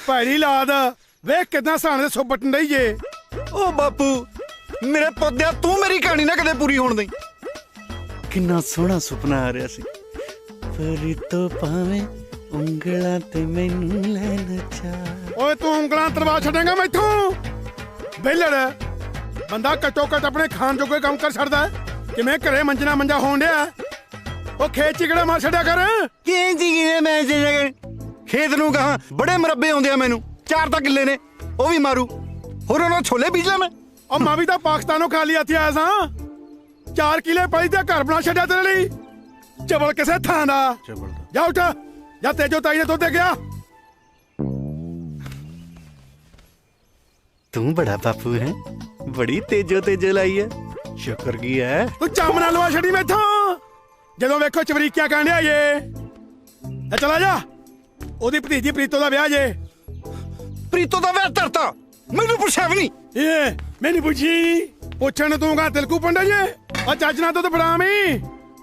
भैड़ी लाद वेख कितना साने सो बटन रही जे। ओ बापू मेरे पौधे तू मेरी कहानी ना कदे पूरी होने दई। किन्ना सोहना सुपना आ रहा सी। परी तो पावे उंगलां ते मैनू लैन चा। ओए तू उंगलां तरवा छड़ेगा मैथों बेलड़ बंदा कटो कट अपने खान जो कोई काम कर छड़दा कि मैं घरे मंजना मंजा होण दिया। ओ खेत चिकड़ा मार छड़िया कर मैं खेत नूं कहां बड़े मरब्बे आउंदे आ मैनू 4 तां किल्ले ने ओ भी मारू होर उन्हां छोले बीज ला मैं। ओ मैं भी तो पाकिस्तानों खाली हत्थी आया सा 4 किले पई ते घर बना छड़िया तेरे लिए चबल किसे थां दा। जा उठ जा तेजो ताई ने तोते गया। तू बड़ा बापू है बड़ी तेजो तेजो लाई है शुक्र की है। तू चामना लवा छड़ी मैथों जदों वेखो चबरीकिया कहने आए चला जा। ओदी भतीजी प्रीतो दा ब्याह जे। प्रीतो दा ब्याह तरता मैनू पुछया भी नहीं। ये मैनू पुछी पुछण तू कहां तिलकू पंडा जे और चज ना तो बड़ामी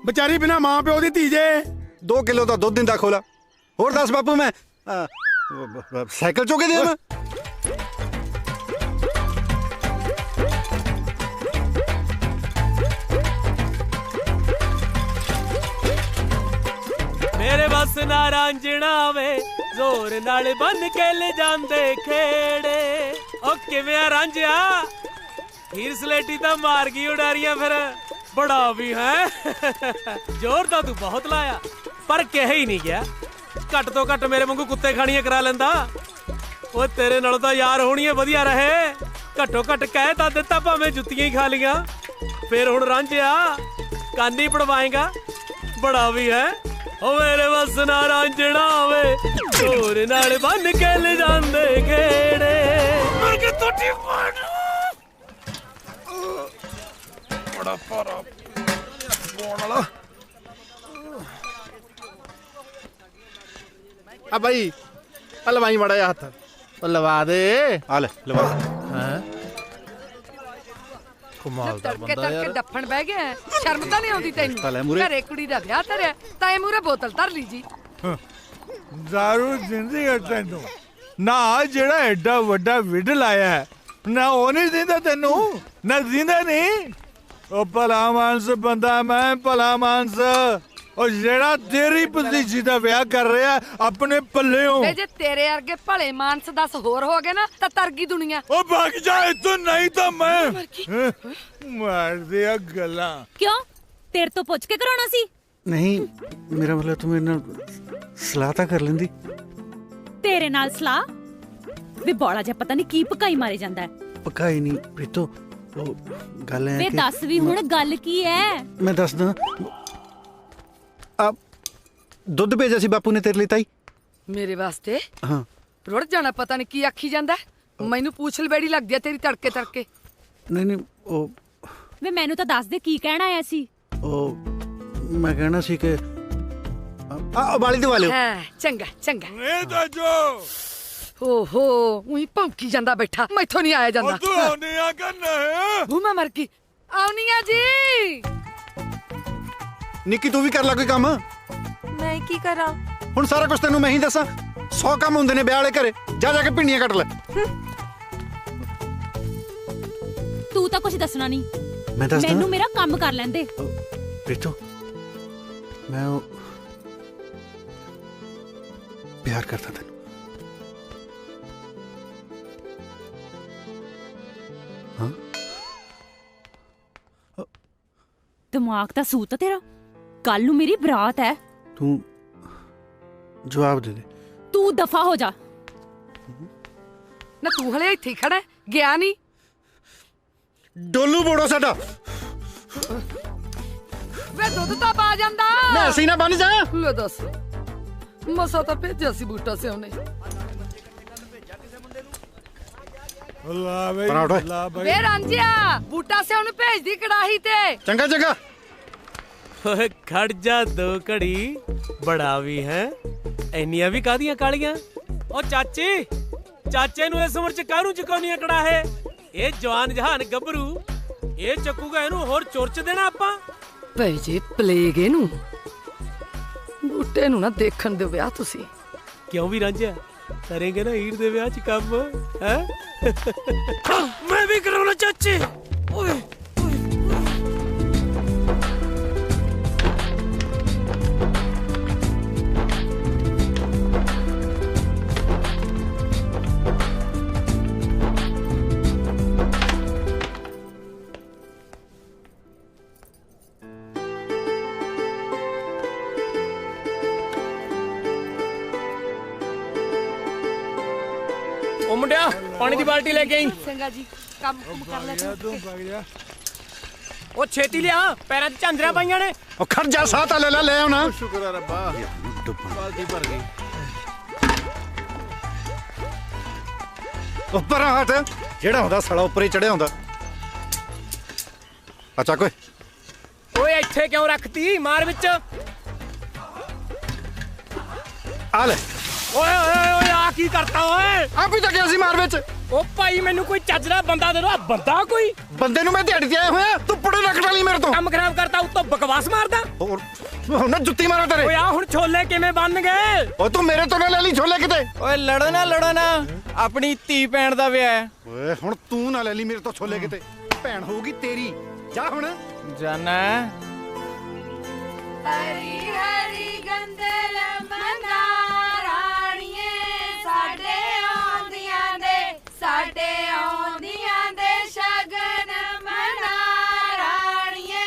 बेचारी बिना मां प्यो दी धी जे। 2 किलो दा दुध दिंदा खोला होर दस बापू मैं साइकिल चुके दिया मैं। मेरे बस ना रांझना वे जोर नाल बन के ले जांदे खेड़े। ओ किवें रांझिया हीर सलेटी ता मार गई उडारियां फिर बड़ा भी है। जोर दा तू बहुत लाया पर कह ही नहीं गया। घट तो घट मेरे वांगू कुत्ते खानियां करा लेंदा। ओ तेरे नालों तां यार होणीए वधिया रहे। घटो घट कह तां दित्ता भावें जुत्तियां ही खा लियां। फिर हुण रांझिया कानी पड़वाएगा बड़ा भी है। ओ मेरे बस ना रांझना वे जोर नाल बन के ले जांदे खेड़े। मर के तोटी मार बड़ा पारा बोण वाला। आ भाई लवाई माड़ा जा हाथ लवा दे। आ ले लवा। कमाल दा तड़के बंदा यार। डफण बह गया शर्म ਤਾਂ ਨਹੀਂ ਆਉਂਦੀ ਚੱਲ ਤੈਨੂੰ ਮੂਹਰੇ। ਘਰੇ ਕੁੜੀ ਦਾ ਵਿਆਹ ਧਰਿਆ ਤਾਂ ਇਹ ਮੂਰੇ ਬੋਤਲ ਧਰ ਲਈ ਜੀ। दारू दिंदी है तेनू ना जेड़ा एडा वड्डा विड लाया है ना ओ नहीं दिंदा तेनू ना दिंदा नहीं। ओ भला मानस बंदा मैं भला मानस ओ जेड़ा तेरी भतीजी दा ब्याह कर रहा अपने पल्ले हो। ਵੇ ਜੇ ਤੇਰੇ ਵਰਗੇ ਭਲੇ ਮਾਨਸ 10 ਹੋਰ ਹੋ ਗਏ ਨਾ ਤਾਂ ਤਰਗੀ ਦੁਨੀਆ। ओ भाग जा इतों नहीं तो मैं मार दिया गला। क्यों तेरे तो पुछ के कराना सी। नहीं मेरा मतलब तू मेरे नाल सलाह तां कर लेंदी। तेरे नाल सलाह वे बौला जा पता नहीं की पकाई मारे जांदा है। पकाई नहीं प्रीतो ओ गल है वे कि दस भी हुण गल की है। मैं दसदा आप दुध भेजा सी बापू ने तेरे लिए ताई। ਮੇਰੇ ਵਾਸਤੇ हाँ ਰੁੜ ਜਾਣਾ ਪਤਾ ਨਹੀਂ ਕੀ ਆਖੀ ਜਾਂਦਾ ਮੈਨੂੰ ਪੂਛ ਲਬੇੜੀ ਲੱਗਦੀ ਆ ਤੇਰੀ ਤੜਕੇ ਤੜਕੇ। नहीं नहीं ओ ਵੇ ਮੈਨੂੰ ਤਾਂ ਦੱਸ ਦੇ ਕੀ ਕਹਿਣਾ ਆਇਆ ਸੀ। ओ मैं कहना सी कि बाली दवा लियो। ਹਾਂ ਚੰਗਾ ਚੰਗਾ। ए दाजो ਓਹੋ ਉਹੀ ਭੌਂਕੀ ਜਾਂਦਾ ਬੈਠਾ ਮੈਥੋਂ ਨਹੀਂ ਆਇਆ ओ ਜਾਂਦਾ। तू होने आ करना है। ਭੂਮਾ ਮਰ ਗਈ ਆਉਣੀ ਆ ਜੀ। निक्की तू भी कर ला कोई काम। मैं की करा ਹੁਣ ਸਾਰਾ ਕੁਝ ਤੈਨੂੰ ਮੈਂ ਹੀ ਦੱਸਾਂ 100 ਕੰਮ ਹੁੰਦੇ ਨੇ ਵਿਆਹ ਵਾਲੇ ਘਰੇ ਜਾ ਜਾ ਕੇ ਪਿੰਡੀਆਂ ਕੱਟ ਲੈ। ਤੂੰ ਤਾਂ ਕੁਝ ਦੱਸਣਾ ਨਹੀਂ ਮੈਂ ਦੱਸਦਾ ਮੈਨੂੰ ਮੇਰਾ ਕੰਮ ਕਰ ਲੈਂਦੇ। प्रीतो मैं प्यार करता तेनू। हाँ ਦਿਮਾਗ ਤਾਂ ਸੂਤ ਆ ਤੇਰਾ। ਕੱਲ ਨੂੰ ਮੇਰੀ ਬਰਾਤ ਹੈ। तू जवाब दे दे। ਤੂੰ ਦਫਾ ਹੋ ਜਾ। ਨਾ ਤੂੰ ਹਲੇ ਇੱਥੇ ਹੀ ਖੜਾ ਗਿਆ ਨਹੀਂ। ਡੋਲੂ ਬੋੜੋ ਸਾਡਾ ਵੇ ਦੁੱਧ ਤਾਂ ਪਾ ਜਾਂਦਾ। ਮੈਂ ਅਸੀਂ ਨਾ ਬਣ ਜਾ। ਲੈ ਦੱਸ ਮਸਾ ਤਾਂ ਭੇਜਿਆ ਸੀ ਬੂਟਾ ਸਿਓ ਨੇ। ला भाई बना उठो। ला भाई ਵੇ ਰਾਂਝਿਆ ਬੂਟਾ ਸਿਓ ਨੂੰ ਭੇਜਦੀ ਕੜਾਹੀ ਤੇ। ਚੰਗਾ ਚੰਗਾ। ਓਏ ਖੜ ਜਾ 2 ਘੜੀ ਬੜਾ ਵੀ ਹੈ। ਇੰਨੀਆਂ ਵੀ ਕਾਹਦੀਆਂ ਕਾਲੀਆਂ। ਓ ਚਾਚੇ ਨੂੰ ਇਸ ਉਮਰ ਚ ਕਾਹਨੂੰ ਚੁਕਾਉਣੀਆਂ ਕੜਾਹੇ। ਇਹ ਜਵਾਨ ਜਹਾਨ ਗੱਭਰੂ ਇਹ ਚੱਕੂਗਾ ਇਹਨੂੰ ਹੋਰ ਚੁਰਚ ਦੇਣਾ ਆਪਾਂ। ਪਏ ਜੇ ਪਲੇਗ ਇਹਨੂੰ ਬੁੱਢੇ ਨੂੰ ਨਾ ਦੇਖਣ ਦਿਓ ਵਿਆਹ ਤੁਸੀਂ। ਕਿਉਂ ਵੀ ਰਾਂਝਿਆ ਕਰੇਂਗੇ ਨਾ ਹੀਰ ਦੇ ਵਿਆਹ 'ਚ ਕੰਮ ਹੈ? ਮੈਂ ਵੀ ਕਰਾਉਣਾ ਚਾਚੇ। ਓਏ ਉਹ ਮੁੰਡਿਆ ਪਾਣੀ ਦੀ ਬਾਲਟੀ ਲੈ ਕੇ ਆਈ। ਚੰਗਾ ਜੀ ਕੰਮ ਕਰ ਲੈ ਤੂੰ ਵਗ ਜਾ। ਉਹ ਛੇਤੀ ਲਿਆ ਪੈਰਾਂ 'ਚ ਝਾਂਜਰਾਂ ਪਾਈਆਂ ਨੇ। ਉਹ ਖੜ ਜਾ ਸਾਹ ਤਾਂ ਲੈ ਆਉਣਾ। ਸ਼ੁਕਰ ਹੈ ਰੱਬਾ ਬਾਲਟੀ ਭਰ ਗਈ। ਉੱਪਰ ਹੱਥ ਜਿਹੜਾ ਹੁੰਦਾ ਸਾਲਾ ਉੱਪਰ ਹੀ ਚੜਿਆ ਹੁੰਦਾ। ਅੱਛਾ ਕੋਈ ਓਏ ਇੱਥੇ ਕਿਉਂ ਰੱਖਤੀ? ਮਾਰ ਵਿੱਚ। ਆ ਲੈ। ਓਏ ਓਏ ਓਏ ਆ ਕੀ ਕਰਤਾ ਓਏ? ਆਪ ਹੀ ਤਾਂ ਗਿਆ ਸੀ ਮਾਰ ਵਿੱਚ। ਉਹ ਭਾਈ ਮੈਨੂੰ ਕੋਈ ਚੱਜ ਦਾ ਬੰਦਾ ਦੇ ਦੋ। ਬੰਦਾ ਕੋਈ ਬੰਦੇ ਨੂੰ ਮੈਂ ਦਿਹਾੜੀ ਤੇ ਆਇਆ ਹੋਇਆ, ਤੂੰ ਪੁੜੇ ਰੱਖ ਡਾਲੀ ਮੇਰੇ ਤੋਂ। ਕੰਮ ਖਰਾਬ ਕਰਤਾ ਉੱਤੋਂ ਬਕਵਾਸ ਮਾਰਦਾ। ਹੋਰ ਹੁਣ ਨਾ ਜੁੱਤੀ ਮਾਰਾਂ ਓਏ ਤੇਰੇ। ਆ ਹੁਣ ਛੋਲੇ ਕਿਵੇਂ ਬਣ ਗਏ? ਓ ਤੂੰ ਮੇਰੇ ਤੋਂ ਨਾ ਲੈ ਲਈ ਛੋਲੇ ਕਿਤੇ। ਓਏ ਲੜੋ ਨਾ ਆਪਣੀ ਧੀ ਭੈਣ ਦਾ ਵਿਆਹ ਹੈ। ਓਏ ਹੁਣ ਤੂੰ ਨਾ ਲੈ ਲਈ ਮੇਰੇ ਤੋਂ ਛੋਲੇ ਕਿਤੇ। ਭੈਣ ਹੋਊਗੀ ਤੇਰੀ। ਜਾ ਹੁਣ ਜਾਨਾ ਹਰੀ ਹਰੀ ਗੰਦਲ ਮੰਗਾ ਰਾਣੀਏ ਸਾਡੇ ਆਉਂਦੀਆਂ ਦੇ ਸ਼ਗਨ ਮਨਾ ਰਾਣੀਏ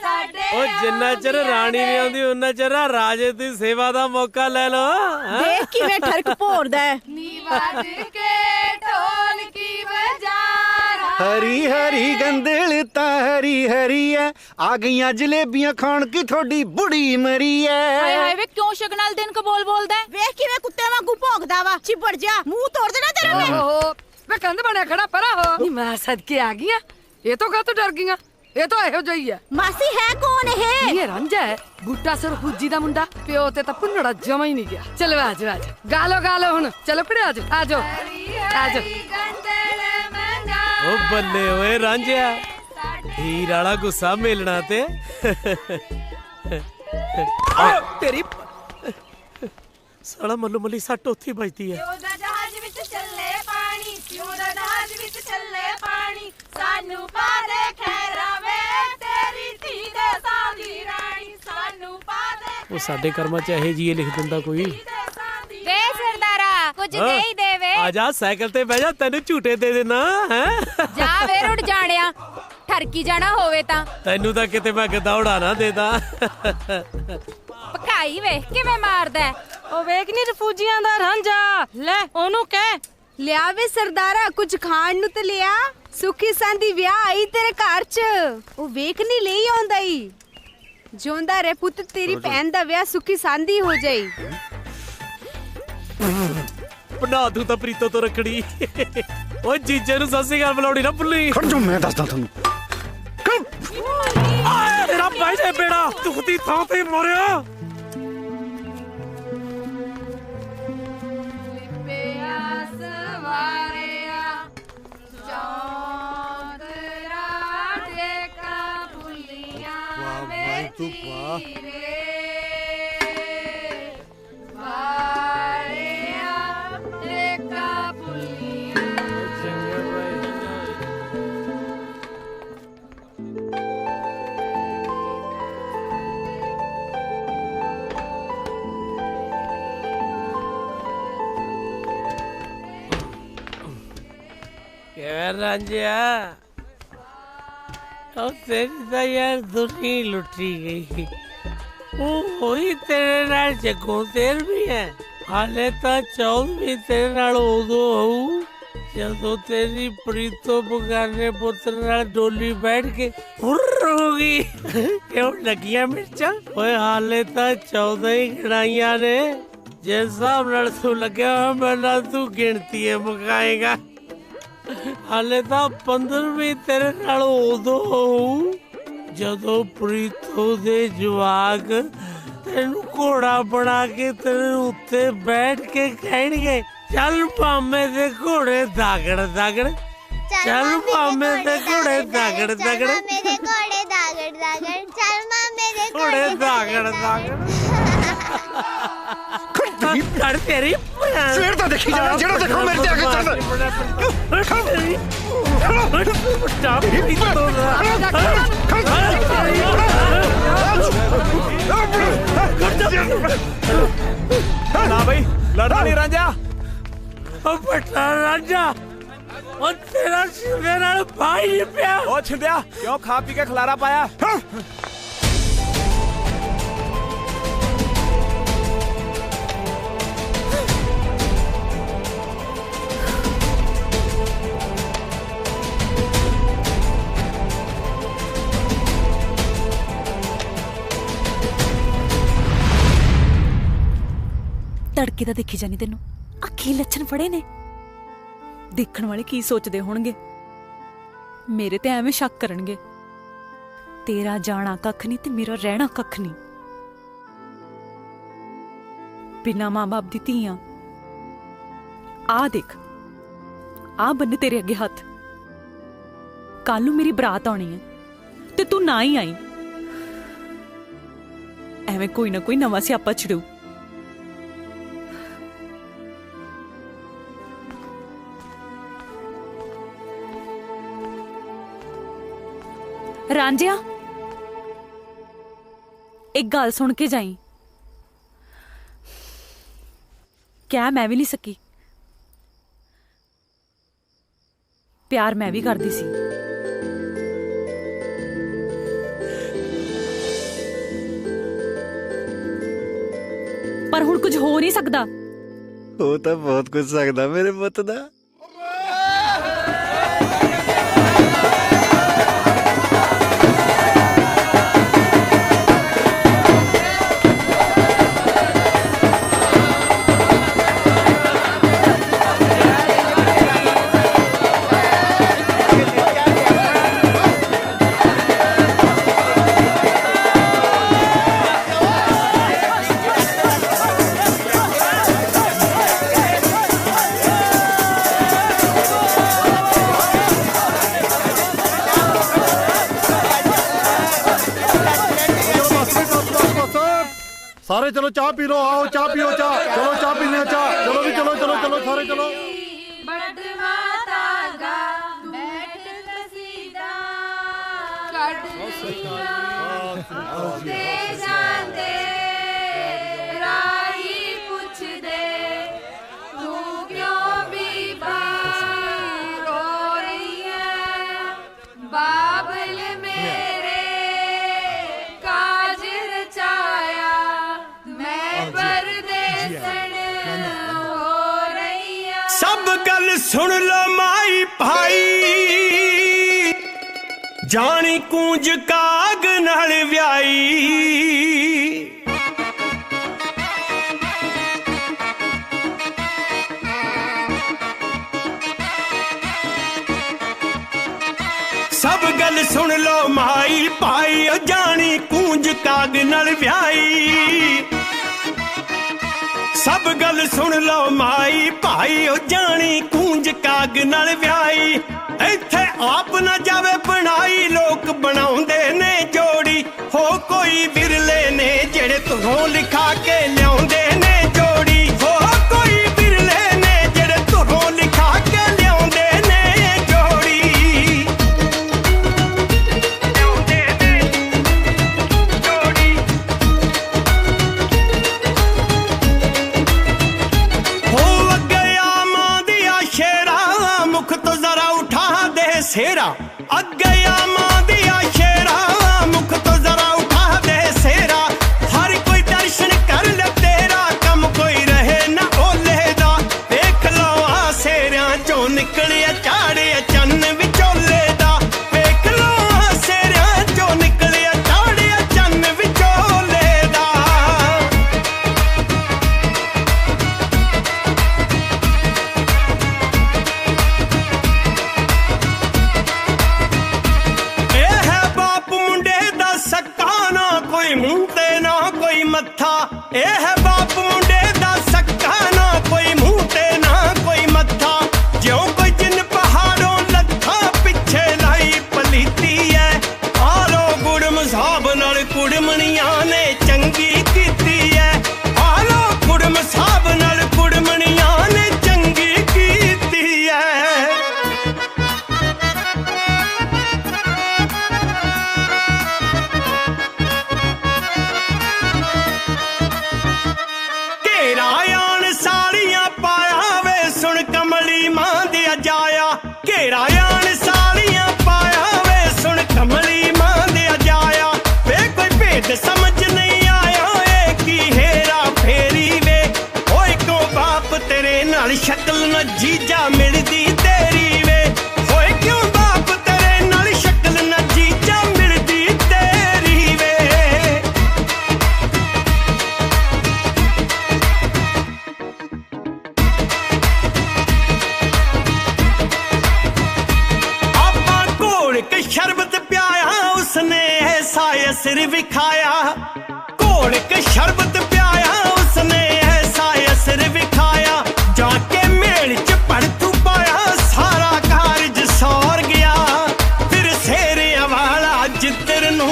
ਸਾਡੇ। ਉਹ ਜਿੰਨਾ ਚਿਰ ਰਾਣੀ ਨਹੀਂ ਆਉਂਦੀ ਉਹਨਾਂ ਚਿਰ ਰਾਜੇ ਦੀ ਸੇਵਾ ਦਾ ਮੌਕਾ ਲੈ ਲਓ। ਦੇਖ ਕਿਵੇਂ ਠਰਕ ਭੋਰਦਾ ਹੈ। ਨੀ ਵੱਜ ਕੇ ਢੋਲਕੀ ਵਜਾ ਹਰੀ ਹਰੀ ਗੰਦਲ ਤਾਂ ਹਰੀ ਹਰੀ ਐ। ਆ ਗਈਆਂ ਜਲੇਬੀਆਂ ਖਾਣ ਕੀ ਤੁਹਾਡੀ ਬੁੜੀ ਮਰੀ ਐ। ਹਾਏ ਹਾਏ ਵੇ ਕਿਉਂ ਸ਼ਗਨਾਲ ਦਿਨ ਕੋ ਬੋਲਦਾ ਹੈ? ਵੇਖ ਕਿਵੇਂ ਕੁੱਤੇ ਵਾਂਗੂ ਭੌਂਕਦਾ ਵਾ। ਚਿਪੜ ਜਾ ਮੂੰਹ ਤੋੜ ਦੇਣਾ ਤੇਰਾ ਮੈਂ। ਓਹੋ ਵੇ ਕੰਧ ਬਣਿਆ ਖੜਾ ਪਰਾ ਹੋ। ਨੀ ਮੈਂ ਸਦਕੇ ਆ ਗਈਆਂ। ਇਹ ਤੋਂ ਕਾਹਤੋਂ ਡਰ ਗਈਆਂ? ਇਹ ਤਾਂ ਇਹੋ ਜਿਹੀ ਹੈ। ਮਾਸੀ ਹੈ ਕੌਣ ਇਹ? ਇਹ ਰਾਂਝਾ ਹੈ ਬੂਟਾ ਸਰਖੂਜੀ ਦਾ ਮੁੰਡਾ। ਪਿਓ ਤੇ ਤਾਂ ਭੁੰਨੜਾ ਜਮਾ ਹੀ ਨਹੀਂ ਗਿਆ। ਚਲੋ ਆਜੋ ਗਾਲੋ ਹੁਣ ਚਲੋ ਕੁੜੇ ਆਜੋ ਆਜੋ। ਗੰਦਲ ਮੰਗਾ ਉਹ ਬੱਲੇ ਓਏ ਰਾਂਝਿਆ ਹੀਰ ਵਾਲਾ ਗੁੱਸਾ ਮੇਲਣਾ ਤੇ ਤੇਰੀ ਸਾਲਾ ਮੱਲੋ ਮੱਲੀ ਸੱਟ ਉੱਥੇ ਵੱਜਦੀ ਹੈ। ਉਹਦਾ ਜਹਾਜ਼ ਵਿੱਚ ਚੱਲੇ ਪਾਣੀ, ਉਹਦਾ ਜਹਾਜ਼ ਵਿੱਚ ਚੱਲੇ ਪਾਣੀ, ਸਾਨੂੰ ਪਾ ਦੇ ਖੈਰਾਂ ਵੇ ਤੇਰੀ ਧੀ ਦੇ ਸਾਦੀ ਰਾਣੀ, ਸਾਨੂੰ ਪਾ ਦੇ ਉਹ ਸਾਡੇ ਕਰਮਾਂ 'ਚ ਇਹੋ ਜਿਹੀ ਲਿਖ ਦਿੰਦਾ ਕੋਈ। ਵੇ ਸਰਦਾਰਾ ਕੁਝ ਦੇ ਹੀ ਦੇਵੇ। ਆ ਜਾ ਸਾਈਕਲ ਤੇ ਬਹਿ ਜਾ ਤੈਨੂੰ ਝੂਟੇ ਦੇ ਦੇਣਾ ਹੈ। ਜਾ ਵੇ ਰੁੱਟ ਜਾਣਿਆ ਠਰਕੀ ਜਾਣਾ ਹੋਵੇ ਤਾਂ ਤੈਨੂੰ ਤਾਂ ਕਿਤੇ ਮੈਂ ਗਦੌੜਾ ਨਾ ਦੇਦਾ। ਪਕਾਈ ਵੇਖ ਕਿਵੇਂ ਮਾਰਦਾ। ਉਹ ਵੇਖ ਨੀ ਰਫੂਜੀਆਂ ਦਾ ਰਾਂਝਾ। ਲੈ ਉਹਨੂੰ ਕਹਿ ਲਿਆ ਵੇ ਸਰਦਾਰਾ ਕੁਝ ਖਾਣ ਨੂੰ ਤੇ ਲਿਆ। ਸੁਖੀ ਸੰਦੀ ਵਿਆਹ ਆਈ ਤੇਰੇ ਘਰ ਚ। ਉਹ ਵੇਖ ਨਹੀਂ ਲਈ ਆਉਂਦਾ ਈ। ਜਿਉਂਦਾ ਰਹਿ ਪੁੱਤ ਤੇਰੀ ਭੈਣ ਦਾ ਵਿਆਹ ਸੁਖੀ ਸੰਦੀ ਹੋ ਜਾਈ। ਬਣਾ ਦੂੰ ਤਾਂ ਪ੍ਰੀਤੋ ਤੋਂ ਰੱਖੜੀ। ਓਏ ਜੀਜੇ ਨੂੰ ਸਤਿ ਸ੍ਰੀ ਅਕਾਲ ਬੁਲਾਉਣੀ ਨਾ ਭੁੱਲੀ। ਖੜ ਜਾ ਮੈਂ ਦੱਸਦਾ ਤੁਹਾਨੂੰ। ਤੇਰਾ ਭਾਈ ਦੇ ਬੇੜਾ ਦੁਖਦੀ ਥਾਂ ਤੇ ਮਰਿਆ। ਕਿਵੇਂ ਰਾਂਝਿਆ ਉਹ ਤੇਰੀ ਤਾਂ ਯਾਰ ਦੁਨੀ ਲੁੱਟੀ ਗਈ। ਉਹ ਹੋਈ ਤੇਰੇ ਨਾਲ ਜੱਗੋਂ ਤੇਰ ਵੀ ਹੈ। ਹਾਲੇ ਤਾਂ 14ਵੀਂ ਤੇਰੇ ਨਾਲ ਉਦੋਂ ਹੋਊ ਜਦੋਂ ਤੇਰੀ ਪ੍ਰੀਤੋ ਬਗਾਨੇ ਪੁੱਤਰ ਨਾਲ ਡੋਲੀ ਬੈਠ ਕੇ ਹੁਰ ਹੋ ਗਈ। ਕਿਉਂ ਲੱਗੀਆਂ ਮਿਰਚਾਂ? ਓਏ ਹਾਲੇ ਤਾਂ 14 ਹੀ ਗਣਾਈਆਂ ਨੇ। ਜਿਸ ਹਿਸਾਬ ਨਾਲ ਤੂੰ ਲੱਗਿਆ ਮੈਂ ਤੂੰ ਗਿਣਤੀ ਮੁਕਾਏਗਾ। ਹਾਲੇ ਤਾਂ 15ਵੀਂ ਤੇਰੇ ਨਾਲ ਉਦੋਂ ਹੋਊ ਜਦੋਂ ਪ੍ਰੀਤੋ ਦੇ ਜਵਾਕ ਤੈਨੂੰ ਘੋੜਾ ਬਣਾ ਕੇ ਤੇਰੇ ਉੱਤੇ ਬੈਠ ਕੇ ਕਹਿਣਗੇ ਚੱਲ ਮਾਮੇ ਦੇ ਘੋੜੇ ਦਾਗੜ ਦਾਗੜ। ਚੱਲ ਮਾਮੇ ਦੇ ਘੋੜੇ ਦਾਗੜ ਦਾਗੜ। ਮੇਰੇ ਘੋੜੇ ਦਾਗੜ ਦਾਗੜ। ਚੱਲ ਮਾਮੇ ਦੇ ਘੋੜੇ ਦਾਗੜ ਦਾਗੜ। कर तेरी ਸਵੇਰ ਤਾਂ ਦੇਖੀ ਜਾਣਾ ਜਿਹੜਾ ਦੇਖੋ ਮੇਰੇ ਤੇ ਆ ਕੇ ना भाई लड़ना नहीं रांझा बड़ा रांझा और तेरा शिवे नाल भाई नहीं पिया ओ छिंदया क्यों खा पी के खलारा पाया ਤੜਕੇ ਦਾ ਦੇਖੀ ਜਾਨੀ ਤੈਨੂੰ ਅੱਖੀ ਲੱਛਣ ਫੜੇ ਨੇ ਦੇਖਣ ਵਾਲੇ ਕੀ ਸੋਚਦੇ ਹੋਣਗੇ ਮੇਰੇ ਤੇ ਐਵੇਂ ਸ਼ੱਕ ਕਰਨਗੇ ਤੇਰਾ ਜਾਣਾ ਕੱਖ ਨਹੀਂ ਤੇ ਮੇਰਾ ਰਹਿਣਾ ਕੱਖ ਨਹੀਂ ਬਿਨਾਂ ਮਾਂ-ਬਾਪ ਦੀ ਧੀਆਂ ਆ ਦੇਖ ਆ ਬੰਨੇ ਤੇਰੇ ਅੱਗੇ ਹੱਥ ਕੱਲ ਨੂੰ ਮੇਰੀ ਬਰਾਤ ਆਉਣੀ ਹੈ ਤੇ ਤੂੰ ਨਾ ਹੀ ਆਈ ਐਵੇਂ ਕੋਈ ਨਾ ਕੋਈ ਨਵਾਂ ਸਿਆਪਾ ਛਿੜੂ ਰਾਂਝਿਆ एक गल सुन के जाई क्या मैं भी नहीं सकी प्यार मैं भी करदी सी पर हुण कुछ हो नहीं सकदा हो तो बहुत कुछ सकदा मेरे पुत दा सारे चलो चाह पी लो आओ चाह पियो चाह चलो चाह पीने चाह चलो भी चलो चलो चलो सारे चलो सब गल सुन लो माई भाई जानी कूंज काग नाल व्याई सब गल सुन लो माई भाई जानी कूंज काग नाल व्याई सब गल सुन लो माई भाई ओ जानी कूंज काग नाल व्याई इत्थे आप न जावे बनाई लोक बनाउंदे ने जोड़ी हो कोई बिरले ने जेड़े तुहों लिखा के लियाउंदे ने जोड़ी हो कोई बिरले ने जेड़े तुहों लिखा के लियाउंदे ने जोड़ी लियाउंदे ने जोड़ी सेरा अग गया मां दिया शेरा मुख तो जरा उठा दे सेरा हर कोई दर्शन कर ले तेरा कम कोई रहे ना ओले दा देख लो आ सेरिया चों निकलिया चाड़े चन्न विचोले दा देख लो आ सेरिया चों निकलिया चाड़े चन्न विचोले दा शक्ल न जीजा मिलदी तेरी वे होए क्यों बाप तेरे नाल शक्ल न जीजा मिलदी तेरी वे आपा घोल के शरबत प्याया उसने ऐसा असर विखाया घोल के शरबत प्याया उसने ऐसा असर विखाया जाके मेल च पड़ तू पाया सारा कारज सौर गया फिर शेरिया वाला जिधर नू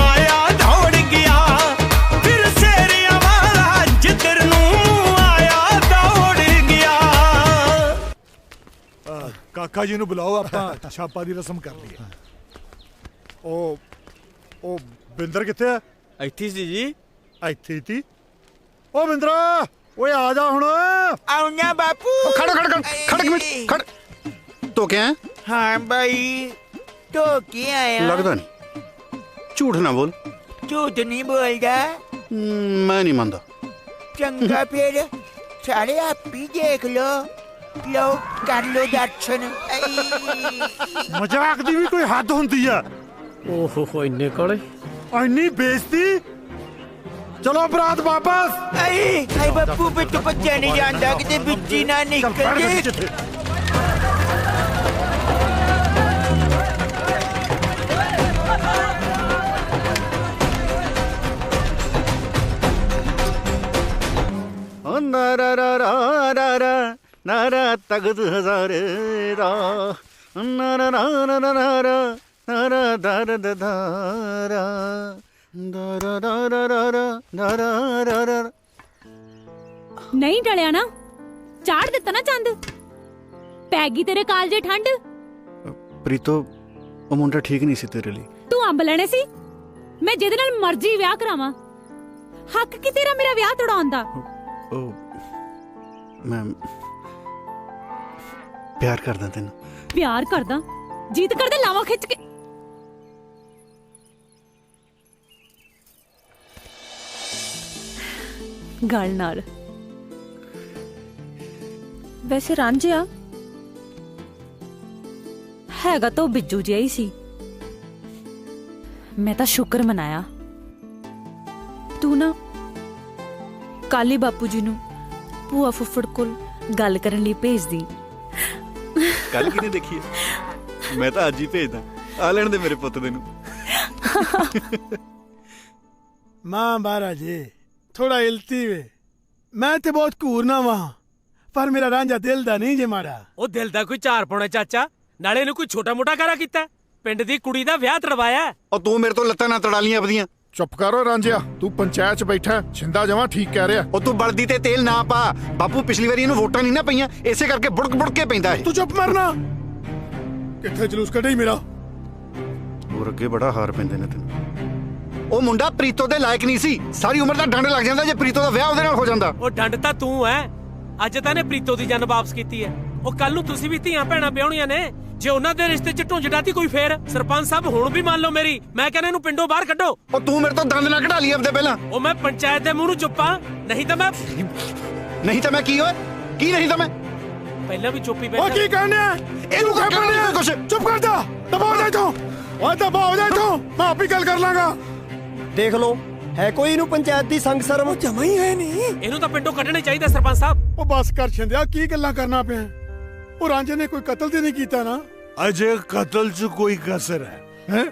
आया दौड़ गया फिर शेरिया वाला जिधर नू आया दौड़ गया ਕਾਕਾ ਜੀ ਨੂੰ ਬੁਲਾਓ ਆਪਾਂ ਛਾਪਾ ਦੀ ਰਸਮ ਕਰ ਲਈਏ ਉਹ ਬਿੰਦਰ ਕਿੱਥੇ ਆ ਇੱਥੇ ਸੀ ਜੀ ਇੱਥੇ ਤੀ ਓ ਬਿੰਦਰਾ ਓਏ ਆ ਜਾ ਹੁਣ ਆਉਣਾ ਬਾਪੂ ਖੜ ਮਿੰਟ ਖੜ ਤੋ ਕਿਆ ਹਾਂ ਬਾਈ ਤੋ ਕੀ ਆਇਆ ਲੱਗਦਾ ਨਹੀਂ ਝੂਠ ਨਾ ਬੋਲ ਝੂਠ ਨਹੀਂ ਬੋਲਦਾ ਮੈਂ ਨਹੀਂ ਮੰਨਦਾ ਚੰਗਾ ਫਿਰ ਸਾਰੇ ਆਪੀ ਦੇਖ ਲੋ ਲੋ ਕਰ ਲੋ ਦਰਸ਼ਨ ਮਜ਼ਾਕ ਦੀ ਵੀ ਕੋਈ ਹੱਦ ਹੁੰਦੀ ਆ ਓਹੋ ਇੰਨੇ ਕਾਲੇ ਇੰਨੀ ਬੇਇੱਜ਼ਤੀ ਚਲੋ ਬਰਾਤ ਵਾਪਸ ਆਈ ਬਾਪੂ ਬਿੱਟ ਬੱਚਾ ਨਹੀਂ ਜਾਂਦਾ ਕਿਤੇ ਬਿੱਟੀ ਨਾ ਨਿਕਲ ਜੇ ਨਾਰਾ ਤਗਦ ਹਜ਼ਾਰੇ ਦਾ ਨਾਰਾ ਨਾਰਾ ਨਾਰਾ ਨਾਰਾ ਦਰ ਦਦਾਰਾ ਦਾਰਾ ਦਾਰਾ ਦਾਰਾ ਦਾਰਾ ਨਹੀਂ ਟਲਿਆ ਨਾ ਚਾੜ ਦਿੱਤਾ ਨਾ ਚੰਦ ਪੈ ਗਈ ਤੇਰੇ ਕਾਲਜੇ ਠੰਡ ਪ੍ਰੀਤੋ ਉਹ ਮੁੰਡਾ ਠੀਕ ਨਹੀਂ ਸੀ ਤੇਰੇ ਲਈ ਤੂੰ ਅੰਬ ਲੈਣੇ ਸੀ ਮੈਂ ਜਿਹਦੇ ਨਾਲ ਮਰਜ਼ੀ ਵਿਆਹ ਕਰਾਵਾਂ ਹੱਕ ਕੀ ਤੇਰਾ ਮੇਰਾ ਵਿਆਹ ਤੜਾਉਣ ਦਾ ਉਹ ਮੈਂ ਪਿਆਰ ਕਰਦਾ ਤੈਨੂੰ ਪਿਆਰ ਕਰਦਾ ਜੀਤ ਕਰਦੇ ਲਾਵਾਂ ਖਿੱਚ ਕੇ ਗੱਲ ਨਾਲ ਵੈਸੇ ਰਾਂਝਿਆ ਹੈਗਾ ਤਾਂ ਬਿੱਜੂ ਜਿਹਾ ਹੀ ਸੀ ਮੈਂ ਤਾਂ ਸ਼ੁਕਰ ਮਨਾਇਆ ਤੂੰ ਨਾ ਕਾਲੀ ਬਾਪੂ ਜੀ ਨੂੰ ਭੂਆ ਫੁੱਫੜ ਕੋਲ ਗੱਲ ਕਰਨ ਲਈ ਭੇਜਦੀ ਕੱਲ ਕਿਨੇ ਦੇਖੀ ਮੈਂ ਤਾਂ ਅੱਜ ਹੀ ਭੇਜਦਾ ਆ ਲੈਣ ਦੇ ਮੇਰੇ ਪੁੱਤ ਦੇ ਨੂੰ ਮਾਂ ਮਹਾਰਾਜੇ ਥੋੜਾ ਇਲਤੀ ਵੇ ਮੈਂ ਤੇ ਬਹੁਤ ਘੂਰਨਾ ਵਾਂ ਪਰ ਮੇਰਾ ਰਾਂਝਾ ਦਿਲ ਦਾ ਨਹੀਂ ਜੇ ਮਾੜਾ ਉਹ ਦਿਲ ਦਾ ਕੋਈ ਚਾਰ ਪਾਉਣਾ ਚਾਚਾ ਨਾਲੇ ਇਹਨੂੰ ਕੋਈ ਛੋਟਾ ਮੋਟਾ ਕਾਰਾ ਕੀਤਾ ਪਿੰਡ ਦੀ ਕੁੜੀ ਦਾ ਵਿਆਹ ਤੜਵਾਇਆ ਉਹ ਤੂੰ ਮੇਰੇ ਤੋਂ ਲੱਤਾਂ ਨਾ ਤੜਾ ਲੀਆਂ ਆਪਦੀਆਂ ਚੁੱਪ ਕਰੋ ਰਾਂਝਿਆ ਤੂੰ ਪੰਚਾਇਤ 'ਚ ਬੈਠਾ ਛਿੰਦਾ ਜਮਾ ਠੀਕ ਕਹਿ ਰਿਹਾ ਉਹ ਤੂੰ ਬਲਦੀ ਤੇ ਤੇਲ ਨਾ ਪਾ ਬਾਪੂ ਪਿਛਲੀ ਵਾਰੀ ਇਹਨੂੰ ਵੋਟਾਂ ਨਹੀਂ ਨਾ ਪਈਆਂ ਇਸੇ ਕਰਕੇ ਬੁੜਕ ਕੇ ਪੈਂਦਾ ਇਹ ਤੂੰ ਚੁੱਪ ਮਰਨਾ ਕਿੱਥੇ ਜਲੂਸ ਕੱਢੀ ਮੇਰਾ ਹੋਰ ਅੱਗੇ ਬੜਾ ਹਾਰ ਪੈਂਦੇ ਨੇ ਤੈਨੂੰ ਉਹ ਮੁੰਡਾ ਪ੍ਰੀਤੋ ਦੇ ਲਾਇਕ ਨਹੀਂ ਸੀ ਸਾਰੀ ਉਮਰ ਦਾ ਡੰਡ ਲੱਗ ਜਾਂਦਾ ਜੇ ਪ੍ਰੀਤੋ ਦਾ ਵਿਆਹ ਉਹਦੇ ਨਾਲ ਹੋ ਜਾਂਦਾ ਉਹ ਡੰਡ ਤਾਂ ਤੂੰ ਐ ਅੱਜ ਤਾਂ ਨੇ ਪ੍ਰੀਤੋ ਦੀ ਜਾਨ ਵਾਪਸ ਕੀਤੀ ਐ ਉਹ ਕੱਲ ਨੂੰ ਤੁਸੀਂ ਵੀ ਧੀਆਂ ਭੈਣਾਂ ਵਿਆਹਣੀਆਂ ਨੇ ਜੇ ਉਹਨਾਂ ਦੇ ਰਿਸ਼ਤੇ 'ਚ ਢੁੰਝ ਡਾਤੀ ਕੋਈ ਫੇਰ ਸਰਪੰਚ ਸਾਹਿਬ ਹੁਣ ਵੀ ਮੰਨ ਲਓ ਮੇਰੀ ਮੈਂ ਕਹਿੰਦਾ ਇਹਨੂੰ ਪਿੰਡੋਂ ਬਾਹਰ ਕੱਢੋ ਉਹ ਤੂੰ ਮੇਰੇ ਤੋਂ ਦੰਦ ਨਾ ਕਢਾ ਲਈ ਆਪਦੇ ਪਹਿਲਾਂ ਉਹ ਮੈਂ ਪੰਚਾਇਤ ਦੇ ਮੂੰਹ ਨੂੰ ਚੁੱਪਾਂ ਨਹੀਂ ਤਾਂ ਮੈਂ ਕੀ ਓਏ ਕੀ ਨਹੀਂ ਤਾਂ ਮੈਂ ਪਹਿਲਾਂ ਵੀ ਚੁੱਪੀ ਉਹ ਬੈਠਾ ਕੀ ਕਰਨਾ ਇਹਨੂੰ ਕੀ ਕਰਨਾ ਕੁਛ ਚੁੱਪ ਕਰ ਜਾ ਦਬਾਓ ਜਾ ਤੂੰ ਓਏ ਦਬਾਓ ਜਾ ਤੂੰ ਮੈਂ ਆਪੀ ਗੱਲ ਕਰ ਲਾਂਗਾ ਦੇਖ ਲਓ ਹੈ ਕੋਈ ਇਹਨੂੰ ਪੰਚਾਇਤ ਦੀ ਸੰਗ ਸ਼ਰਮ ਜਮਾ ਹੀ ਹੈ ਨਹੀਂ ਇਹਨੂੰ ਤਾਂ ਪਿੰਡੋਂ ਕੱਢਣਾ ਚਾਹੀਦਾ ਸਰਪੰਚ ਸਾਹਿਬ ਉਹ ਬਸ ਕਰ ਛਿੰਦਿਆ ਕੀ ਗੱਲਾਂ ਕਰਨਾ ਪਿਆ ਉਹ ਰਾਂਝੇ ਨੇ ਕੋਈ ਕਤਲ ਤੇ ਨਹੀਂ ਕੀਤਾ ਨਾ ਅਜੇ ਕਤਲ 'ਚ ਕੋਈ ਕਸਰ ਹੈ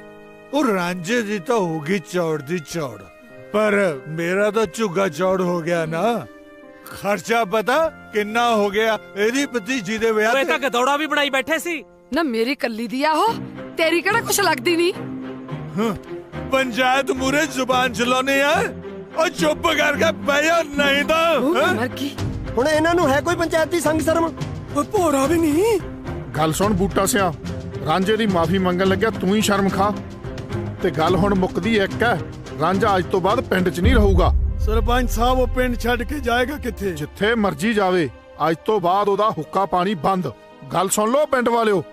ਉਹ ਰਾਂਝੇ ਦੀ ਤਾਂ ਹੋਗੀ ਚੌੜ ਦੀ ਚੌੜ ਪਰ ਮੇਰਾ ਤਾਂ ਝੁੱਗਾ ਚੌੜ ਹੋ ਗਿਆ ਨਾ ਖਰਚਾ ਪਤਾ ਕਿੰਨਾ ਹੋ ਗਿਆ ਇਹਦੀ ਭਤੀਜੀ ਦੇ ਵਿਆਹ ਤੇ ਤਾਂ ਗਦੌੜਾ ਵੀ ਬਣਾਈ ਬੈਠੇ ਸੀ ਨਾ ਮੇਰੀ ਕੱਲੀ ਦੀ ਆ ਉਹ ਤੇਰੀ ਕਿਹੜਾ ਕੁਛ ਲੱਗਦੀ ਨਹੀਂ ਪੰਚਾਇਤ ਮੂਰੇ ਜ਼ੁਬਾਨ ਚਲਾਉਣੀ ਆ ਉਹ ਚੁੱਪ ਕਰਕੇ ਬਹਿ ਜਾ ਨਹੀਂ ਤਾਂ ਮਰ ਗਈ ਹੁਣ ਇਹਨਾਂ ਨੂੰ ਹੈ ਕੋਈ ਪੰਚਾਇਤ ਦੀ ਸੰਗ ਸ਼ਰਮ ਉਹ ਭੋਰਾ ਵੀ ਨਹੀਂ ਗੱਲ ਸੁਣ ਬੂਟਾ ਸਿਆ ਰਾਂਝੇ ਦੀ ਮਾਫੀ ਮੰਗਣ ਲੱਗਿਆ ਤੂੰ ਹੀ ਸ਼ਰਮ ਖਾ ਤੇ ਗੱਲ ਹੁਣ ਮੁੱਕਦੀ ਇੱਕ ਹੈ ਰਾਂਝਾ ਅੱਜ ਤੋਂ ਬਾਅਦ ਪਿੰਡ 'ਚ ਨਹੀਂ ਰਹੂਗਾ ਸਰਪੰਚ ਸਾਹਿਬ ਉਹ ਪਿੰਡ ਛੱਡ ਕੇ ਜਾਏਗਾ ਕਿੱਥੇ ਜਿੱਥੇ ਮਰਜ਼ੀ ਜਾਵੇ ਅੱਜ ਤੋਂ ਬਾਅਦ ਉਹਦਾ ਹੁੱਕਾ ਪਾਣੀ ਬੰਦ ਗੱਲ ਸੁਣ ਲਓ ਪਿੰਡ ਵਾਲਿਓ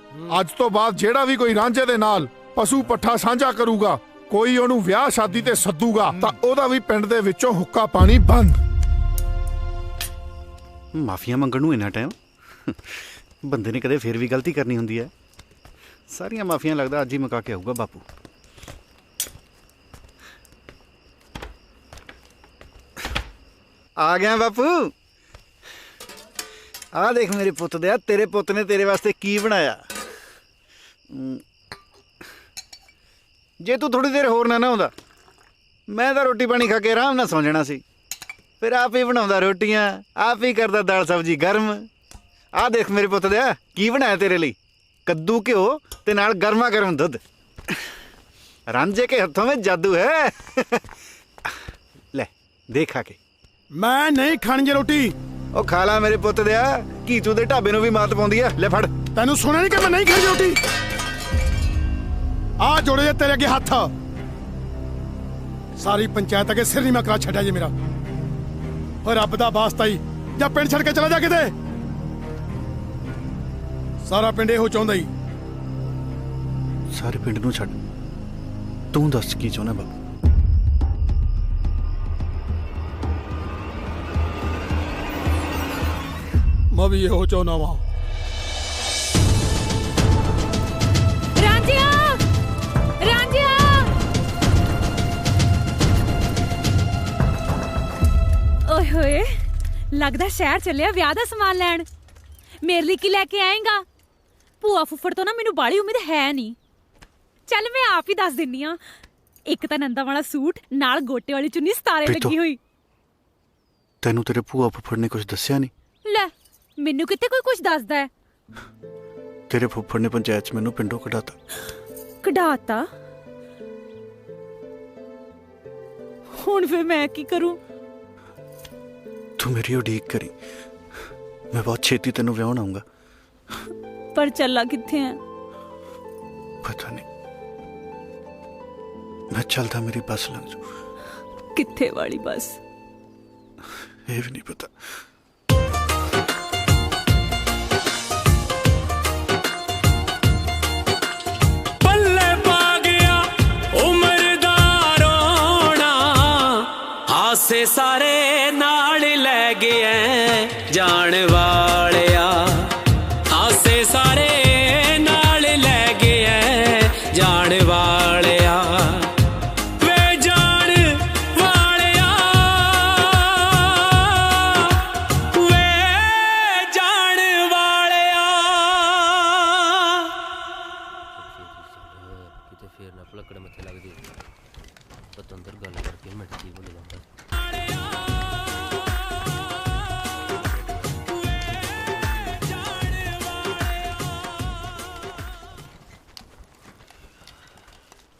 ਅੱਜ ਤੋਂ ਬਾਅਦ ਜਿਹੜਾ ਵੀ ਕੋਈ ਰਾਂਝੇ ਦੇ ਨਾਲ ਪਸ਼ੂ ਪੱਠਾ ਸਾਂਝਾ ਕਰੂਗਾ ਕੋਈ ਉਹਨੂੰ ਵਿਆਹ ਸ਼ਾਦੀ ਤੇ ਸੱਦੂਗਾ ਤਾਂ ਉਹਦਾ ਵੀ ਪਿੰਡ ਦੇ ਵਿੱਚੋਂ ਹੁੱਕਾ ਪਾਣੀ ਬੰਦ ਮਾਫੀਆਂ ਮੰਗਣ ਨੂੰ ਇੰਨਾ ਟਾਈਮ ਬੰਦੇ ਨੇ ਕਦੇ ਫੇਰ ਵੀ ਗਲਤੀ ਕਰਨੀ ਹੁੰਦੀ ਹੈ। ਸਾਰੀਆਂ ਮਾਫੀਆਂ ਲੱਗਦਾ ਅੱਜ ਹੀ ਮੁਕਾ ਕੇ ਆਊਗਾ ਬਾਪੂ। ਆ ਗਿਆ ਬਾਪੂ। ਆ ਦੇਖ ਮੇਰੇ ਪੁੱਤ ਦਿਆ, ਤੇਰੇ ਪੁੱਤ ਨੇ ਤੇਰੇ ਵਾਸਤੇ ਕੀ ਬਣਾਇਆ। ਜੇ ਤੂੰ ਥੋੜੀ ਦੇਰ ਹੋਰ ਨਾ ਆਉਂਦਾ, ਮੈਂ ਤਾਂ ਰੋਟੀ ਪਾਣੀ ਖਾ ਕੇ ਆਰਾਮ ਨਾਲ ਸੌਂ ਜਾਣਾ ਸੀ। ਫਿਰ ਆਪ ਹੀ ਬਣਾਉਂਦਾ ਰੋਟੀਆਂ, ਆਪ ਹੀ ਕਰਦਾ ਦਾਲ ਸਬਜ਼ੀ ਗਰਮ। ਆਹ ਦੇਖ ਮੇਰੇ ਪੁੱਤ ਦਿਆ ਕੀ ਬਣਾਇਆ ਤੇਰੇ ਲਈ, ਕੱਦੂ ਘਿਓ ਤੇ ਨਾਲ ਗਰਮਾ ਗਰਮ ਦੁੱਧ। ਰਾਂਝੇ ਕੇ ਹੱਥੋਂ ਵਿੱਚ ਜਾਦੂ ਹੈ। ਲੈ ਦੇਖ ਖਾ ਕੇ। ਮੈਂ ਨਹੀਂ ਖਾਣੀ ਜੇ ਰੋਟੀ। ਉਹ ਖਾ ਲਾ ਮੇਰੇ ਪੁੱਤ ਦਿਆ, ਘੀਚੂ ਦੇ ਢਾਬੇ ਨੂੰ ਵੀ ਮਾਤ ਪਾਉਂਦੀ ਆ। ਲੈ ਫੜ। ਤੈਨੂੰ ਸੁਣਿਆ ਨਹੀਂ ਕਿ ਮੈਂ ਨਹੀਂ ਖਾਣੀ ਰੋਟੀ? ਆ ਜੋੜੇ ਜੇ ਤੇਰੇ ਅੱਗੇ ਹੱਥ। ਸਾਰੀ ਪੰਚਾਇਤ ਅੱਗੇ ਸਿਰ ਨਹੀਂ ਮੈਂ ਕਰਾ ਛੱਡਿਆ ਜੇ ਮੇਰਾ। ਓਏ ਰੱਬ ਦਾ ਵਾਸਤਾ ਹੀ ਜਾਂ ਪਿੰਡ ਛੱਡ ਕੇ ਚਲਾ ਜਾ ਕਿਤੇ। ਸਾਰਾ ਪਿੰਡ ਇਹੋ ਚਾਹੁੰਦਾ ਹੀ। ਸਾਰੇ ਪਿੰਡ ਨੂੰ ਛੱਡ, ਤੂੰ ਦੱਸ ਕੀ ਚਾਹੁੰਦਾ ਬਾਬੂ? ਮੈਂ ਵੀ ਇਹੋ ਚਾਹੁੰਦਾ ਵਾਂ। ਰਾਂਝਿਆ, ਰਾਂਝਿਆ। ਓਏ ਹੋਏ, ਲੱਗਦਾ ਸ਼ਹਿਰ ਚੱਲਿਆ ਵਿਆਹ ਦਾ ਸਮਾਨ ਲੈਣ। ਮੇਰੇ ਲਈ ਕੀ ਲੈ ਕੇ ਆਏਗਾ? ਭੂਆ ਫੁੱਫੜ ਤੋਂ ਨਾ ਮੈਨੂੰ ਬਾਲੀ ਉਮੀਦ ਹੈ ਨਹੀਂ। ਚੱਲ ਮੈਂ ਆਪ ਹੀ ਦੱਸ ਦਿੰਨੀ ਆ। ਇੱਕ ਤਾਂ ਨੰਦਾ ਵਾਲਾ ਸੂਟ ਨਾਲ ਗੋਟੇ ਵਾਲੀ ਚੁੰਨੀ ਸਤਾਰੇ ਲੱਗੀ ਹੋਈ। ਤੈਨੂੰ ਤੇਰੇ ਭੂਆ ਫੁੱਫੜ ਨੇ ਕੁਝ ਦੱਸਿਆ ਨਹੀਂ? ਲੈ ਮੈਨੂੰ ਕਿਤੇ ਕੋਈ ਕੁਝ ਦੱਸਦਾ ਹੈ? ਤੇਰੇ ਫੁੱਫੜ ਨੇ ਪੰਚਾਇਤ 'ਚ ਮੈਨੂੰ ਪਿੰਡੋਂ ਕਢਾਤਾ। ਕਢਾਤਾ? ਹੁਣ ਫਿਰ ਮੈਂ ਕੀ ਕਰੂੰ? ਤੂੰ ਮੇਰੀ ਉਡੀਕ ਕਰੀ, ਮੈਂ ਬਹੁਤ ਛੇਤੀ ਤੈਨੂੰ ਵਿਆਹਣ ਆਊਂਗਾ। ਪਰ ਚੱਲਾ ਕਿੱਥੇ ਹੈ? ਪਤਾ ਨਹੀਂ, ਮੈਂ ਚੱਲਦਾ ਮੇਰੀ ਬੱਸ ਲੰਘ ਜੂ। ਕਿੱਥੇ ਵਾਲੀ ਬੱਸ? ਇਹ ਵੀ ਨਹੀਂ ਪਤਾ। ਪੱਲੇ ਪਾ ਗਿਆ ਉਮਰ ਦਾ ਰੋਣਾ, ਹਾਸੇ ਸਾਰੇ ਨਾਲ ਲੈ ਗਏ ਜਾਣ ਵਾਲਿਆ। ਹਾਸੇ ਸਾਰੇ ਨਾਲ ਲੈ ਗਏ ਜਾਣ ਵਾਲਿਆ। ਵੇ ਜਾਣ ਵਾਲਿਆ, ਵੇ ਜਾਣ ਵਾਲਿਆ। ਕਿਤੇ ਫੇਰ ਨਾ ਪਲਕੜ ਮੱਥੇ ਲੱਗ ਜੇ। ਪਤੰਦਰ ਗੱਲ ਕਰਕੇ ਮਿੰਟ ਦੀ ਬੋਲ ਜਾਂਦਾ।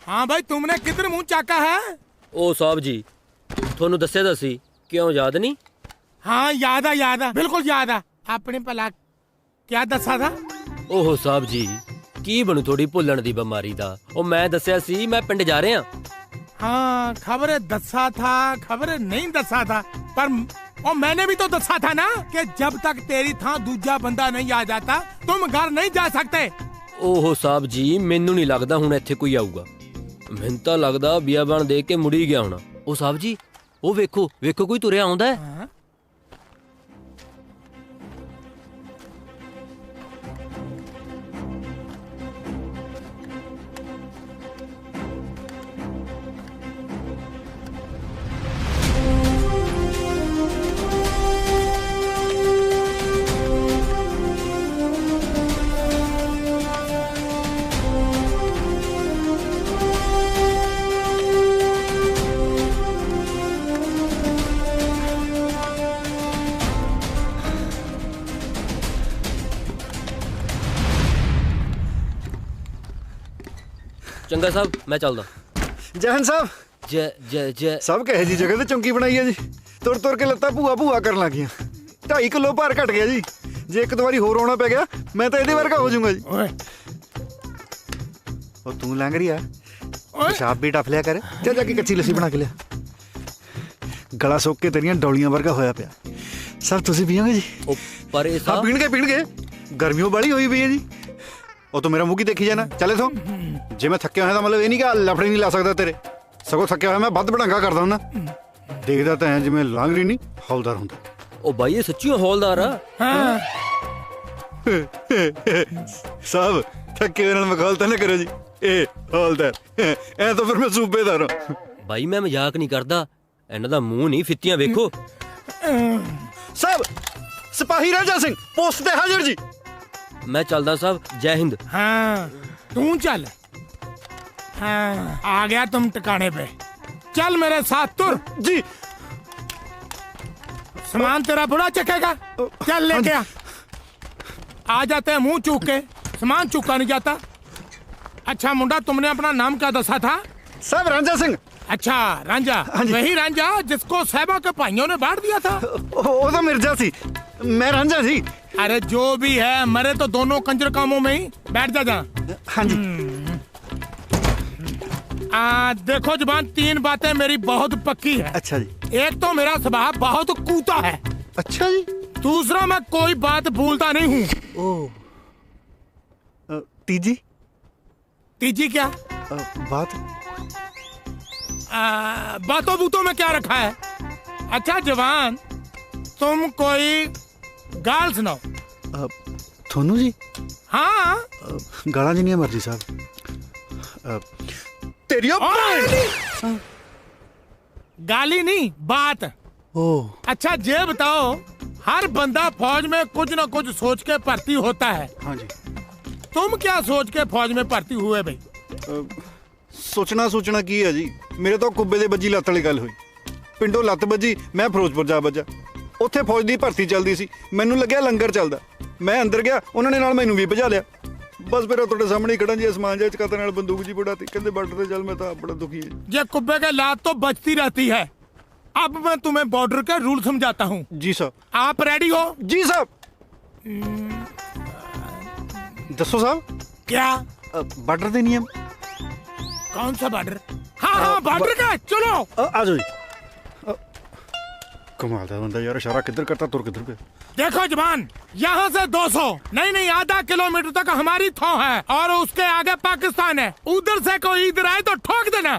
हाँ भाई, तुमने किधर मुंह चाका है? ओ साहब जी, ਤੁਹਾਨੂੰ ਦੱਸਿਆ ਤਾਂ ਸੀ, ਕਿਉਂ ਯਾਦ ਨਹੀਂ? हाँ याद आ बिल्कुल याद आ। आपने भला क्या दसा था? ਓਹੋ ਸਾਹਿਬ ਜੀ, ਕੀ ਬਣੂ ਥੋੜੀ ਭੁੱਲਣ ਦੀ ਬਿਮਾਰੀ ਦਾ। ਉਹ ਮੈਂ ਦੱਸਿਆ ਸੀ ਮੈਂ ਪਿੰਡ ਜਾ ਰਿਹਾ। हाँ खबर दसा था, खबर नहीं दसा था, पर और मैंने भी तो दसा था ना कि जब तक तेरी थां दूजा बंदा नहीं आ जाता तुम घर नहीं जा सकते। ਓਹੋ ਸਾਹਿਬ ਜੀ, ਮੈਨੂੰ ਨਹੀਂ ਲੱਗਦਾ ਹੁਣ ਇੱਥੇ ਕੋਈ ਆਊਗਾ। ਮੈਨੂੰ ਤਾਂ ਲੱਗਦਾ ਬਿਆਬਾਨ ਦੇ ਕੇ ਮੁੜੀ ਗਿਆ ਹੋਣਾ। ਉਹ ਸਾਹਿਬ ਜੀ, ਉਹ ਵੇਖੋ ਵੇਖੋ ਕੋਈ ਤੁਰਿਆ ਆਉਂਦਾ ਹੈ। ਚੰਗਾ ਸਾਹਿਬ, ਮੈਂ ਚੱਲਦਾ। ਜਹਨ ਸਾਹਿਬ, ਜੈ ਜੈ ਜੈ। ਸਭ ਕਹੇ ਜੀ ਜਗ੍ਹਾ ਤੇ ਚੌਂਕੀ ਬਣਾਈ ਹੈ ਜੀ। ਤੁਰ ਤੁਰ ਕੇ ਲੱਤਾਂ ਭੂਆ ਭੂਆ ਕਰਨ ਲੱਗ ਗਈਆਂ। 2.5 ਕਿਲੋ ਭਾਰ ਘਟ ਗਿਆ ਜੀ। ਜੇ ਇੱਕ ਦੋ ਵਾਰੀ ਹੋਰ ਆਉਣਾ ਪੈ ਗਿਆ ਮੈਂ ਤਾਂ ਇਹਦੇ ਵਰਗਾ ਹੋ ਜਾਊਂਗਾ ਜੀ। ਉਹ ਤੂੰ ਲੰਘ ਰਹੀ ਆ, ਪਿਸ਼ਾਬ ਵੀ ਟੱਪ ਲਿਆ ਕਰ। ਜਾ ਕੇ ਕੱਚੀ ਲੱਸੀ ਬਣਾ ਕੇ ਲਿਆ। ਗਲਾ ਸੁੱਕ ਕੇ ਤੇਰੀਆਂ ਡੌਲੀਆਂ ਵਰਗਾ ਹੋਇਆ ਪਿਆ। ਸਭ ਤੁਸੀਂ ਪੀਓਗੇ ਜੀ? ਉਹ ਪਰ ਇਹ ਹਾਂ ਪੀਣਗੇ। ਗਰਮੀਓ ਵਾਲੀ ਹੋਈ ਪਈ ਹੈ ਜੀ। ਉਹ ਤੂੰ ਮੇਰਾ ਮੂੰਹ ਕੀ ਦੇਖੀ ਜਾਣਾ? ਚੱਲ ਇਥੋਂ। ਜੇ ਮੈਂ ਥੱਕਿਆ ਹੋਇਆ ਤਾਂ ਮਤਲਬ ਇਹ ਨਹੀਂ ਕਿ ਲਫੜੇ ਨਹੀਂ ਲਾ ਸਕਦਾ ਤੇਰੇ। ਸਗੋਂ ਥੱਕਿਆ ਹੋਇਆ ਮੈਂ ਵੱਧ ਬੜਾਂਗਾ ਕਰਦਾ ਹੁੰਦਾ। ਦੇਖਦਾ ਤਾਂ ਐ ਜਿਵੇਂ ਲਾਂਗਰੀ ਨਹੀਂ ਹੌਲਦਾਰ ਹੁੰਦਾ। ਉਹ ਬਾਈ ਇਹ ਸੱਚੀ ਹੌਲਦਾਰ ਆ। हाँ ਸਾਹਿਬ ਥੱਕੇ ਨਾਲ ਮਖੌਲ ਤਾਂ ਨਾ ਕਰੋ ਜੀ। ਇਹ ਹੌਲਦਾਰ ਐ ਤਾਂ ਫਿਰ ਮੈਂ ਸੂਬੇਦਾਰ ਹਾਂ। ਬਾਈ ਮੈਂ ਮਜ਼ਾਕ ਨਹੀਂ ਕਰਦਾ, ਇਹਨਾਂ ਦਾ ਮੂੰਹ ਨਹੀਂ, ਫਿੱਤੀਆਂ ਵੇਖੋ। ਸਾਹਿਬ ਸਿਪਾਹੀ ਰਾਜਾ ਸਿੰਘ ਪੋਸਟ ਤੇ ਹਾਜ਼ਰ ਜੀ। ਮੈਂ ਚੱਲਦਾ ਸਾਹਿਬ, ਜੈ ਹਿੰਦ। हाँ तू चल। हाँ आ गया तुम ठिकाने पे। चल मेरे साथ तुर जी। सामान तेरा बुरा चखेगा। चल लेके आ जाते हैं मुंह चूक के, सामान चूका नहीं जाता। अच्छा मुंडा, तुमने अपना नाम क्या दसा था? साहब रांझा सिंह। अच्छा रांझा, वही रांझा जिसको साहबा के भाइयों ने बांट दिया था। वो तो मिर्जा सी, मैं रांझा सी। अरे जो भी है, मरे तो दोनों कंजर कामों में ही। बैठ जा। हाँ जी। देखो जबान, 3 बातें मेरी बहुत पक्की है। अच्छा जी। एक तो मेरा स्वभाव बहुत कूता है। अच्छा जी। दूसरा, मैं कोई बात भूलता नहीं हूँ। तीजी? तीजी क्या? बात बातों बूतों में क्या रखा है? अच्छा जवान, तुम कोई गाल सुनाओ। थोनू जी? हाँ गाला जिन्नियां मर्जी साहब। तेरी गाली नहीं, बात। अच्छा ये बताओ, हर बंदा फौज में कुछ न कुछ सोच के भर्ती होता है। हाँ जी। तुम क्या सोच के फौज में भर्ती हुए भाई? सोचना की है जी। मेरे तो कुब्बे दे बजी लत्त वाली गल हुई। पिंडों लत्त बजी, मैं फिरोजपुर जा बजा। उत्थे फौज दी भर्ती चलदी सी, मैनूं लग्या लंगर चलदा। मैं अंदर गया, उन्होंने नाल मैनूं भी भजा लिया। बस फिर तुहाडे सामने ही खड़ा जी, आसमान जे चकाते नाल बंदूक जी बुढ़ाती, कहंदे बॉर्डर ते चल। मैं तो बड़ा दुखी है। ये कुब्बे के लात तो बचती रहती है। अब मैं तुम्हें बॉर्डर के रूल समझाता हूँ। जी साहब। आप रेडी हो? जी साहब। दसो साहब। क्या? बॉर्डर दे नियम। कौन सा बॉर्डर? हाँ बॉर्डर का। चलो आ जाओ जी। कमाल दा बंदा यार, इशारा किधर करता तुर किधर पे। देखो जवान, यहाँ से 200 नहीं आधा किलोमीटर तक हमारी थौ है और उसके आगे पाकिस्तान है। उधर से कोई इधर आए तो ठोक देना।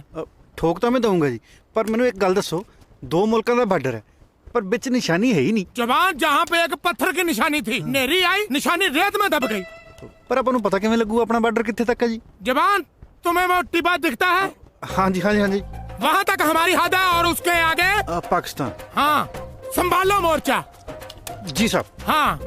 ठोक तो मैं दूंगा जी, पर मैंने एक गल दसो, 2 मुल्कों का बॉर्डर है पर बिच निशानी है ही नहीं। जवान, जहाँ पे एक पत्थर की निशानी थी, नेरी आई, निशानी रेत में दब गई। पर अपन पता किवें लगू अपना बॉर्डर कित्थे तक है जी? जवान, तुम्हें वो टिब्बा दिखता है? हाँ जी। वहाँ तक हमारी हद है और उसके आगे पाकिस्तान। हाँ, संभालो मोर्चा। जी साहब। हाँ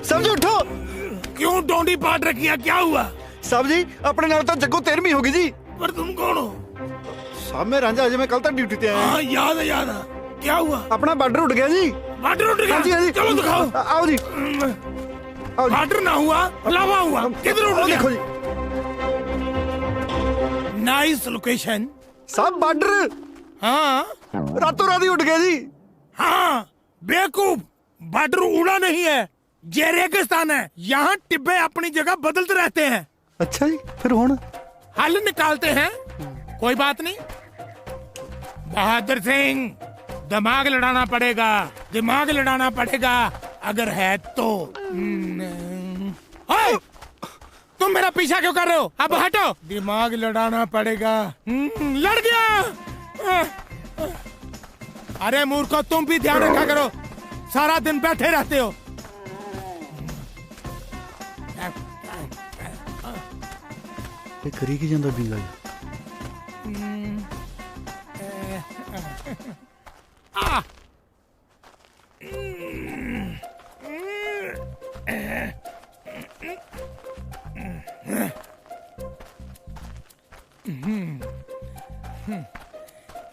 सब्जी उठो। क्यों डोंडी पाट रखी है? क्या हुआ? साहब जी अपने नाल तो जग्गू 13वीं होगी जी। पर तुम कौन हो? साहब मैं रांझा, अजय मैं कल तक ड्यूटी पे आया। हाँ याद है। क्या हुआ? अपना बॉर्डर उठ गया जी। बॉर्डर उठ गया? हाँ जी। चलो दिखाओ। आओ जी। बॉर्डर ना हुआ, लावा हुआ। किधर उठ गया? देखो जी। Nice location. साहब बॉर्डर। हाँ रातों रात ही उठ गया जी। हाँ बेवकूफ, बॉर्डर उड़ा नहीं है, ये रेगिस्तान है। यहाँ टिब्बे अपनी जगह बदलते रहते हैं। अच्छा जी, फिर हुण हल निकालते हैं। कोई बात नहीं बहादुर सिंह, दिमाग लड़ाना पड़ेगा, दिमाग लड़ाना पड़ेगा अगर है तो। तुम मेरा पीछा क्यों कर रहे हो? अब हटो। दिमाग लड़ाना पड़ेगा। लड़ गया। अरे मूर्खो, तुम भी ध्यान रखा करो, सारा दिन बैठे रहते हो। करी की जांदा बिंगा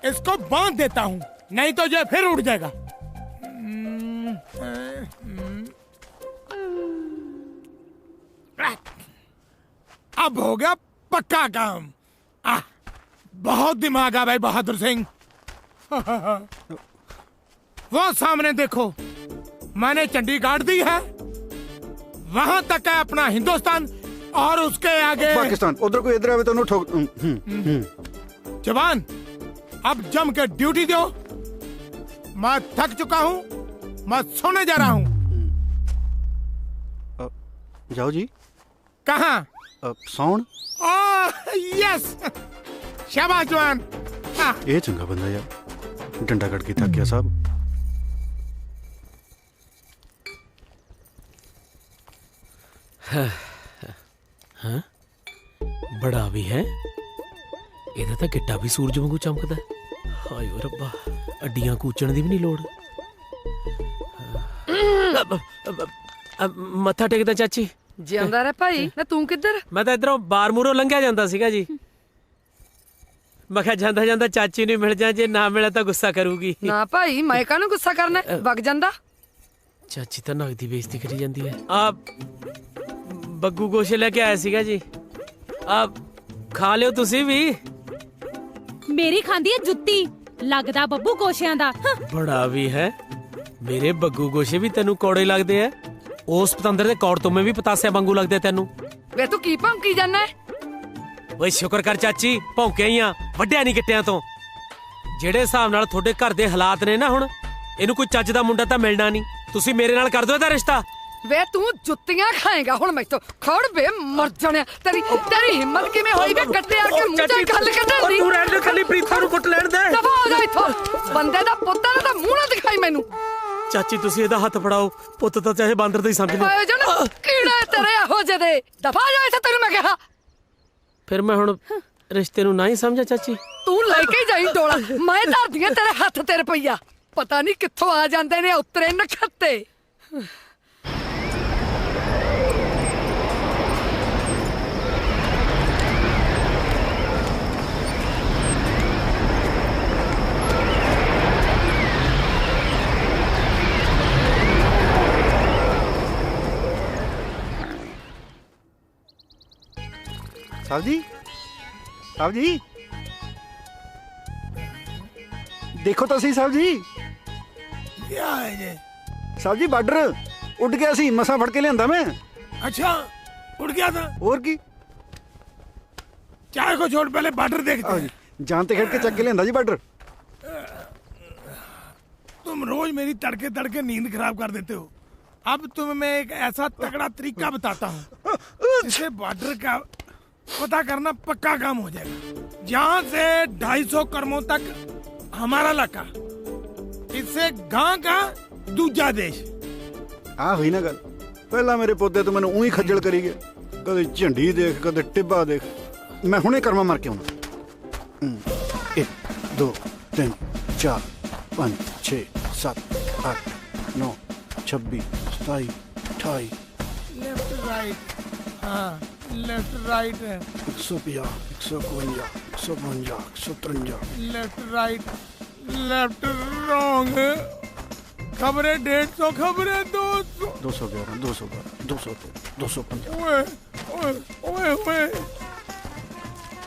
इसको बांध देता हूं, नहीं तो ये फिर उड़ जाएगा। अब हो गया पक्का काम। बहुत दिमाग है भाई बहादुर सिंह। वो सामने देखो, मैंने चंडी गाड़ दी है, वहां तक है अपना हिंदुस्तान और उसके आगे पाकिस्तान। उधर कोई इधर आवे तो ठोक। जवान, अब जम के ड्यूटी दो। मैं थक चुका हूं, मैं सोने जा रहा हूं। जाओ जी। कहाँ? सौन। यस, शाबाश जवान। ये चंगा बंदा यार, डंडा कट के थक गया साहब। हाँ, बड़ा भी है, ਇਹਦਾ ਤਾਂ ਗਿੱਟਾ ਵੀ ਸੂਰਜ ਵਾਂਗੂ ਚਮਕਦਾ। ਹਾਏ ਓ ਰੱਬਾ, ਅੱਡੀਆਂ ਕੂਚਣ ਦੀ ਵੀ ਨਹੀਂ ਲੋੜ। ਮੱਥਾ ਟੇਕਦਾ ਚਾਚੀ। ਜਿਉਂਦਾ ਰਹਿ ਭਾਈ। ਨਾ ਤੂੰ ਕਿੱਧਰ? ਮੈਂ ਤਾਂ ਇਧਰੋਂ ਬਾਰ ਮੂਰੋਂ ਲੰਘਿਆ ਜਾਂਦਾ ਸੀਗਾ ਜੀ। ਮੈਂ ਕਿਹਾ ਜਾਂਦਾ ਜਾਂਦਾ ਚਾਚੀ ਨੂੰ ਮਿਲ ਜਾ, ਜੇ ਨਾ ਮਿਲਿਆ ਤਾਂ ਗੁੱਸਾ ਕਰੂਗੀ। ਨਾ ਭਾਈ, ਮੈਂ ਕਾਹਨੂੰ ਗੁੱਸਾ ਕਰਨਾ, ਵਗ ਜਾਂਦਾ। ਚਾਚੀ ਤਾਂ ਨਗਦੀ ਬੇਇੱਜ਼ਤੀ ਕਰੀ ਜਾਂਦੀ ਹੈ। ਆ ਬੱਗੂ ਗੋਸ਼ੇ ਲੈ ਕੇ ਆਇਆ ਸੀਗਾ ਜੀ, ਆ ਖਾ ਲਿਓ ਤੁਸੀਂ ਵੀ। ਮੇਰੀ ਖਾਂਦੀ ਹੈ ਜੁੱਤੀ, ਲੱਗਦਾ ਬੱਬੂ ਗੋਸ਼ਿਆਂ ਦਾ। ਬੜਾ ਵੀ ਹੈ, ਮੇਰੇ ਬੱਗੂ ਗੋਸ਼ੇ ਵੀ ਤੈਨੂੰ ਕੌੜੇ ਲੱਗਦੇ ਐ। ਉਸ ਪਤੰਦਰ ਦੇ ਕੌੜ ਤੋਂ ਮੈਂ ਵੀ ਪਤਾਸਿਆਂ ਵਾਂਗੂ ਲੱਗਦੇ ਤੈਨੂੰ। ਵੇ ਤੂੰ ਕੀ ਭੌਂਕੀ ਜਾਂਦਾ? ਓਏ ਸ਼ੁਕਰ ਕਰ ਚਾਚੀ, ਭੌਂਕਿਆ ਹੀ ਆ, ਵੱਡਿਆ ਨਹੀਂ ਗਿੱਟਿਆਂ ਤੋਂ। ਜਿਹੜੇ ਹਿਸਾਬ ਨਾਲ ਤੁਹਾਡੇ ਘਰ ਦੇ ਹਾਲਾਤ ਨੇ ਨਾ ਹੁਣ, ਇਹਨੂੰ ਕੋਈ ਚੱਜ ਦਾ ਮੁੰਡਾ ਤਾਂ ਮਿਲਣਾ ਨਹੀਂ। ਤੁਸੀਂ ਮੇਰੇ ਨਾਲ ਕਰ ਦਿਓ ਇਹਦਾ ਰਿਸ਼ਤਾ। ਵੇ ਤੂੰ ਜੁੱਤੀਆਂ ਖਾਏਗਾ ਹੁਣ ਮੈਥੋਂ। ਖੜ ਵੇ ਮਰ ਜਾਣਿਆ, ਤੇਰੀ ਹਿੰਮਤ ਕਿਵੇਂ ਹੋਈ ਵੇ ਗੱਡੇ ਆ ਕੇ ਮੂੰਹ ਤੇ ਗੱਲ ਕੱਢਣ ਦੀ? ਤੂੰ ਰਹਿਣ ਦੇ, ਕੱਲੀ ਪ੍ਰੀਤਾ ਨੂੰ ਕੁੱਟ ਲੈਣ ਦੇ। ਦਫਾ ਹੋ ਜਾ ਇੱਥੋਂ, ਬੰਦੇ ਦਾ ਪੁੱਤ ਨਾ ਤਾਂ ਮੂੰਹ ਨਾ ਦਿਖਾਈ ਮੈਨੂੰ। ਚਾਚੀ ਤੁਸੀਂ ਇਹਦਾ ਹੱਥ ਫੜਾਓ, ਪੁੱਤ ਤਾਂ ਚਾਹੇ ਬਾਂਦਰ ਦਾ ਹੀ ਸਮਝ ਲਓ। ਆਏ ਜਨ ਕੀੜਾ ਤੇਰੇ ਇਹੋ ਜਿਹੇ ਦੇ, ਦਫਾ ਜਾ ਇੱਥੇ, ਤੈਨੂੰ ਮੈਂ ਕਿਹਾ। ਫਿਰ ਮੈਂ ਹੁਣ ਰਿਸ਼ਤੇ ਨੂੰ ਨਾ ਹੀ ਸਮਝਾ ਚਾਚੀ? ਤੂੰ ਲੈ ਕੇ ਜਾਈ ਡੋਲਾ, ਮੈਂ ਧਰਦੀਆਂ ਤੇਰੇ ਹੱਥ ਤੇ ਰੁਪਈਆ। ਪਤਾ ਨਹੀਂ ਕਿੱਥੋਂ ਆ ਜਾਂਦੇ ਨੇ ਉਤਰੇ ਨਖੱਤੇ। साहब जी, साहब जी देखो तो सही साहब जी। क्या है ये? साहब जी बार्डर उड़ गया सी, मसा फड़ के लिया मैं। अच्छा, उड़ गया था? और की चाय को छोड़, पहले बार्डर देखते हैं। जानते खेड़ के चक के लिया जी बार्डर। तुम रोज मेरी तड़के तड़के नींद खराब कर देते हो। अब तुम्हें मैं एक ऐसा तगड़ा तरीका बताता हूँ जिससे बार्डर का पता करना पक्का काम हो जाएगा। जहाँ से 250 करमों तक हमारा इलाका, इससे गांव का दूजा देश। आ हुई ना गल, पहला मेरे पोते तो मैंने ऊही खज्जल करी गया, कदे झंडी देख कदे टिब्बा देख। मैं हुणे कर्मा मार के आउणा। 1 2 3 4 5 6 7 8 9 26 27 28। लेफ्ट राइट, हाँ लेफ्ट राइट है। 150 152 152 153। Left right, left wrong. खबरें 150, खबरें 200। 211 212 213 250। ओए ओए ओए ओए,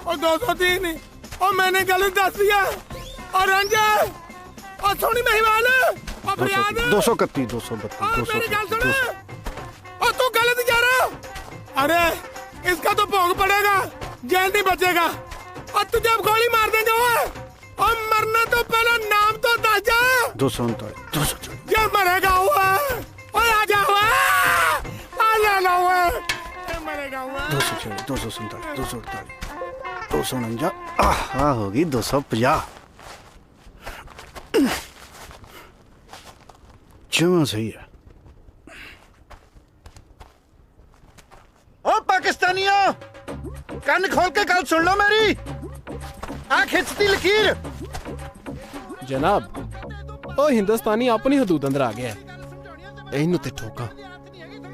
और 203। और मैंने गलत दस दिया। और रंजन और सोनी महिवाल और फरियाद 231 232 मेरी गल सुन, और तू गलत जा रहा। अरे इसका तो भोग पड़ेगा, जेल नहीं बचेगा। और तुझे अब गोली मार देंगे और मरना तो पहले नाम तो दस जा। 239 240। ये मरेगा हुआ, और आ जा हुआ, आ जाना हुआ, मरेगा हुआ। 246 247 248 249। हाँ होगी 250। जमा सही है। ओ पाकिस्तानियों, कान खोल के गल सुन लो मेरी। आ खिंचती लकीर। जनाब ओ हिंदुस्तानी अपनी हदूद अंदर आ गया है, इनू ते ठोका।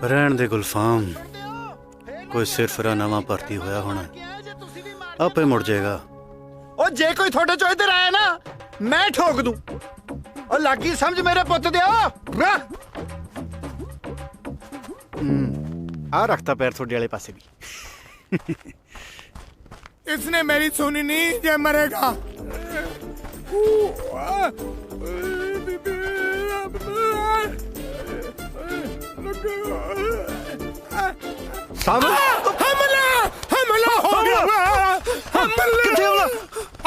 रहन दे गुलफाम, कोई सिरफरा नवा भर्ती होया होना, आपे मुड़ जाएगा। ओ जे कोई थोड़े चो इधर आया ना, मैं ठोक दूं। ओ लागी समझ मेरे पुत दे। आ रखता पैर थोड़े वाले पासे भी। इसने मेरी सुनी नहीं, जे मरेगा। साहब हमला हमला हो गया। हमला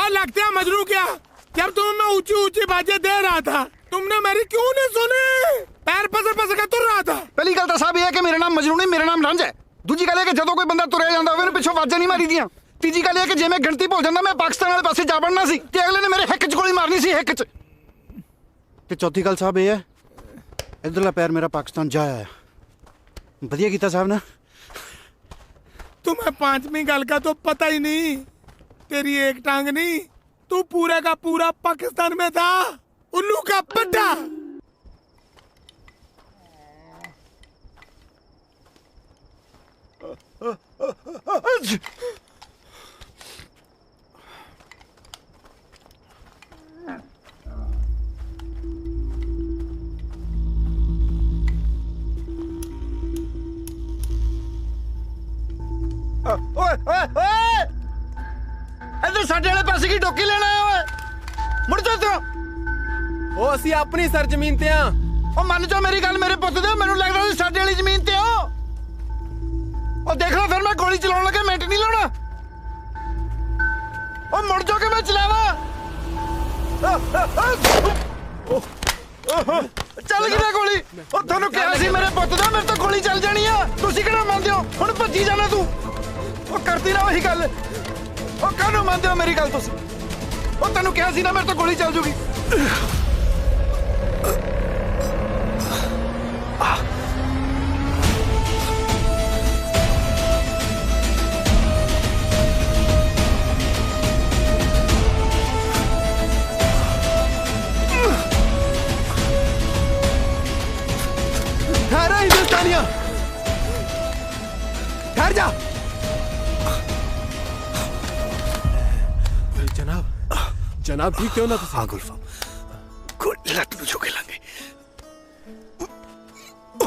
लगता है मजनू क्या, जब तुम मैं ऊंची ऊंची बाजें दे रहा था, तुमने मेरी क्यों नहीं सुनी? पैर पसर पसर के तुर रहा था। पहली गल तो साहब ये है कि मेरा नाम मजनू नहीं, मेरा नाम रांझा है। दूजी गल है कि जदों कोई बंदा तुरया जांदा होवे, पिछों वाजां नहीं मारी दियां। तीजी गल है कि जे मैं गिणती भुल जांदा, मैं पाकिस्तान वाले पासे जा वड़ना सी ते अगले ने मेरे हिक च गोली मारनी सी, हिक च। ते चौथी गल साहब ये है, इधरला पैर मेरा पाकिस्तान जा आया। बढ़िया कीता साहब ने। तुम्हें पांचवी गल का तो पता ही नहीं। तेरी एक टांग नहीं, तू पूरा का पूरा पाकिस्तान में था। उल्लू का पट्टा। इधर साडे वाले पासे की डोकी लेना है। ओए मुड़ जा तू। ओ असी अपनी सरजमीन ते आ। ओ मन जा मेरी गल, मेरे पुत दे। मैनू लगदा तुसीं साडे वाली जमीन ते हो। ओ देख लो, फिर मैं गोली चलाउण लगे मिंट नहीं लाउणा। ओ मुड़ जा के मैं चलावा। चल गई गोली। ओ थानू कहा सी मेरे पुत दा, मेरे तो गोली चल जानी आ। तुसीं किहड़ा मंनदे हो? हुण भज्जी जाना तू। ओ करदी ना वही गल। ओ काहनू मंनदे हो मेरी गल तुसीं? ओ तैनू कहा सी ना मेरे तो गोली चल जूगी। ठहरा हिंदुस्तानिया, ठहर जा। जनाब जनाब ठीक क्यों ना तुसीं? हाँ गुलफाम, कोई लत नूं चुके लांगे।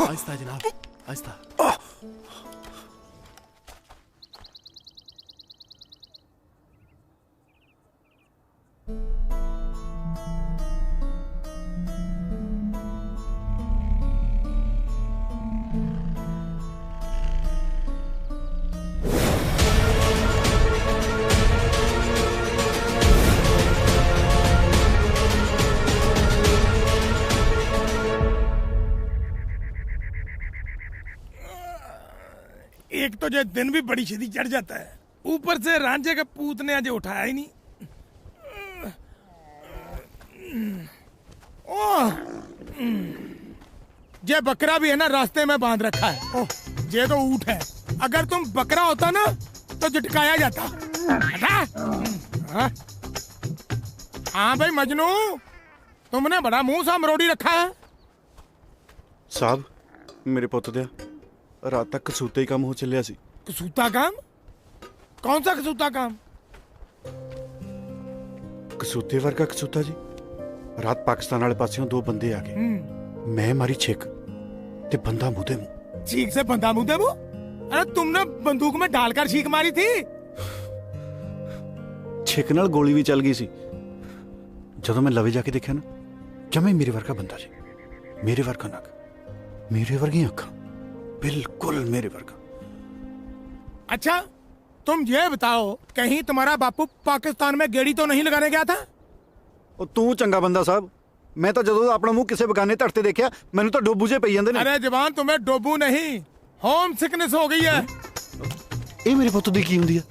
आहिस्ता जनाब, आहिस्ता। एक तो जो दिन भी बड़ी छेती चढ़ जाता है, ऊपर से रांझे के पूत ने आज उठाया ही नहीं। जे बकरा भी है ना, रास्ते में बांध रखा है। जे तो ऊंट है। अगर तुम बकरा होता ना तो झटकाया जाता। हाँ भाई मजनू, तुमने बड़ा मुंह सा मरोड़ी रखा है। साहब मेरे पुत दे रात तक कसूते ही काम हो चलिया सी। कसूता काम? कौन सा कसूता काम? कसूते वर्गा कसूता जी। रात पाकिस्तान वाले पासियों दो बंदे आ गए। मैं मारी छेक ते बंदा मुंह दे मुंह। छीक से बंदा मुंह दे मुंह? अरे तुमने बंदूक में डालकर छीक मारी थी। छेक नाल गोली भी चल गई सी। जदों मैं लवे जाके देखा ना, जमे मेरे वर्गा बंदा जी, मेरे वर्गा नक, मेरे वर्गी अखा, बिल्कुल मेरे वर्गा। अच्छा तुम ये बताओ, कहीं तुम्हारा बापू पाकिस्तान में गेड़ी तो नहीं लगाने गया था? ओ तू चंगा बंदा साहब, मैं तो जदों अपना मुंह किसी बगाने धड़ ते देखा, मैनू तो डोबू जे पई जांदे ने। अरे जवान, तुम्हें डोबू नहीं, होम सिकनेस हो गई है। ये मेरे पुत दी की हुंदी है?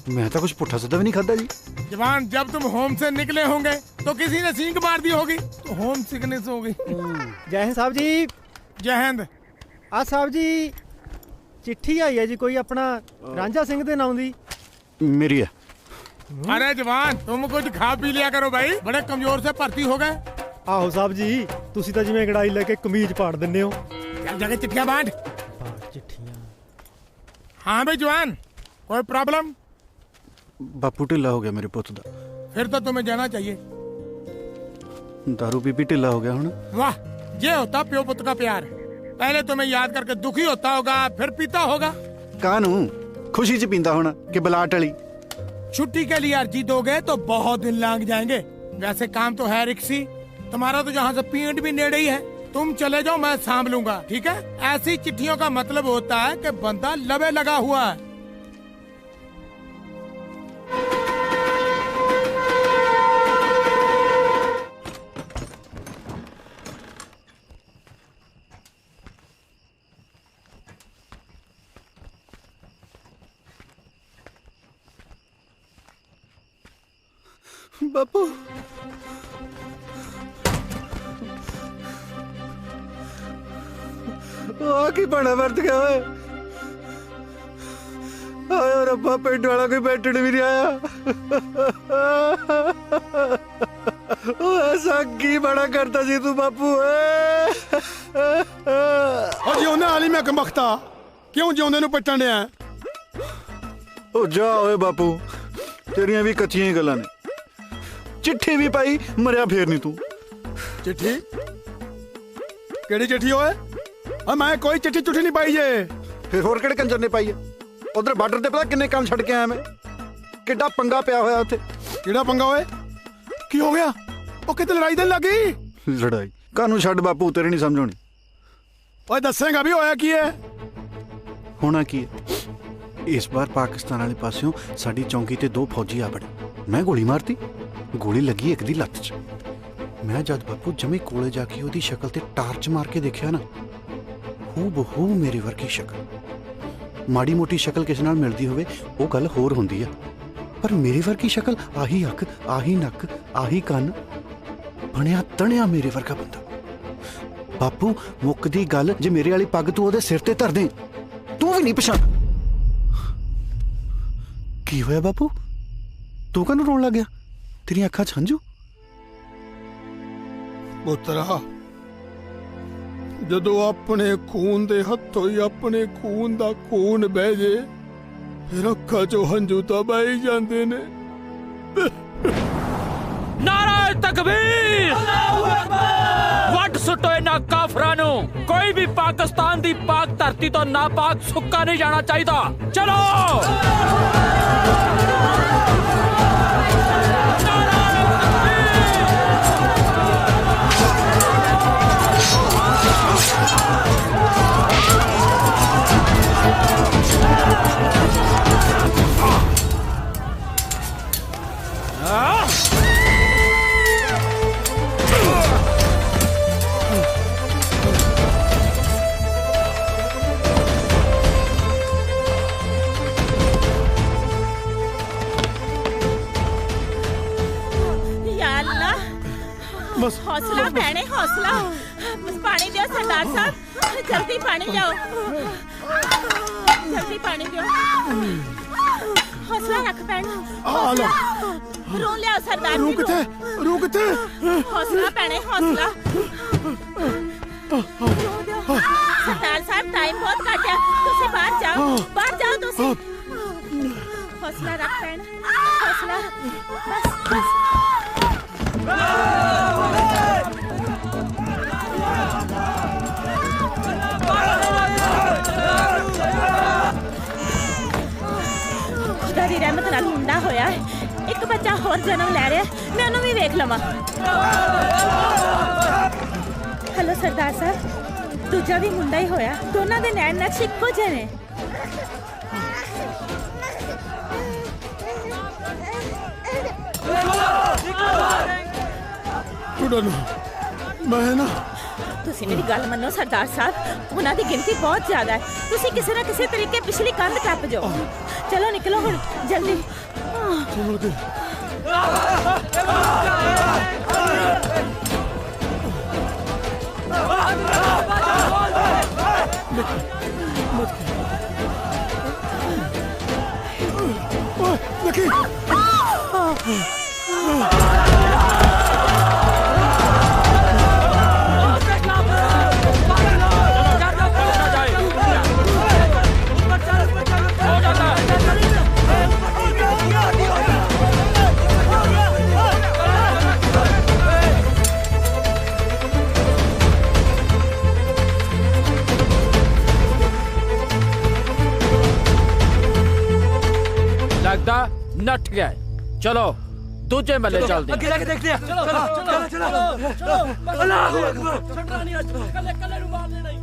मैं तो कुछ पुट्ठा सीधा भी नहीं खादा जी। जवान, जब तुम होम से निकले होंगे तो किसी ने सींग मार दी होगी, तो होम सिकनेस हो गई। जय हिंद साहब जी। जय हिंद। आ साहब जी चिट्ठी आई है जी, कोई अपना रांझा सिंह दे नाम दी। मेरी है। अरे जवान तुम कुछ खा पी लिया करो भाई, बड़े कमजोर से भर्ती हो गए। ਆਹੋ ਸਾਹਿਬ ਜੀ ਤੁਸੀਂ ਤਾਂ ਜਿਵੇਂ ਕੜਾਈ ਲੈ ਕੇ ਕਮੀਜ਼ ਪਾੜ ਦਿੰਦੇ ਹੋ। चल जाके चिट्ठियां बांट। चिट्ठियां। हाँ भाई जवान, कोई प्रॉब्लम? बापू ढिल्ला हो गया मेरे पुत दा। फिर तो तुम्हें जाना चाहिए। दारू पी पी ढिल्ला हो गया हुण। वाह, ये होता प्यो पुत्र का प्यार। पहले तुम्हें याद करके दुखी होता होगा, फिर पीता होगा। कानू खुशी च पींदा होना कि बलाट वाली। छुट्टी के लिए अर्जी दोगे तो बहुत दिन लग जाएंगे। वैसे काम तो है रिक्सी, तुम्हारा तो जहाँ से पीएंट भी नेड़े ही है। तुम चले जाओ, मैं सांभ लूंगा, ठीक है? ऐसी चिट्ठियों का मतलब होता है कि बंदा लबे लगा हुआ है। बापू की बड़ा वर्त गया है। आया रब्बा, पेट वाला कोई बैठने भी नहीं आया। ऐसा की बड़ा करता जी तू बापू। जिउने वाली मैं कमख्ता क्यों जिउने नु पट्टन दिया? ओ जा ओए बापू, तेरियां भी कच्चियां ही गल्लां ने। चिट्ठी भी पाई, मरिया फेर नहीं तू। चिट्ठी केड़ी चिट्ठी होए? मैं कोई चिट्ठी चुट्ठी नहीं पाई जे। फिर होर केड़े कंजर ने पाई है? उधर बार्डर ते पता किन्ने काम छड़ के आया मैं। किड्डा पंगा पिया होया उत्थे। किहड़ा पंगा होए? की हो गया? ओ किते लड़ाई देन लगी? लड़ाई कानू छड़ बापू, तेरे नहीं समझ आनी। ओए दसेगा भी होया की है? होना की है, इस बार पाकिस्तान वाले पासों साडी चौंकी ते 2 फौजी आ बड़े। मैं गोली मारती, गोली लगी एक दी लत्त च। मैं जद बापू जमी कोले जाके ओदी शक्ल ते टार्च मार के देखिया ना, हूबहू मेरे वर्गी शक्ल। माड़ी मोटी शक्ल किसी नाल मिलदी होवे वो गल होर हुंदी है, पर मेरे वर्गी शक्ल, आही अख, आही नक, आही कन, बनया तणिया मेरे वर्गा बंदा। बापू मुकदी गल, जे मेरे वाली पग तू ओदे सिर ते धर दे, तू भी नहीं पछाण। की होया बापू, तू कनू रोन लग गया? तेरी अखां च हंझू? पुत्रा, जदों अपने खून दे हथों ही अपने खून दा खून बह जे, फिर अखां चों हंझू तां बह ही जांदे ने। नारा तकबीर, वट सुटो इन्हां काफरां नूं। कोई भी पाकिस्तान दी पाक धरती तो नापाक सुक्का नहीं जाना चाहिदा। चलो हौसला भैने, हौसला। पानी दियो सरदार साहब, जल्दी पानी लाओ, जल्दी पानी दियो। हौसला रख भैन, रू लियाओ सरदार जी। रुक थे। हौसला भैने, हौसला। सरदार साहब टाइम बहुत घट है, तुसी बाहर जाओ तुसी। हौसला रख भैन, हौसला। बस खुदा दी रहमत नाल मुंडा होया है, एक बच्चा होर जन्म ले रहा है, मैं उन्हें भी वेख लवां। हेलो सरदार साहब, दूजा भी मुंडा ही होया, दोनों दे नैन नक्श इक्को जे ने। मैं ना तुसी मेरी गल मनो सरदार साहब, उन्हां दी गिनती बहुत ज्यादा है, तुसी किसी ना किसी तरीके पिछली कंध टप जाओ। चलो निकलो हुण जल्दी। लगदा नट गया है। चलो दूजे मल्ले चल अगे जाके देखते हैं। चलो चलो चलो चलो अल्लाहू अकबर। छटरा नहीं आज कल्ले कल्ले नु मार देना ही।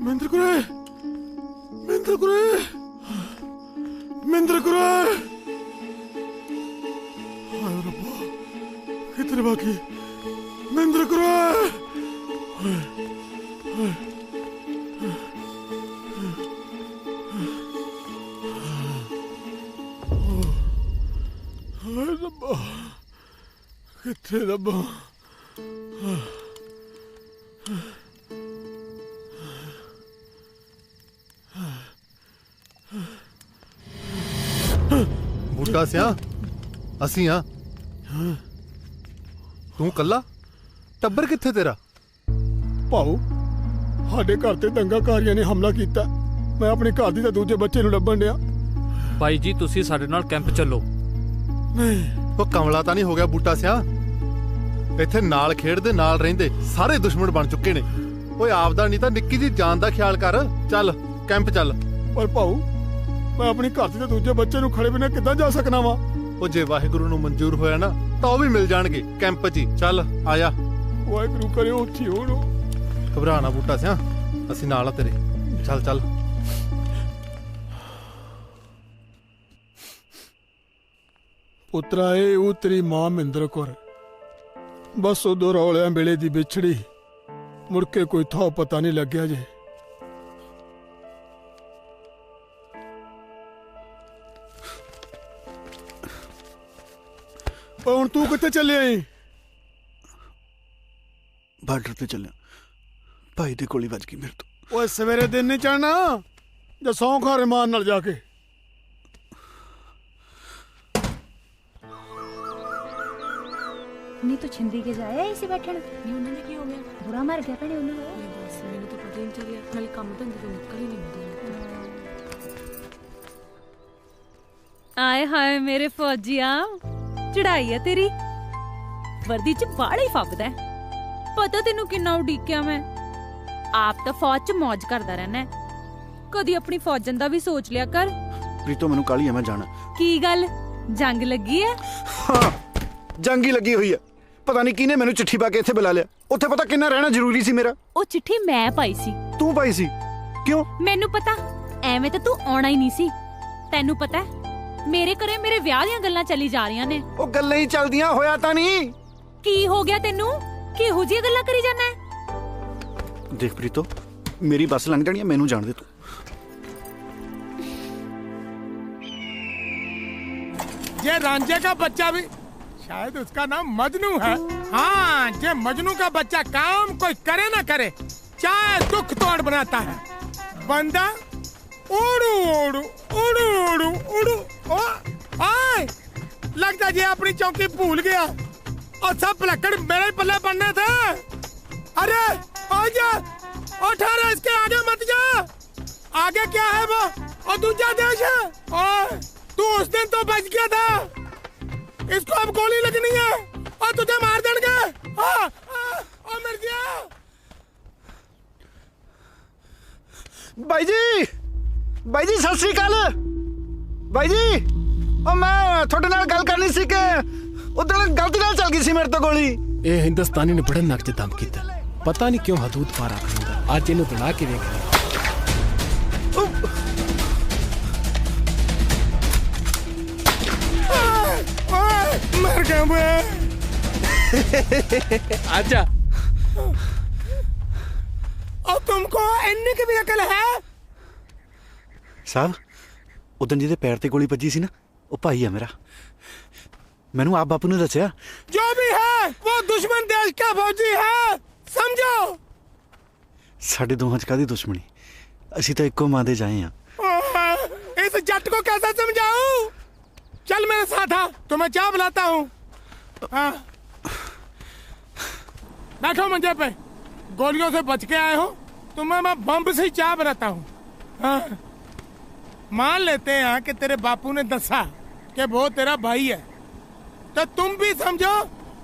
महेंद्र कुरे, महेंद्र कुरे, महेंद्र कुरे। हाय रब्बा, कितने बाकी? महेंद्र कुरे। हाय रब्बा, कितने रब्बा। ਬੂਟਾ ਸਿਆ ਅਸੀਂ ਆ ਤੂੰ ਕੱਲਾ ਟੱਬਰ ਕਿੱਥੇ ਤੇਰਾ? ਭਾਉ ਸਾਡੇ ਘਰ ਤੇ ਦੰਗਾਕਾਰੀਆਂ ਨੇ ਹਮਲਾ ਕੀਤਾ। ਮੈਂ ਆਪਣੇ ਘਰ ਦੀ ਤੇ ਦੂਜੇ ਬੱਚੇ ਨੂੰ ਲੱਭਣ ਡਿਆ। ਭਾਈ ਜੀ ਤੁਸੀਂ ਸਾਡੇ ਨਾਲ ਕੈਂਪ ਚੱਲੋ। ਨਹੀਂ ਉਹ ਕਮਲਾ ਤਾਂ ਨਹੀਂ ਹੋ ਗਿਆ ਬੂਟਾ ਸਿਆ? ਇੱਥੇ ਨਾਲ ਖੇਡਦੇ ਨਾਲ ਰਹਿੰਦੇ ਸਾਰੇ ਦੁਸ਼ਮਣ ਬਣ ਚੁੱਕੇ ਨੇ। ਓਏ ਆਪਦਾ ਨਹੀਂ ਤਾਂ ਨਿੱਕੀ ਜੀ ਜਾਨ ਦਾ ਖਿਆਲ ਕਰ। ਚੱਲ ਕੈਂਪ ਚੱਲ। ਪਰ ਭਾਉ ਮੈਂ ਆਪਣੀ ਘਰ ਦੀ ਤੇ ਦੂਜੇ ਬੱਚੇ ਨੂੰ ਖੜੇ ਬਿਨਾਂ ਕਿੱਦਾਂ ਜਾ ਸਕਣਾ ਵਾ? ਉਹ ਜੇ ਵਾਹਿਗੁਰੂ ਨੂੰ ਮਨਜ਼ੂਰ ਹੋਇਆ ਨਾ ਤਾਂ ਉਹ ਵੀ ਮਿਲ ਜਾਣਗੇ ਕੈਂਪ 'ਚ ਹੀ। ਚੱਲ ਆਇਆ। ਵਾਹਿਗੁਰੂ ਕਰੇ ਉੱਥੀ ਹੋਣ। ਘਬਰਾ ਨਾ ਬੂਟਾ ਸਿਆ, ਅਸੀਂ ਨਾਲ ਆ ਤੇਰੇ। ਚੱਲ ਚੱਲ। ਪੁੱਤਰਾ ਇਹ ਉਹ ਤੇਰੀ ਮਾਂ ਮਹਿੰਦਰ ਕੌਰ। ਬਸ ਉਦੋਂ ਰੌਲਿਆਂ ਵੇਲੇ ਦੀ ਵਿਛੜੀ, ਮੁੜ ਕੇ ਕੋਈ ਥਾਂ ਪਤਾ ਨਹੀਂ ਲੱਗਿਆ ਜੇ। ਹੁਣ ਤੂੰ ਕਿੱਥੇ ਚੱਲਿਆ ਈ? ਬਾਰਡਰ ਤੇ ਚੱਲਿਆ। ਭਾਈ ਦੀ ਗੋਲੀ ਵੱਜ ਗਈ ਮੇਰੇ ਤੋਂ। ਓਏ ਸਵੇਰੇ ਦਿਨ ਨਹੀਂ ਚੜਨਾ ਜਾਂ ਸੌਂ ਖਾ ਰਮਾਨ ਨਾਲ ਜਾ ਕੇ। नहीं तो छिंदी के जाया इसी बैठन नहीं उन्होंने की हो गया बुरा मर गया भैने उन्होंने बस मैंने तो पता ही नहीं चलिया नाले काम धंधे तो निकल ही नहीं होता। आए हाय मेरे फौजिया चढ़ाई है तेरी वर्दी च बाड़ा ही फबदा है। पता तेनू किन्ना उड़ीकिया मैं। आप तो फौज च मौज करदा रहना है। कदी अपनी फौजन दा भी सोच लिया कर। प्रीतो मैनू काली है, मैं जाना। की गल जंग लगी है? हाँ जंग ही लगी हुई है। पता नहीं किने मैनू चिट्ठी पा के इत्थे बुला लिया। उत्थे पता किन्ना रहना जरूरी सी मेरा। ओ चिट्ठी मैं पाई सी। तू पाई सी? क्यों? मैनू पता एवें तो तू आना ही नहीं सी। तैनू पता है मेरे घरे मेरे ब्याह दियां गल्लां चली जा रही ने। ओ गल्लां ही चलदियां होया तां नहीं। की हो गया तेनू? किहो जी गल्लां करी जाना है? देख प्रीतो मेरी बस लंघ जानी है, मैनू जान दे तू। ये रांझे का बच्चा भी शायद उसका नाम मजनू है। हाँ ये मजनू का बच्चा काम कोई करे ना करे चाहे दुख तोड़ बनाता है। बंदा उड़ू उड़ू उड़ू उड़ू उड़ू आए लगता ये अपनी चौकी भूल गया और सब लकड़ मेरे पल्ले पड़ने थे। अरे आजा उठा इसके आगे मत जा। आगे क्या है वो और दूसरा देश है। ओए तू उस दिन तो बच गया था, इसको अब गोली लगनी है और तुझे मार देंगे। और मर गया। भाई जी सत श्री अकाल। भाई जी ओ मैं थोड़े नाल गल करनी सी कि उधर गलती नाल चल गई सी मेरे तो गोली। ए हिंदुस्तानी ने बड़े नक च दम कीता। पता नहीं क्यों हदूद पार आखदा। आज इन्हू बना के देख। मर गया मैं। आजा। और तुमको इन्नी की भी अकल है? साहब ਉਦੋਂ ਜਿਹਦੇ ਪੈਰ ਤੇ ਗੋਲੀ ਵੱਜੀ ਸੀ ਨਾ, ਉਹ ਭਾਈ ਆ ਮੇਰਾ। ਮੈਨੂੰ ਆਪ ਬਾਪੂ ਨੇ ਦੱਸਿਆ। जो भी है वो दुश्मन देश का फौजी है, समझो। ਸਾਡੇ ਦੋਹਾਂ 'ਚ ਕਾਹਦੀ ਦੁਸ਼ਮਣੀ, ਅਸੀਂ ਤਾਂ ਇੱਕੋ ਮਾਂ ਦੇ ਜਾਏ ਆ। इस जट को कैसे समझाऊं? चल मेरे साथ आ, तुम्हें चाय बुलाता हूँ। हाँ। बैठो मंजे पे, गोलियों से बच के आए हो, तुम्हें मैं बम से चाय बनाता हूँ। हाँ। मान लेते हैं कि तेरे बापू ने दसा कि वो तेरा भाई है, तो तुम भी समझो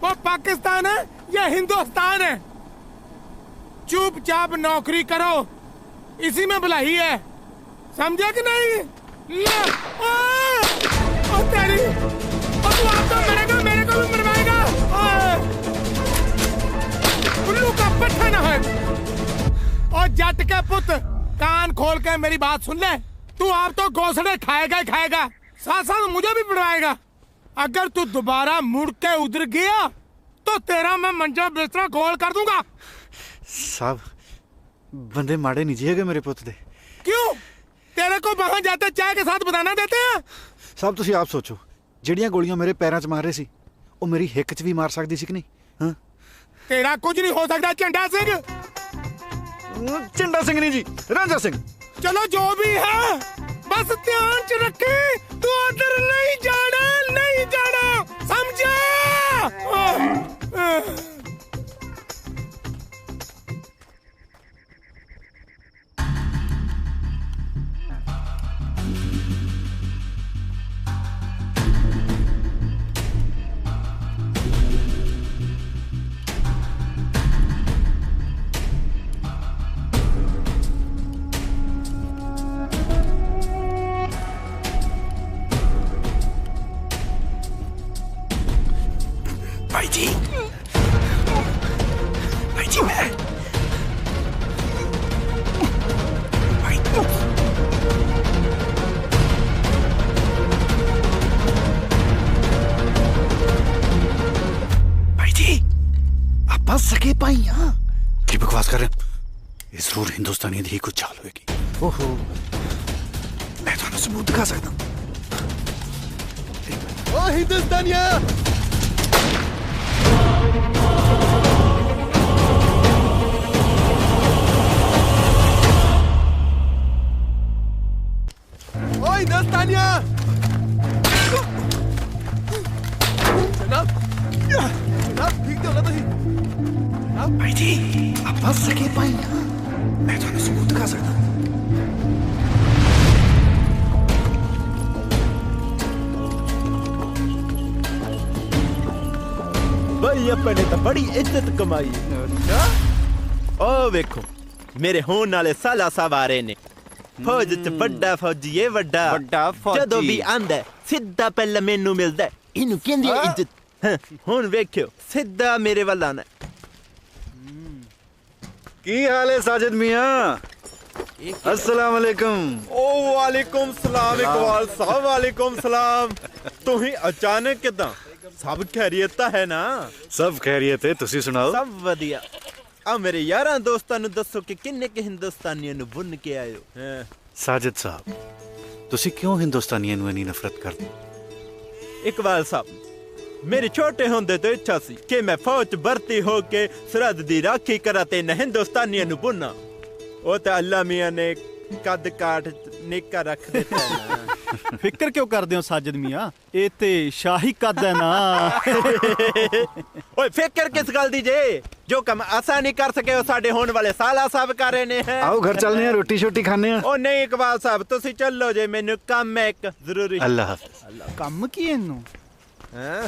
वो पाकिस्तान है या हिंदुस्तान है। चुपचाप नौकरी करो, इसी में भलाई है, समझे कि नहीं? ले ओ तेरी, ओ तू आप तो मरेगा, मेरे को भी मरवाएगा। उल्लू का पट्टा ना है। और जट के पुत, कान खोल के मेरी बात सुन ले। तू आप तो घोंसड़े खाएगा ही खाएगा, साथ साथ मुझे भी पड़वाएगा। अगर तू दोबारा मुड़ के उधर गया तो तेरा मैं मंजा बिस्तरा गोल कर दूंगा। साहब, बंदे माड़े नहीं जी है मेरे पुत दे। क्यों? तेरे को वहां जाते चाय के साथ बताना देते हैं? साहब तुसी आप सोचो, ਜਿਹੜੀਆਂ ਗੋਲੀਆਂ ਮੇਰੇ ਪੈਰਾਂ 'ਚ ਮਾਰ ਰਹੇ ਸੀ, ਉਹ ਮੇਰੀ ਹਿੱਕ 'ਚ ਵੀ ਮਾਰ ਸਕਦੀ ਸੀ ਕਿ ਨਹੀਂ? ਹਾਂ, तेरा कुछ नहीं हो सकता झंडा सिंह। झंडा सिंह नहीं जी, रांझा सिंह। चलो जो भी है, बस ध्यान च रखे, तू उधर नहीं जाना, नहीं जाना, समझा? भाई जी, भाई जी मैं भाई जी, आप बस सके पाई। यहाँ की बकवास कर रहे हैं? ये जरूर हिंदुस्तानी दी कुछ चाल होगी। ओहो, मैं तो सबूत दिखा सकता हूँ। ओ हिंदुस्तानिया, ओए हिंदुस्तानिया, जनाब, जनाब ठीक तो ना तुसी? जनाब भाई जी, आप बस सके पाई। यहाँ मैं तो सबूत दिखा सकता हूँ। भाई अपने तो बड़ी इज्जत कमाई। ओ वेखो मेरे होने वाले साला सवारे ने फौज च बड़ा फौजी है, बड़ा जदों भी आंदा सीधा पहले मेनू मिलदा, इनू कहंदी इज्जत। हुण वेखियो सीधा मेरे वाल आना। की हाल है साजिद मियां? अस्सलाम वालेकुम। ओ वालेकुम सलाम इकबाल साहब, वालेकुम सलाम। तू ही अचानक किदां? सब खैरियत है ना? सब खैरियत है, तुसी सुनाओ? सब वधिया। आ मेरे यारां दोस्तां नूं दसो कि किन्ने के हिंदुस्तानियां नूं बुन के आए हो? साजिद साहब, तुसी क्यों हिंदुस्तानियां नूं इन्नी नफरत करदे? इकबाल साहब, मेरी छोटे होंदे तो इच्छा सी कि मैं फौज भर्ती होके सरहद दी राखी करा ते न हिंदुस्तानियां नूं बुना। ओ ते अल्लाह मियां ने कद काठ निक्का रख दिता है ना। फिक्र क्यों करदे हो साजिद मियां? ए ते शाही कद है ना। ओए फिक्र किस गल दी जे? जो कम असा नहीं कर सके वो साडे होने वाले साला साहब कर रहे ने। आओ घर चलने हैं, रोटी शोटी खाने हैं। ओ नहीं इकबाल साहब, तुसी चलो जे, मैनू काम है एक जरूरी। अल्लाह हाफिज। कम की इनू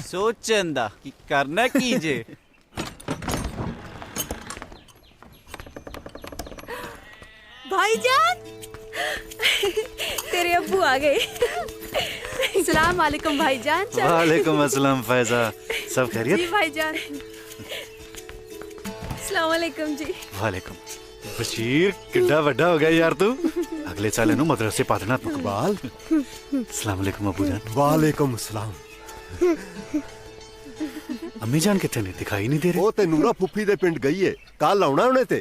सोचन दा कि करना की जे। भाईजान, तेरे अब्बू आ गए। सलाम वालेकुम भाईजान। वालेकुम अस्सलाम फैजा, सब खैरियत? जी भाईजान। सलाम वालेकुम जी। वालेकुम। बशीर किड्डा वड्डा हो गया यार तू। अगले साल इनू मदरसे पा देना इकबाल। अस्सलाम वालेकुम अबू जान। वालेकुम सलाम। अम्मी जान किथे ने? दिखाई नहीं दे रहे। वो ते नूरा फुफी दे पिंड गई है, कल आउणा उन्हें ते।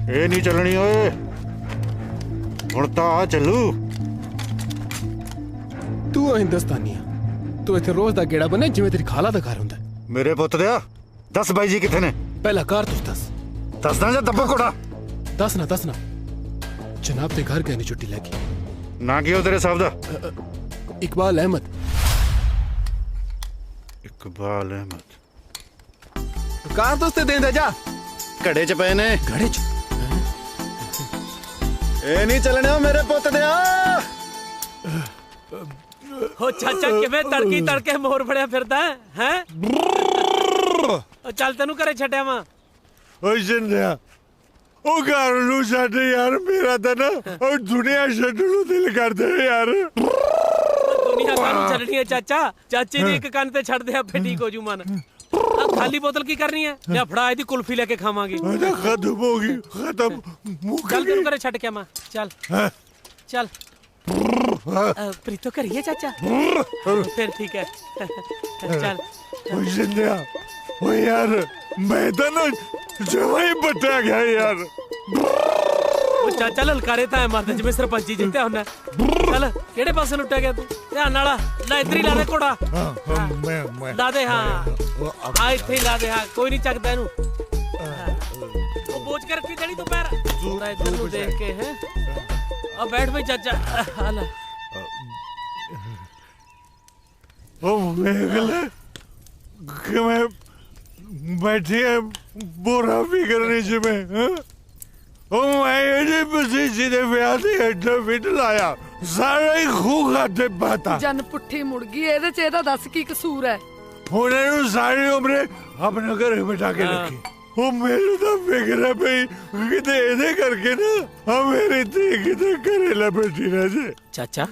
ਇਹ ਨਹੀਂ ਚੱਲਣੀ ਓਏ ਹੁਣ ਤਾਂ ਆ ਚੱਲੂ ਤੂੰ ਹਿੰਦੁਸਤਾਨੀ ਆ ਤੂੰ ਇੱਥੇ ਰੋਜ਼ ਦਾ ਗੇੜਾ ਬਣੇ ਜਿਵੇਂ ਤੇਰੀ ਖਾਲਾ ਦਾ ਘਰ ਹੁੰਦਾ ਮੇਰੇ ਪੁੱਤ ਦਿਆ ਦੱਸ ਬਾਈ ਜੀ ਕਿੱਥੇ ਨੇ ਪਹਿਲਾ ਘਰ ਤੂੰ ਦੱਸਦਾ ਜਾਂ ਦੱਬਾ ਘੋੜਾ ਦੱਸਣਾ ਜਨਾਬ ਦੇ ਘਰ ਗਏ ਨੇ ਛੁੱਟੀ ਲੈ ਕੇ ਨਾ ਕੀ ਹੋ ਤੇਰੇ ਸਾਹਿਬ ਦਾ ਇਕਬਾਲ ਅਹਿਮਦ ਕਾਰ ਦੋਸਤੇ ਦੇਂਦਾ ਜਾ ਘੜੇ ਚ ਪਏ ਨੇ ਘੜੇ ਚ ਇਹ ਨਹੀਂ ਚੱਲਣਾ ਮੇਰੇ ਪੁੱਤ ਦਿਆ ਹੋ ਚਾਚਾ ਕਿਵੇਂ ਤੜਕੇ ਮੋਰ ਫੜਿਆ ਫਿਰਦਾ ਹੈ ਚੱਲ ਤੈਨੂੰ ਘਰੇ ਛੱਡਿਆ ਵਾ ਓ ਜਿੰਦਿਆ ਉਹ ਘਰ ਨੂੰ ਛੱਡ ਯਾਰ ਮੇਰਾ ਤਾਂ ਨਾ ਉਹ ਦੁਨੀਆ ਛੱਡਣ ਨੂੰ ਦਿਲ ਕਰਦਾ ਯਾਰ ਦੁਨੀਆ ਕਾਹਨੂੰ ਛੱਡਣੀ ਹੈ ਚਾਚਾ ਚਾਚੇ ਦੀ ਇੱਕ ਕੰਨ ਤੇ ਛੱਡ ਦੇ ਆਪੇ ਠੀਕ ਹੋ ਜੂ ਮਨ ਆ ਖਾਲੀ ਬੋਤਲ ਕੀ ਕਰਨੀ ਹੈ ਜਾਂ ਫੜਾ ਇਹਦੀ ਕੁਲਫੀ ਲੈ ਕੇ ਖਾਵਾਂਗੇ ਖਤਮ ਹੋ ਗਈ ਖਤਮ ਚੱਲ ਤੈਨੂੰ ਘਰੇ ਛੱਡ ਕੇ ਮੈਂ ਚੱਲ ਪ੍ਰੀਤੋ ਕਰੀਏ ਚਾਚਾ ਫਿਰ ਠੀਕ ਹੈ ਚੱਲ ਓ ਜਿੰਦਿਆ ਓ ਯਾਰ ਮੈਂ ਤਾਂ ਨਾ ਜਵਾਂ ਹੀ ਬੱਟਾ ਗਿਆ ਯਾਰ ਉਹ ਚਾਚਾ ਲਲਕਾਰੇ ਤਾਂ ਮਰਦ ਜਿਵੇਂ ਸਰਪੰਚੀ ਜਿੱਤਿਆ ਹੁੰਦਾ ਚੱਲ ਕਿਹੜੇ ਪਾਸੇ ਲੁੱਟਿਆ ਗਿਆ ਤੂੰ ਧਿਆਨ ਨਾਲ ਲੈ ਇੱਧਰ ਹੀ ਲਾ ਦੇ ਘੋੜਾ ਲਾ ਦੇ ਹਾਂ ਆ ਇੱਥੇ ਹੀ ਲਾ ਦੇ ਹਾਂ ਕੋਈ ਨਹੀਂ ਚੱਕਦਾ ਇਹਨੂੰ ਉਹ ਬੋਝ ਕੇ ਰੱਖੀ ਦੇਣੀ ਤੂੰ ਪੈਰ ਥੋੜਾ ਇੱਧਰ ਨੂੰ ਦੇਖ ਕੇ ਹੈ ਆ ਬੈਠ ਬਈ ਚਾਚਾ ਆ ਲੈ ਉਹ ਵੇਖ ਲੈ ਕਿਵੇਂ ਬੈਠੇ ਬੋਰਾ ਵੀ ਕਰਨੇ ਜਿਵੇਂ ਉਹ ਮੈਂ ਇਹਦੇ ਪਸੀਨੇ ਦੇ ਵਿਆਹ ਤੇ ਐਡਾ ਵਿਟ ਲਾਇਆ ਸਾਰਾ ਹੀ ਖੂਹ ਖਾਤੇ ਬਾਤਾ ਜਨ ਪੁੱਠੀ ਮੁੜ ਗਈ ਇਹਦੇ ਚ ਇਹਦਾ ਦੱਸ ਕੀ ਕਸੂਰ ਹੈ ਹੁਣ ਇਹਨੂੰ ਸਾਰੀ ਉਮਰ ਆਪਣੇ ਘਰੇ ਬਿਠਾ ਕੇ ਰੱਖੀ ਉਹ ਮੈਨੂੰ ਤਾਂ ਫਿਕਰ ਹੈ ਬਈ ਕਿਤੇ ਇਹਦੇ ਕਰਕੇ ਨਾ ਆ ਮੇਰੇ ਤੇ ਕਿਤੇ ਘਰੇ ਲੈ ਬੈਠੀ ਰਹਿ ਜੇ ਚਾਚਾ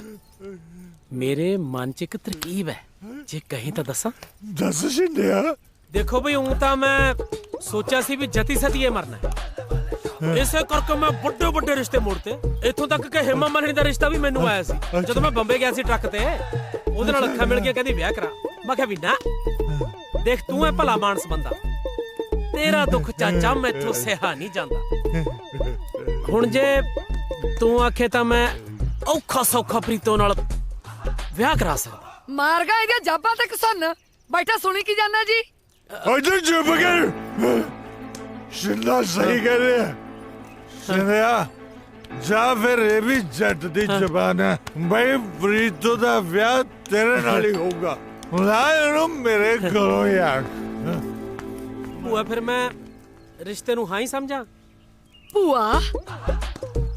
ਮੇਰੇ ਮਨ ਚ ਇੱਕ ਤਰਕੀਬ ਹੈ ਜੇ ਕਹੀਂ ਤਾਂ ਦੱਸਾਂ ਦੱਸ ਛਿੰਦਿਆ ਦੇਖੋ ਬਈ ਹੁਣ ਤਾਂ ਮੈਂ ਸੋਚਿਆ ਸੀ ਵੀ ਜਤੀ ਸਤੀਏ ਮਰਨਾ ਇਸੇ ਕਰਕੇ ਮੈਂ ਵੱਡੇ ਰਿਸ਼ਤੇ ਮੋੜਤੇ ਇੱਥੋਂ ਤੱਕ ਕਿ ਹਿਮਾ ਮਾਲਣੀ ਦਾ ਰਿਸ਼ਤਾ ਵੀ ਮੈਨੂੰ ਆਇਆ ਸੀ ਜਦੋਂ ਮੈਂ ਬੰਬੇ ਗਿਆ ਸੀ ਟਰੱਕ ਤੇ ਉਹਦੇ ਨਾਲ ਅੱਖਾਂ ਮਿਲ ਕੇ ਕਹਿੰਦੀ ਵਿਆਹ ਕਰਾ ਮੈਂ ਕਿਹਾ ਵੀ ਨਾ ਦੇਖ ਤੂੰ ਹੈ ਭਲਾ ਮਾਨਸ ਬੰਦਾ ਤੇਰਾ ਦੁੱਖ ਚਾਚਾ ਮੈਥੋਂ ਸਹਾ ਨਹੀਂ ਜਾਂਦਾ ਹੁਣ ਜੇ ਤੂੰ ਆਖੇ ਤਾਂ ਮੈਂ ਔਖਾ ਸੌਖਾ ਪ੍ਰੀਤੋ ਨਾਲ ਵਿਆਹ ਕਰਾ ਸਕਦਾ ਮਾਰ ਗਾ ਇਹਦੀਆਂ ਜਾਬਾਂ ਤੇ ਕਿਸਨ ਬੈਠਾ ਸੁਣੀ ਕੀ ਜਾਂਦਾ ਜੀ ਅਜੇ ਚੁੱਪ ਕਰ ਸ਼ਿੰਦਾ ਸਹੀ ਕਹਿ ਰਿਹਾ ਸ਼ਿੰਦਿਆ ਜਾਂ ਫਿਰ ਇਹ ਵੀ ਜੱਟ ਦੀ ਜ਼ਬਾਨ ਹੈ ਬਈ ਪ੍ਰੀਤੋ ਦਾ ਵਿਆਹ ਤੇਰੇ ਨਾਲ ਹੀ ਹੋਊਗਾ ਲਾ ਇਹਨੂੰ ਮੇਰੇ ਕੋਲੋਂ ਯਾਰ ਭੂਆ ਫਿਰ ਮੈਂ ਰਿਸ਼ਤੇ ਨੂੰ ਹਾਂ ਹੀ ਸਮਝਾਂ ਭੂਆ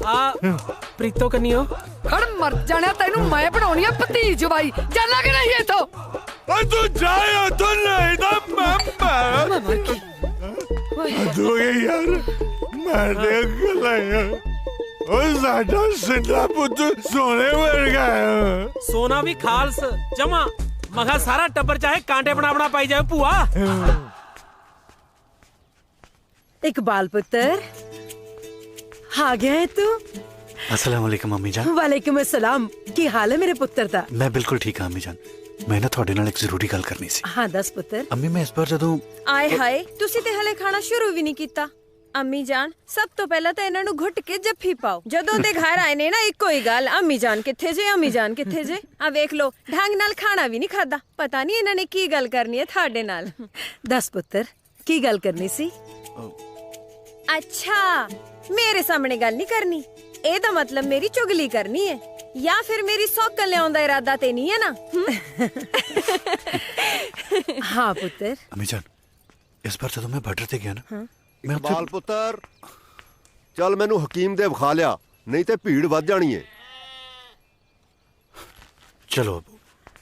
ਆ ਪ੍ਰੀਤੋ ਕੰਨੀਓ ਖੜ ਮਰ ਜਾਣਿਆ ਤੈਨੂੰ ਮੈਂ ਬਣਾਉਣੀ ਆ ਭਤੀਜ ਜਵਾਈ ਜਾਣਾ ਕਿ ਨਹੀਂ ਇਥੋਂ ਓ ਤੂੰ ਜਾਇਆ ਤੂੰ ਨਹੀਂ ਦਾ ਮਾਮਾ ਦੋਗੇ ਯਾਰ ਮੈਂ ਦੇ ਗਲਾਇਆ ਓ ਸਾਡਾ ਸਿੰਦਾ ਪੁੱਤ ਸੋਨੇ ਵਰਗਾ ਸੋਨਾ ਵੀ ਖਾਲਸ ਜਮਾ ਮਗਾ ਸਾਰਾ ਟੱਬਰ ਚਾਹੇ ਕਾਂਟੇ ਬਣਾ ਪਾਈ ਜਾਵੇ ਭੂਆ इकबाल पुत्र आ गया है तू अस्सलाम वालेकुम अम्मी जान वालेकुम अस्सलाम की हाल है मेरे पुत्र दा मैं बिल्कुल ठीक हाँ अम्मी जान मैं ना ਤੁਹਾਡੇ ਨਾਲ ਇੱਕ ਜ਼ਰੂਰੀ ਗੱਲ ਕਰਨੀ ਸੀ हाँ दस पुत्र ਅੰਮੀ ਮੈਂ ਇਸ ਵਾਰ ਜਦੋਂ ਆਏ ਹਾਏ ਤੁਸੀਂ ਤੇ ਹਲੇ ਖਾਣਾ ਸ਼ੁਰੂ ਵੀ ਨਹੀਂ ਕੀਤਾ ਅੰਮੀ ਜਾਨ ਸਭ ਤੋਂ ਪਹਿਲਾਂ ਤਾਂ ਇਹਨਾਂ ਨੂੰ ਘੁੱਟ ਕੇ ਜੱਫੀ ਪਾਓ ਜਦੋਂ ਦੇ ਘਰ ਆਏ ਨੇ ਨਾ ਇੱਕੋ ਹੀ ਗੱਲ ਅੰਮੀ ਜਾਨ ਕਿੱਥੇ ਜੇ ਅੰਮੀ ਜਾਨ ਕਿੱਥੇ ਜੇ ਆ ਵੇਖ ਲੋ ਢੰਗ ਨਾਲ ਖਾਣਾ ਵੀ ਨਹੀਂ ਖਾਦਾ ਪਤਾ ਨਹੀਂ ਇਹਨਾਂ ਨੇ ਕੀ ਗੱਲ ਕਰਨੀ ਹੈ ਤੁਹਾਡੇ ਨਾਲ दस पुत्र की गल करनी सी अच्छा मेरे सामने गल नहीं करनी एदा मतलब मेरी चुगली करनी है या फिर मेरी सौकल लियाउण दा इरादा ते नहीं है ना हाँ पुत्र अम्मी जान इस बार ਜਦੋਂ ਮੈਂ ਬਾਰਡਰ ਤੇ ਗਿਆ ਨਾ ਮੈਂ ਬਾਲ ਪੁੱਤਰ ਚੱਲ ਮੈਨੂੰ ਹਕੀਮ ਦੇ ਵਿਖਾ ਲਿਆ ਨਹੀਂ ਤੇ ਭੀੜ ਵੱਧ ਜਾਣੀ ਏ ਚਲੋ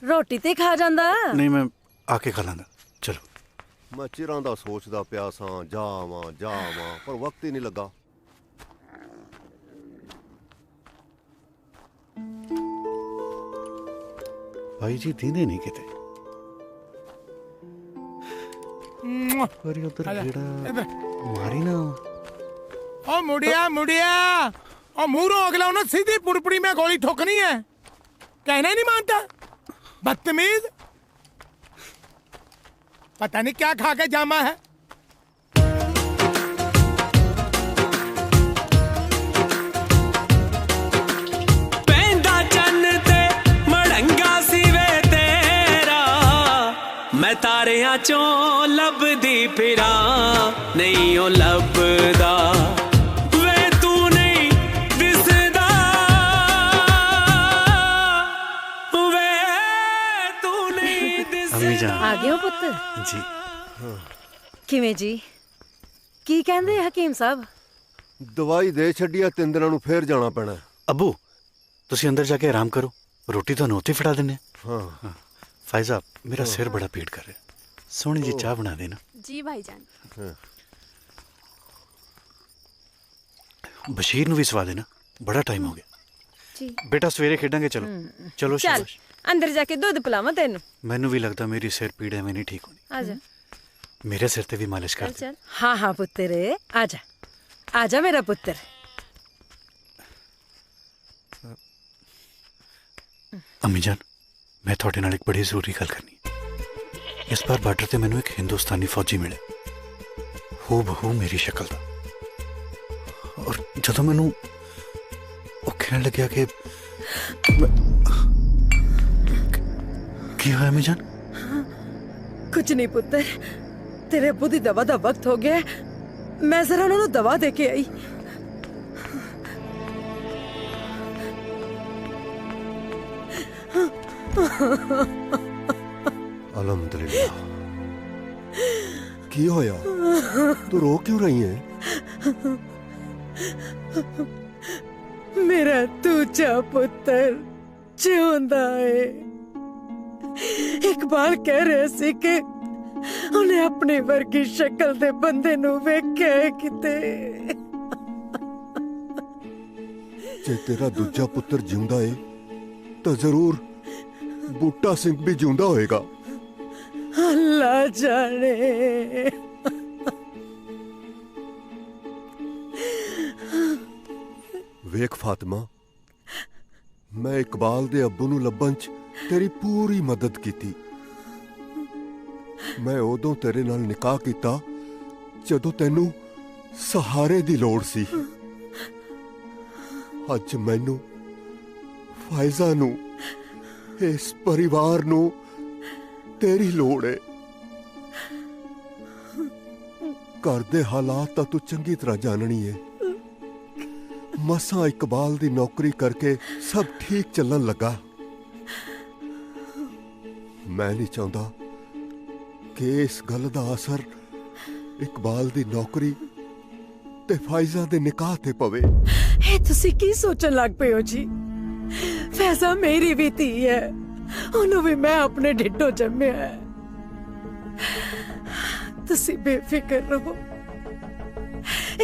रोटी ते खा जांदा ਨਹੀਂ ਮੈਂ ਆ ਕੇ ਖਾ ਲਾਂਗਾ ਚਲੋ ਮੈਂ ਚਿਰਾਂ ਦਾ ਸੋਚਦਾ ਪਿਆ ਸਾਂ ਜਾਵਾਂ ਪਰ ਵਕਤ ਹੀ ਨਹੀਂ ਲੱਗਾ ਭਾਈ ਜੀ ਦੀਨੇ ਨਹੀਂ ਕਿਤੇ ਉਧਰ ਜਿਹੜਾ ਮਾਰੀ ਨਾ ओ मुड़िया ओ मुंह अगला उन्हें सीधी पुड़पुड़ी में गोली ठोकनी है कहना ही नहीं मानता बदतमीज पता नहीं क्या खा के जामा है चों लभदी फिरा नहीं ओ लभदा वे तू नहीं दिसदा वे तू नहीं दिसदा। आ गए हो पुत्र जी। किवें जी की कहंदे हकीम साहब? दवाई दे छड्डिया 3 दिनां नूं फेर जाना पैना। अबू तुसी अंदर जाके आराम करो, रोटी तो नोती फड़ा देने। हाँ फायजा मेरा सिर बड़ा पीड़ कर रहा है, सोहनी जी चाह बना देना। जी भाईजान। बशीर नूं भी सवा देना, बड़ा टाइम हो गया। जी बेटा सवेरे खेडांगे, चलो चलो चल शाबाश। अंदर जाके दूध पिलावां तेनू। मैनू भी लगता मेरी सिर पीड़ है, मैं नहीं ठीक होनी। आजा मेरे सिर ते भी मालिश कर दे। चल। हाँ हाँ पुत्र आजा आजा मेरा पुत्र। अम्मी जान मैं थोड़े नाल एक बड़ी जरूरी गल करनी। इस बार बार्डर ते मैनू एक हिंदुस्तानी फौजी मिले, हू बहू मेरी शक्ल दा। और जदों मैनू वो कहण लग्या कि की होया अम्मी जान? कुछ नहीं पुत्र, तेरे अब्बू दी दवा दा वक्त हो गया, मैं जरा उन्होंने दवा दे के आई। अलहमदुलिल्लाह। की होया? तू रो क्यों रही है? मेरा दूजा पुत्र जिउंदा है। इकबाल कह रहे सी कि उन्हें अपनी वर्गी शक्ल दे बंदे नू वेख्या है किते। जे तेरा दूजा पुत्र जिंदा है तो जरूर बूटा सिंह भी जिंदा होएगा। अल्लाह जाने। वेख फातिमा, मैं इकबाल दे अब्बू नू लब्बन च तेरी पूरी मदद कीती। मैं उदों तेरे नाल निकाह कीता जदों तैनू सहारे दी लोड़ सी। अज मैनू फायजा नू इस परिवार नू तेरी लोड़ है। घर दे हालात तां तू चंगी तरह जाननी है। मसा इकबाल दी नौकरी करके सब ठीक चलन लगा। मैं नहीं चाहता कि इस गल दा असर इकबाल दी नौकरी ते फायजा दे निकाह ते पवे। ए तुसी की सोचन लग पे हो जी? फैजा मेरी भी धी है, उन्हों भी मैं अपने ढिड्डों जम्मिया है। तुसी बेफिक्र रहो,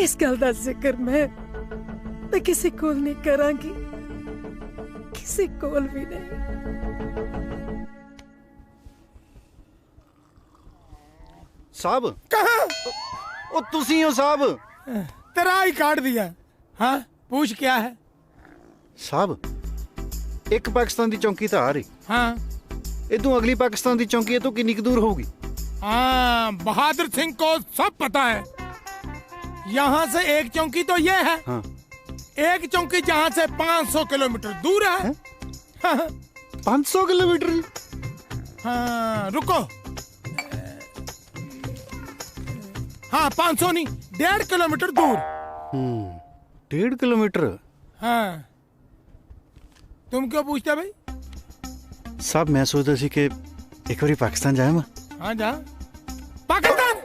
इस गल दा जिक्र मैं किसी कोल नहीं करांगी, किसी कोल भी नहीं। साहब कहाँ? ओ तुसी हो साहब? तेरा ही काट दिया। हाँ पूछ क्या है? साहब एक पाकिस्तान दी चौकी तो आ रही, हाँ इदू अगली पाकिस्तान दी चौकी है तो कितनी दूर होगी? हाँ बहादुर सिंह को सब पता है। यहाँ से एक चौकी तो ये है, हाँ। एक चौकी जहाँ से 500 किलोमीटर दूर है। 500 किलोमीटर? हाँ रुको, हाँ 500 नहीं 1.5 किलोमीटर दूर। 1.5 किलोमीटर? हाँ तुम क्यों पूछते भाई? साहब मैं सोचता सी कि एक बारी पाकिस्तान जाए। मैं हाँ जा पाकिस्तान,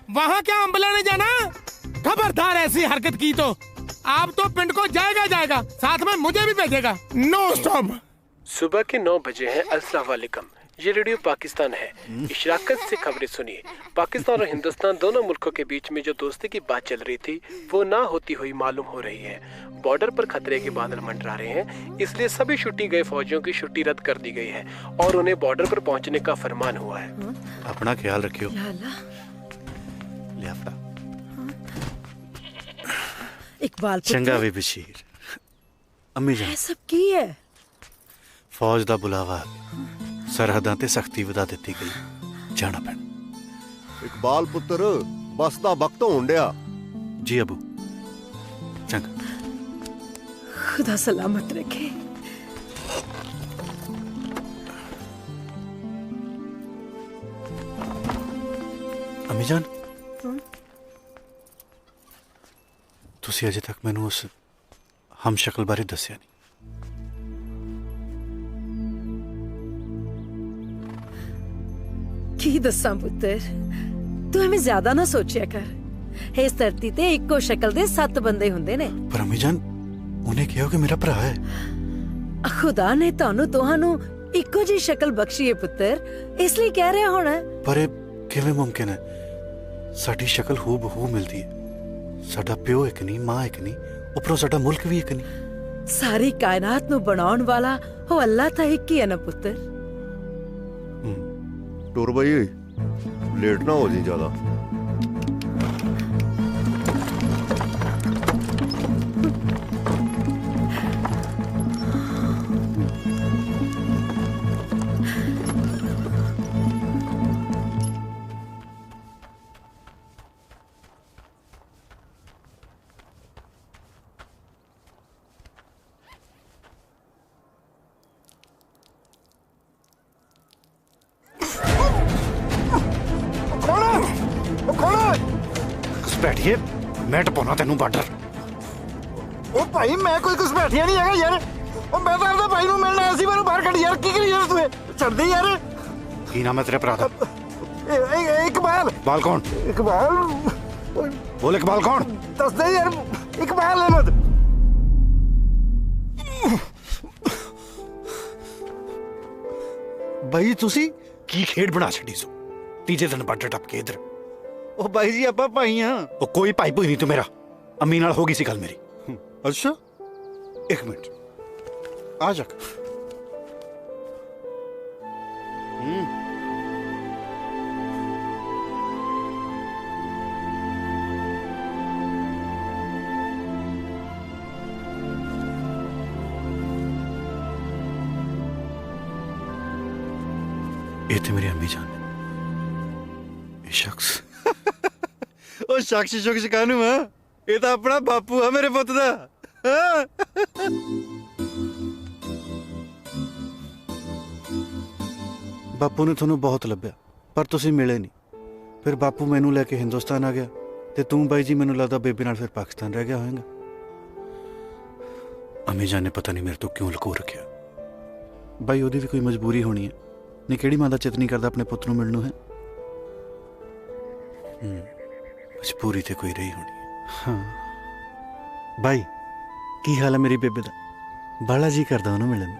वहाँ क्या अम्बला ने जाना? खबरदार ऐसी हरकत की तो आप तो पिंड को जाएगा, साथ में मुझे भी भेजेगा। No stop. सुबह के 9 बजे हैं। अस्सलाम वालेकुम, ये रेडियो पाकिस्तान है। इशराकत से खबरें सुनिए। पाकिस्तान और हिंदुस्तान दोनों मुल्कों के बीच में जो दोस्ती की बात चल रही थी वो ना होती हुई मालूम हो रही है। बॉर्डर पर खतरे के बादल मंडरा रहे हैं, इसलिए सभी छुट्टी गए फौजियों की छुट्टी रद्द कर दी गई है और उन्हें बॉर्डर पर पहुंचने का फरमान हुआ है। अपना ख्याल रखियो। इकबाल चंगा वे बशीर। अम्मी जान सब की है? फौज दा बुलावा, सरहदां ते सख्ती वधा दित्ती गई, जाना पैना। इकबाल पुत्र बस दा वक्त होण डिया। जी अबू चंगा। खुदा सलामत रखे। अम्मी जान तुसी अजे तक मैनू उस हम शक्ल बारे दस्या नहीं। की दस्सां पुत्तर, तू एवें ज्यादा ना सोचिया कर। इस धरती ते इक्को शक्ल दे 7 बंदे हुंदे ने। पर अम्मी जान उन्हें कहा कि मेरा भरा है। खुदा ने तानू तोहानू इक्को जी शक्ल बख्शी है पुत्तर, इसलिए कह रहा होना। पर किवें मुमकिन है? साडी शक्ल हू बहू मिलती है। साडा प्यो एक नहीं, मां एक नहीं, उपरों साडा मुल्क भी एक नहीं। सारी कायनात नू बनाउण वाला हो अल्लाह ता एक ही है ना पुत्तर। टुर भाई लेट ना हो जी ज्यादा। बैठिए मैं टपाना तेनू बार्डर। ओ भाई मैं कोई घुसपैठिया नहीं है यार। ओ मैं तो अपने भाई नू मिलना आया सी, मैनू बाहर कढ़ यार। की करी यार तू? छड़ दे यार। की नाम है तेरे भरा दा? इकबाल। इकबाल कौन? इकबाल बोल, इकबाल कौन? दस दे यार। इकबाल अहमद। भाई तुसी की खेड बना छड़ी सो? तीजे दिन बार्डर टप के इधर। ओ भाई जी आपा भाई हां। ओ कोई भाई भूई नहीं तू मेरा। अम्मी नाल होगी सी गल मेरी। अच्छा एक मिनट आ जा। ये थे मेरी अम्मी जान। ये शख्स ओ शख्स कानू है? ये तो अपना बापू है मेरे पुत दा। बापू ने थानू बहुत लभ्या पर तुसी मिले नहीं। फिर बापू मैनू लेके हिंदुस्तान आ गया ते तू बाई जी मैनू लगदा बेबी नाल फिर पाकिस्तान रह गया होएगा। अम्मी जान ने पता नहीं मेरे तो क्यों लुको रखिया। बाई ओदी भी कोई मजबूरी होनी है। नहीं केड़ी मां दा चित नहीं करदा अपने पुत नू मिलनू है। मजबूरी ते कोई रही होनी है। हाँ भाई की हाल है मेरी बेबे दा? बाला जी करदा ओनू मिलन।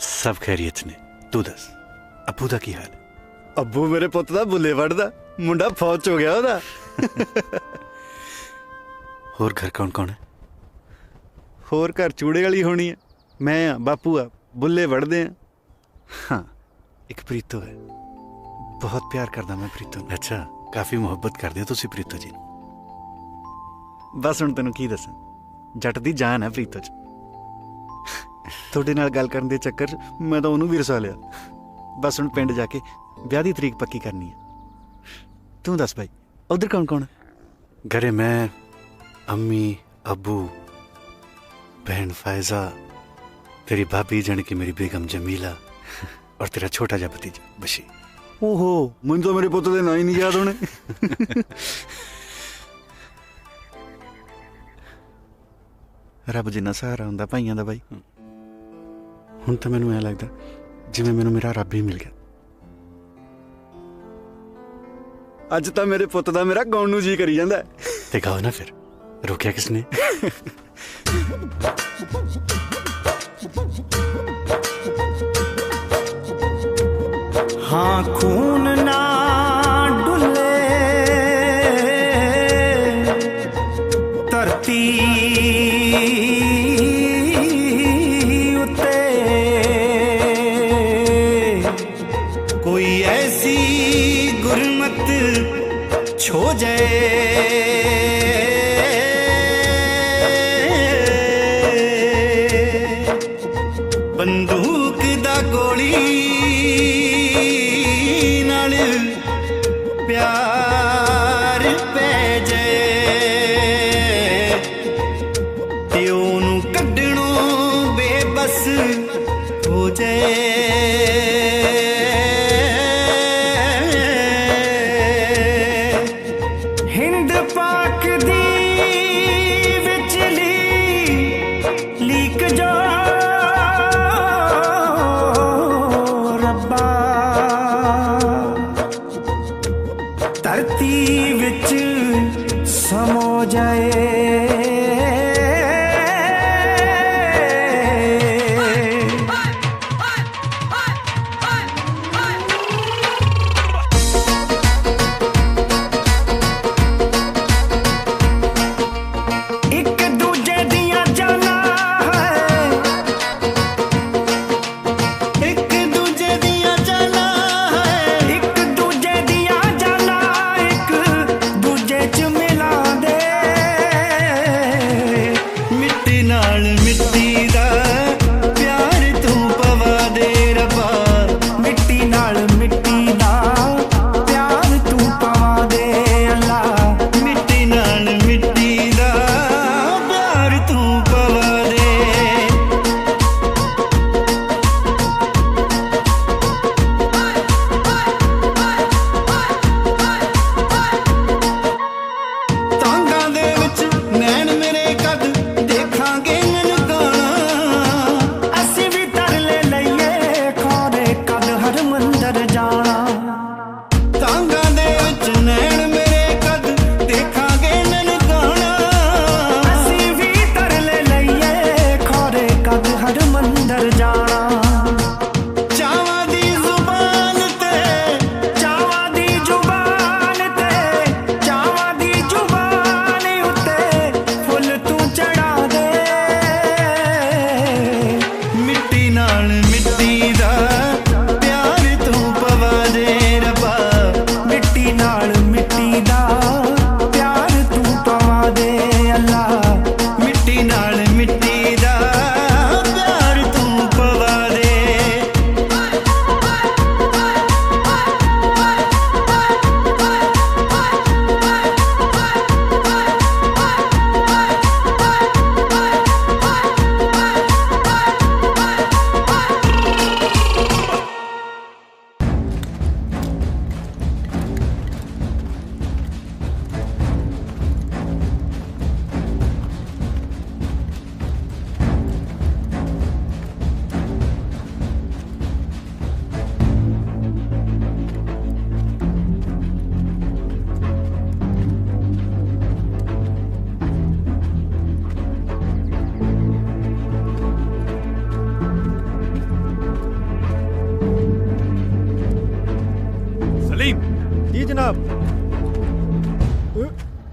सब खैरियत ने। तू दस अबू दा की हाल है? अबू मेरे पुत दा बुले वड़दा, मुंडा फौज हो गया ओदा। होर घर कौन कौन है? होर घर चूड़े वाली होनी है। मैं आ, बापू आ, बुले वड़दे हैं। हाँ एक प्रीतो है, बहुत प्यार करदा मैं प्रीतो। अच्छा काफी मुहब्बत करदे हो तुसी प्रीतो जी। बस हुण तैनूं की दसां, जट दी जान है प्रीतो च। थोड़े नाल गल करन दे चक्कर च मैं तो ओनू भी रसा लिया। बस हुण पिंड जाके ब्याह दी तरीक पक्की करनी है। तू दस भाई उधर कौन कौन है? घरे मैं, अम्मी, अबू, बहन फायजा, तेरी भाभी जाने की मेरी बेगम जमीला और तेरा छोटा जा भतीजा बशी। ओहो मुझे तो मेरे पुत्र दे ना ही नहीं याद होने। रब जिन्ना सहारा हुंदा भाइयां दा भाई। हुण तो मैनू ऐ लगदा जिवें मैनू मेरा रब ही मिल गया। अज तो मेरे पुत दा मेरा गाउण नू जी करी जांदा है। ते गाओ ना फिर, रोकिया किसने? हाँ खून ना डुले धरती उते, कोई ऐसी गुरमत छो जाए बंदूक दा गोली प्यार पै जाए ते ओनू कड्ढणों बेबस हो जाए। पिंड पाक दी विचली लीक जो रब्बा धरती विच समो जाए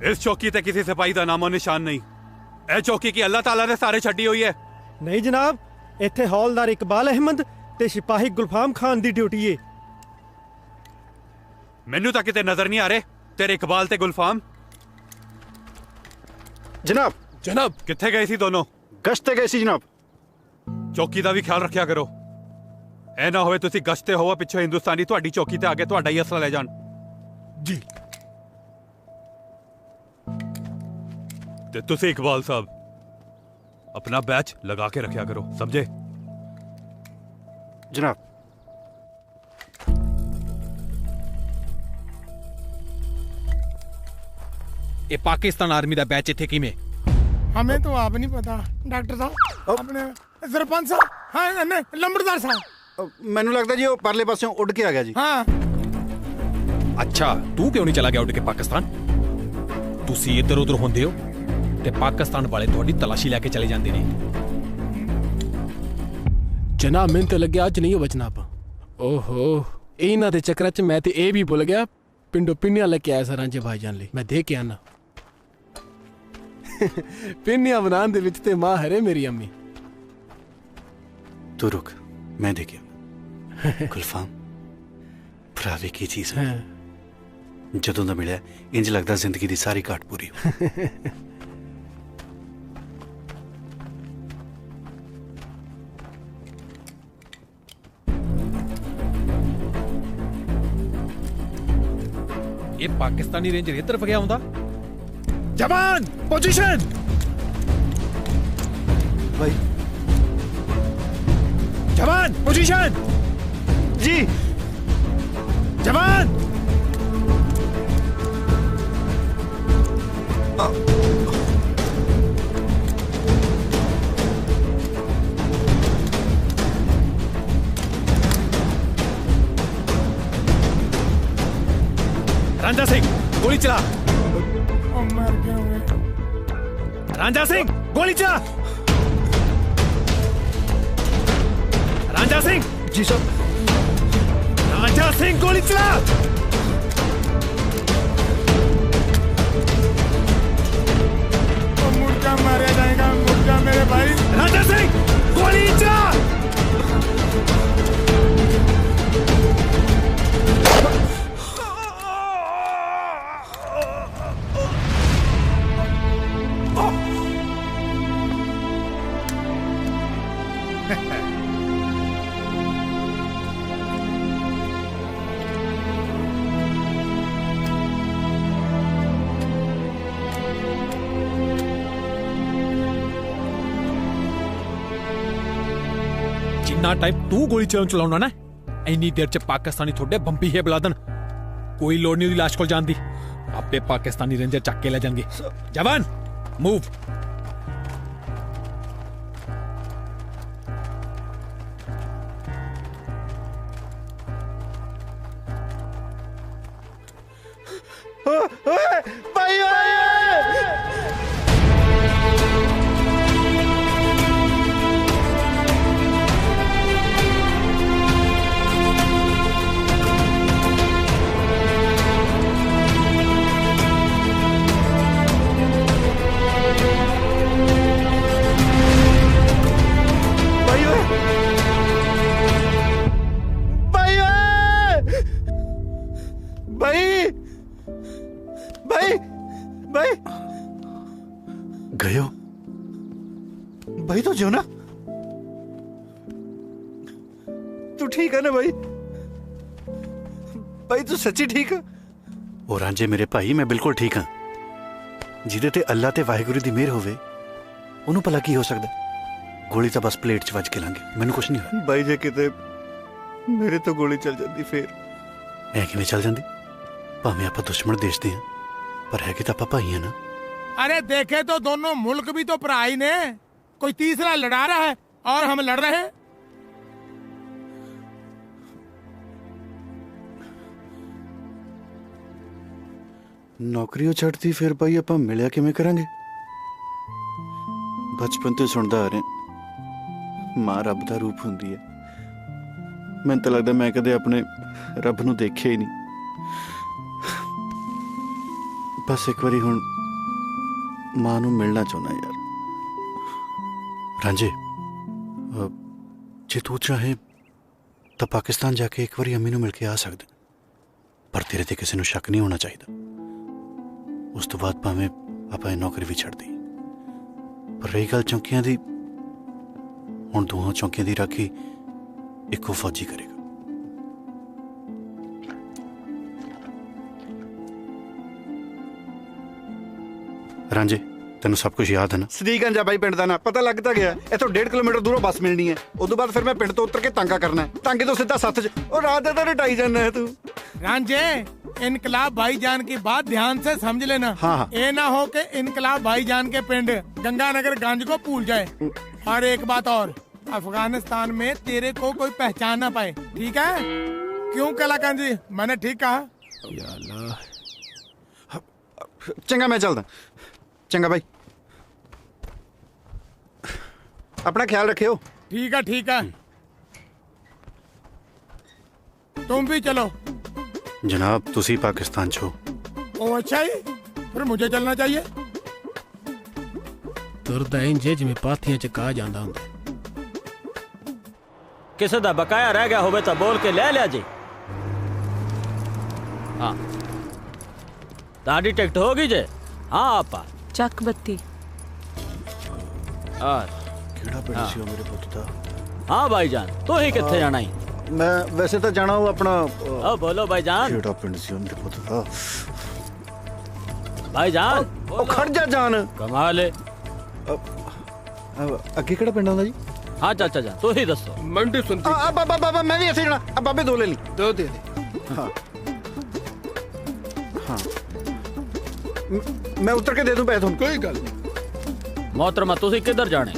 इस चौकी ते किसी सिपाही का नामो निशान नहीं। ए चौकी की अल्लाह ताला ने सारे छड्डी हुई है। नहीं जनाब, इत्थे हौलदार इकबाल अहमद ते सिपाही गुलफाम खान दी ड्यूटी है। मैनू तो किते नजर नहीं आ रहे तेरे इकबाल ते गुलफाम। जनाब जनाब किथे गए सी दोनों? गश्ते गए सी जनाब। चौकी का भी ख्याल रखा करो, ए ना होवे तुसी गश्ते होवा पिछे हिंदुस्तानी तुहाडी चौकी ते आगे तुहाडा ही असला ले जान। जी ते तुसी इकबाल साहब अपना बैच लगा के रखा करो, समझे? जनाब। ये पाकिस्तान आर्मी दा बैच इत्थे किवें? हमें तो आप नहीं पता डॉक्टर साहब। अपने सरपंच साहब, हाँ लंबड़दार साहब। मैनू लगता जी वो परले पासों उड़ के आ गया जी। हाँ। अच्छा तू क्यों नहीं चला गया उड़ के पाकिस्तान? तुसी इधर उधर होंदे हो ते पाकिस्तान वाले तुहाडी तलाशी लेके चले जांदे ने। जनाब मैंने तो लगे अज नहीं हो जनाब। ओहो इन्हां दे चक्कर च मैं ते ए भी भुल गया पिंडो पिन्नियां लेके आया सा रांझे भाईजान लई। मैं दे के आना पिन्नियां बनाने दे विच ते मां हरे मेरी अम्मी। तू रुक मैं दे के गुलफाम भरावे की चीज है। जदों दा मिलिया इंज लगदा जिंदगी दी सारी घाट पूरी हो। ये पाकिस्तानी रेंजर इस तरफ गया होंदा। जवान पोजीशन। भाई जवान पोजीशन। जी जवान। रांझा सिंह गोली चला। मर गए। रांझा सिंह गोली चला। रांझा सिंह। जी साहब। रांझा सिंह गोली चला। मुर्गा मारा जाएगा, मुर्गा मेरे भाई। रांझा सिंह गोली चला। जिन्ना टाइम तू गोली चलाउना ना इन्नी देर च पाकिस्तानी थोड़े बंबी है बुला देन। कोई लोड़ नहीं लाश को जान दी, आपे पाकिस्तानी रेंजर चक के ले जाएंगे। जवान मूव। भाई गयो भाई तो जो ना तू ठीक है ना भाई? भाई तू सच्ची ठीक है? ओ रांझे मेरे भाई मैं बिल्कुल ठीक हाँ। जिदे ते अल्लाह ते वाहिगुरू दी मेहर होवे ओनू भला की हो सकदा। गोली तो बस प्लेट च वज के लांगे, मैनू कुछ नहीं होया। भाई जे किते मेरे तो गोली चल जाती फिर ऐ किवें चल जांदी? भावें आपां दुश्मन देश दे हां पर है कि तां आपां भाई हां ना। अरे देखे तो दोनों मुल्क भी तो पराई ने, कोई तीसरा लड़ा रहा है और हम लड़ रहे हैं। नौकरी छड्डती फिर भाई आपां मिलिया किवें करांगे? बचपन तो सुनदा आ रहा मां रब दा रूप हुंदी है। मैनूं तां लगदा मैं कदे अपने रब नूं देखिया ही नहीं। बस एक बारी हुण मां नूं मिलना चाहुंदा यार। रांझे जे तू चाहे तो पाकिस्तान जाके एक बारी अम्मी नूं मिल के आ सकदा, पर तेरे ते किसी नूं शक नहीं होना चाहिए। उस तो बाद भावें आपां नौकरी भी छड्ड दी। पर रही गल चौंकियां दी, हुण दोहां चौंकियां दी राखी इक्को फौजी करेगा। रांझे तेन सब कुछ याद है ना? सदीकगंज भाई पिंड दा ना पता लगता गया। इथों 1.5 किलोमीटर दूरों बस मिलनी है। उस बाद फिर मैं पिंड तो उतर के तांगा करना है। तांगे तो सीधा सत्त च और रात दे रटाई जाना है तू। रांझे इनकलाब भाईजान की बात ध्यान से समझ लेना। हाँ। ये ना हो के इनकलाब भाईजान के पिंड गंगानगर गंज को भूल जाए। और एक बात और, अफगानिस्तान में तेरे को कोई पहचान ना पाए, ठीक है? क्यों कलाकंद जी, मैंने ठीक कहा? चंगा मैं चलदा। चंगा भाई अपना ख्याल रखियो। ठीक है ठीक है, तुम भी चलो। जनाब तुसी पाकिस्तान छो। ओ अच्छा ही, फिर मुझे चलना चाहिए। तुरदा इंजे जिवें पाथियां च कहा जांदा हुंदा। किसे दा बकाया रह गया होवे तो बोल के ले लिया जी। हाँ ताड़ी टिकट होगी जे? हाँ आपा ਚੱਕ ਬੱਤੀ। ਕਿਹੜਾ ਪਿੰਡ ਸੀ ਉਹ ਮੇਰੇ ਪੁੱਤ ਦਾ? हाँ भाईजान तू ही किथे जाना ही? मैं वैसे तो जाना हूँ अपना। बोलो भाईजान। ਕਿਹੜਾ ਪਿੰਡ ਸੀ ਉਹ ਮੇਰੇ ਪੁੱਤ ਦਾ? भाईजान ਉਹ ਖੜ ਜਾ ਜਾਨ। कमाल है। ਅੱਗੇ ਕਿਹੜਾ ਪਿੰਡ ਆਉਂਦਾ ਜੀ? हाँ चाचा जान तू ही दसो। मंडी सुनती। बाबा मैं भी ऐसे जाना। अब बाबे दो ले ली। दो दे दे। हाँ हाँ मैं उतर के दे दूं पैसे तुम। कोई गल मोहतरमा तुसी किधर जाने?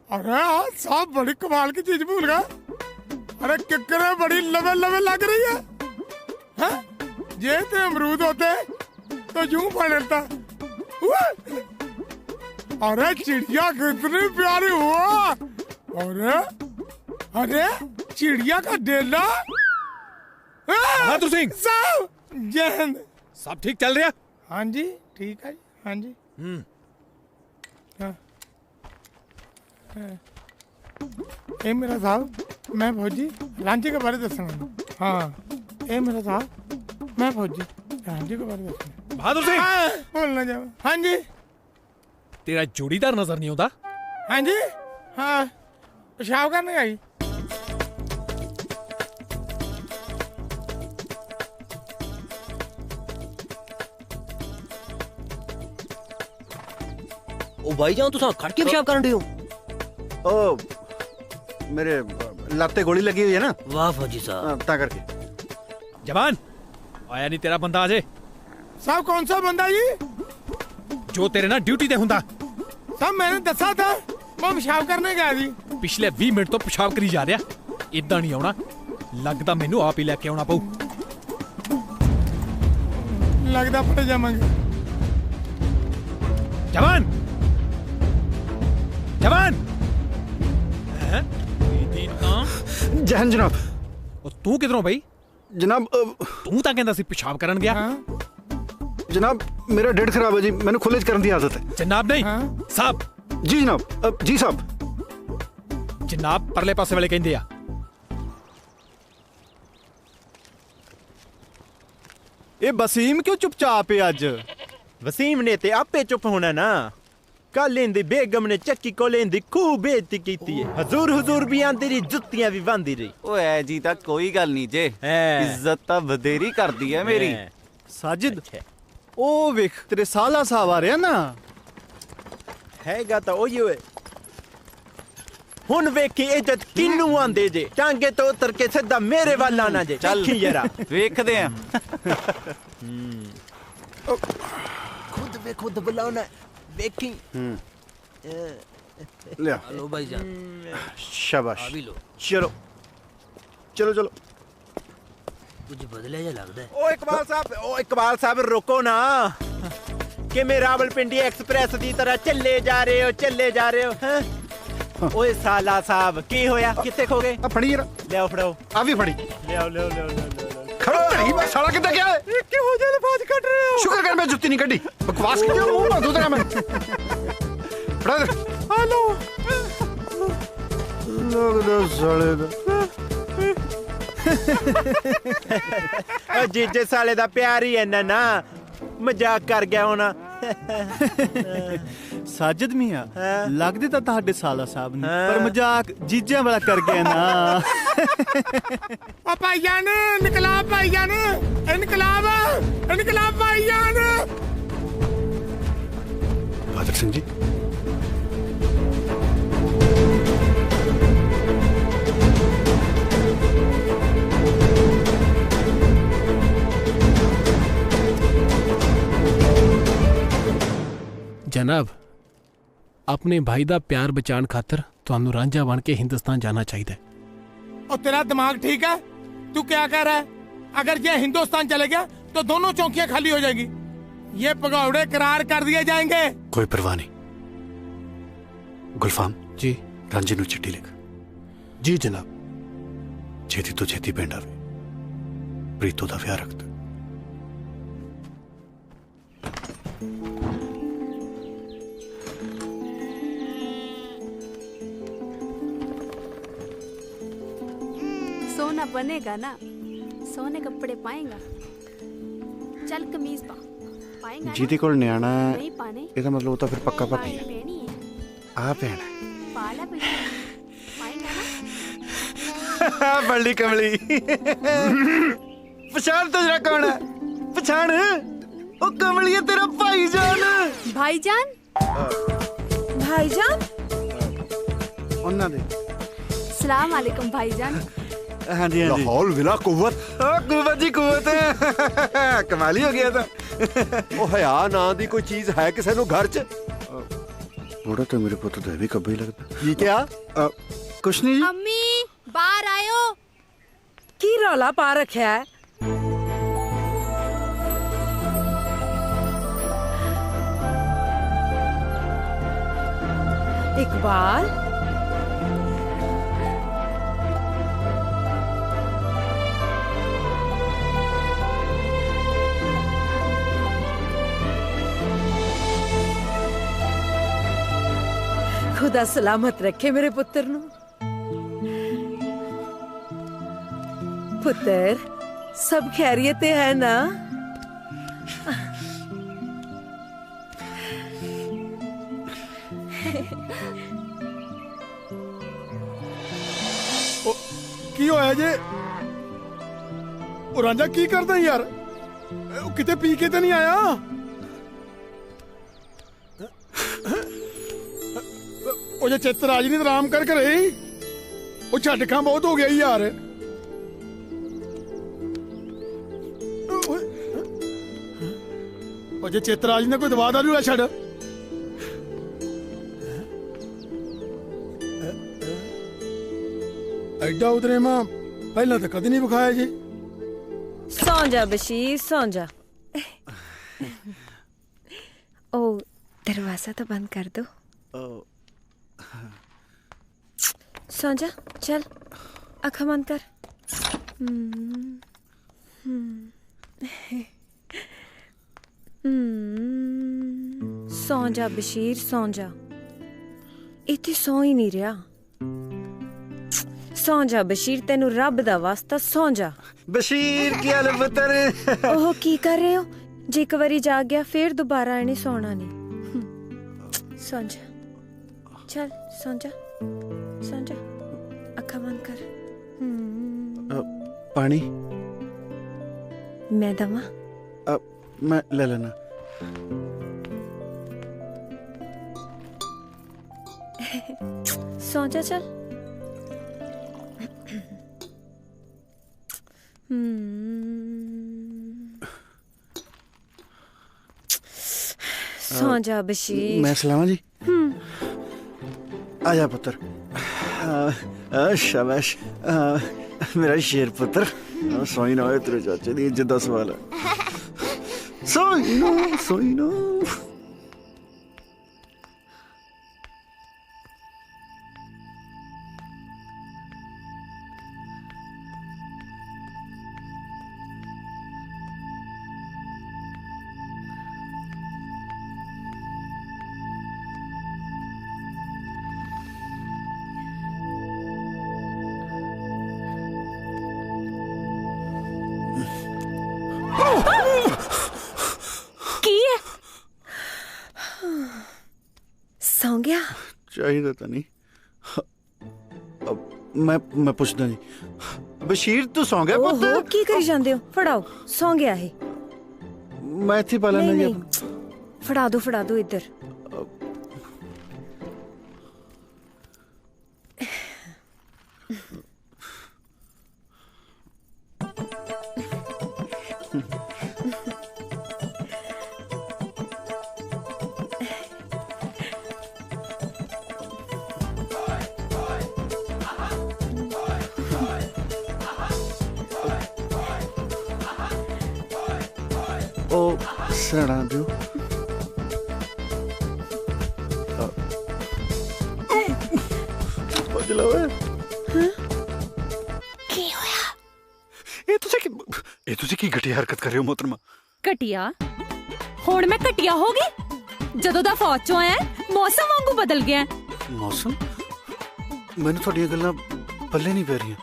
अरे साहब बड़ी कमाल की चीज भूल गया। अरे किकरे बड़ी लवे लवे लग रही है, हैं? ये तो अमरूद होते तो यूं पड़ता। अरे चिड़िया कितनी प्यारी हुआ। अरे अरे चिड़िया का डेला। बहादुर सिंह साहब जय हिंद। सब ठीक चल रहा? हाँ जी ठीक है जी। हाँ जी हाँ। ए मेरा साहब मैं फौजी रांची के बारे दसना। हाँ ए मेरा साहब मैं फौजी रांची के बारे दसना। बहादुर सिंह बोलना जाओ। हाँ जी तेरा जोड़ीदार नजर नहीं होता? हाँ जी हाँ पेशाब करने आई। ओ भाईजान तुसा खड़ के पेशाब करन रहे हो? ओ मेरे लाते गोली लगी हुई है ना। वाह फौजी साहब। ता करके जवान आया नहीं तेरा बंदा अजय? साहब कौन सा बंदा जी? जो तेरे ना ड्यूटी ते हुंदा। साहब मैंने दसा था मैं पेशाब करने गया जी। पिछले 20 मिनट तो पेशाब करी जा रहा। इदा नहीं आना, लगता मैनू आप ही लेके आना पऊ। लगता पड़ जावांगे। जवान जवान जहन जनाब। तू किधरों भाई? जनाब तू तां कहंदा सी पेशाब करन गया। जनाब मेरा डेढ़ खराब है जी, मैंने खुले करने की आदत है। जनाब नहीं साहब। जी जनाब। जी साहब। जनाब परले पासे वाले कहंदे आ। ये वसीम क्यों चुपचाप है अज? वसीम ने ते आपे चुप होना ना। कल इंदी बेगम ने चक्की को लेंदी खूब बेइज्जती कीती है। हुजूर हुजूर भी आंदी रही, जुत्तियां भी बांधी रही। ओए जी ता कोई गल नहीं जे, इज्जत ता बधेरी कर दी है मेरी। साजिद ओ वेख तेरे साला साहब आ रहे ना। हैगा ता ओही होए। हुन वेखी इज्जत किन्नू आंदे जे। टांगे तो उतर के सीधा मेरे वाल आना जे। चल जरा वेखदे हैं। खुद बुलाना देखी। ले लो भाईजान। शाबाश। अभी लो। चलो चलो चलो। कुछ बदले जा लगता है। ओ इकबाल साहब रुको ना। कि मैं रावलपिंडी एक्सप्रेस की तरह चले जा रहे हो हैं? ओए साला साहब की होया? किथे खो गए? फड़ी जरा। ले आओ फड़ाओ। आ भी फड़ी। ले आओ। खड़ो नहीं बस साला कितना क्या है? क्यों हो जाए बात कट रहे हो? शुक्र कर मैं जुत्ती नहीं कड्डी। बकवास क्यों मुंह में दूध मैं। फड़ा दे। हेलो लोग दो साले दा। जीजे साले दा प्यार ही है ना। मजाक कर गया होना। साजिद मियां लगदे ਤਾਂ ਤੁਹਾਡੇ ਸਾਲਾ ਸਾਹਿਬ ਨੇ ਪਰ ਮਜ਼ਾਕ ਜੀਜਿਆਂ ਵਾਲਾ ਕਰ ਗਏ ਨਾ। ओ भाईजान इनकलाब भाईजान इनकलाब भाईजान। बहादुर सिंह जी जनाब अपने भाई दा प्यार बचान खातर तुहानू रांझा बन के हिंदुस्तान जाना चाहिए। और तेरा दिमाग ठीक है? तू क्या कह रहा है? अगर ये हिंदुस्तान चले गया तो दोनों चौकियां खाली हो जाएगी। ये भगौड़े करार कर दिए जाएंगे। कोई परवाह नहीं। गुलफाम जी रांझे नू चिट्ठी लिख। जी जनाब। छेती तो छेती पिंड आवे। प्रीतो दा विआह रख दे। सोना बनेगा ना, सोने कपड़े पाएगा। चल कमीज पाएगा। जीदी कोल न्याणा है नहीं पाने। ਇਹਦਾ ਮਤਲਬ ਉਹ ਤਾਂ ਫਿਰ ਪੱਕਾ ਭਾਬੀ ਹੈ। पहनी है ਆ ਭੈਣ पाला पाएगा ना। बड़ी कमली पछाण तो जरा कौन है? पछाण ओ कमली है तेरा भाईजान। भाईजान भाईजान ਉਹਨਾਂ ਦੇ सलाम वालेकुम भाईजान। हाँ जी हाँ जी। लाहौल विला कुव्वत। कुव्वत जी कुव्वत कमाल ही हो गया था। ओ हया ना दी कोई चीज है किसे नु घर च? थोड़ा तो मेरे पुत्र तो भी कभी लगता। ये क्या? कुछ नहीं जी। अम्मी बाहर आयो। की रौला पा रखा है? इकबाल खुदा सलामत रखे मेरे पुत्र नु। पुत्र सब खैरियत है ना? की होया जे? ओ रांझा की करदा यार? किते पी के तो नहीं आया? ओ जे चित्रराज नहीं आराम करके रही। ओ झटका बहुत हो गया यार। ओ जे चित्रराज ने कोई दवा दारू ला छड़। एडा उतरे मां पहला तो कद नहीं बुखाया जी। सौ जा बशीर सौ जा। ओ दरवाजा तो बंद कर दो। सो जा चल आँख बंद कर। सौ जा बशीर सौ जा। इत्थे सौ ही नहीं रहा। सौ जा बशीर तेनू रब दा वास्ता सौ जा। बशीर की हाल पुत्र? ओह की कर रहे हो? जे एक बारी जाग गया फिर दोबारा इन्हें सोना नहीं। सौ जा चल सौ जा सौ जा अखा बंद कर। पानी मैं दवा? मैं ले लेना। सौ जा चल। सौ जा बशीर। मैं सलामा जी। आजा पुत्र। शाबाश मेरा शेर पुत्र। सोई ना होए तेरे चाचे दी इज्जत दा सवाल है। सोई ना सोई ना। सौ गया? चाहिए तो नहीं। अब मैं पूछदा नहीं। बशीर तू सौ गया पुत्र? ओहो की करी जांदे हो? फड़ाओ सौ गया है। मैं थी पाला नहीं, नहीं। फड़ा दो इधर। ओ सड़ा दो। बजला वे। की होया? ये तुझे की घटिया हरकत कर रहे हो मोहतरमा? घटिया? हुण मैं घटिया हो गई? जदों दा फौज चों आया मौसम वांगू बदल गया। मौसम? मैंने थोड़ी गल्लां पल्ले नहीं पै रही।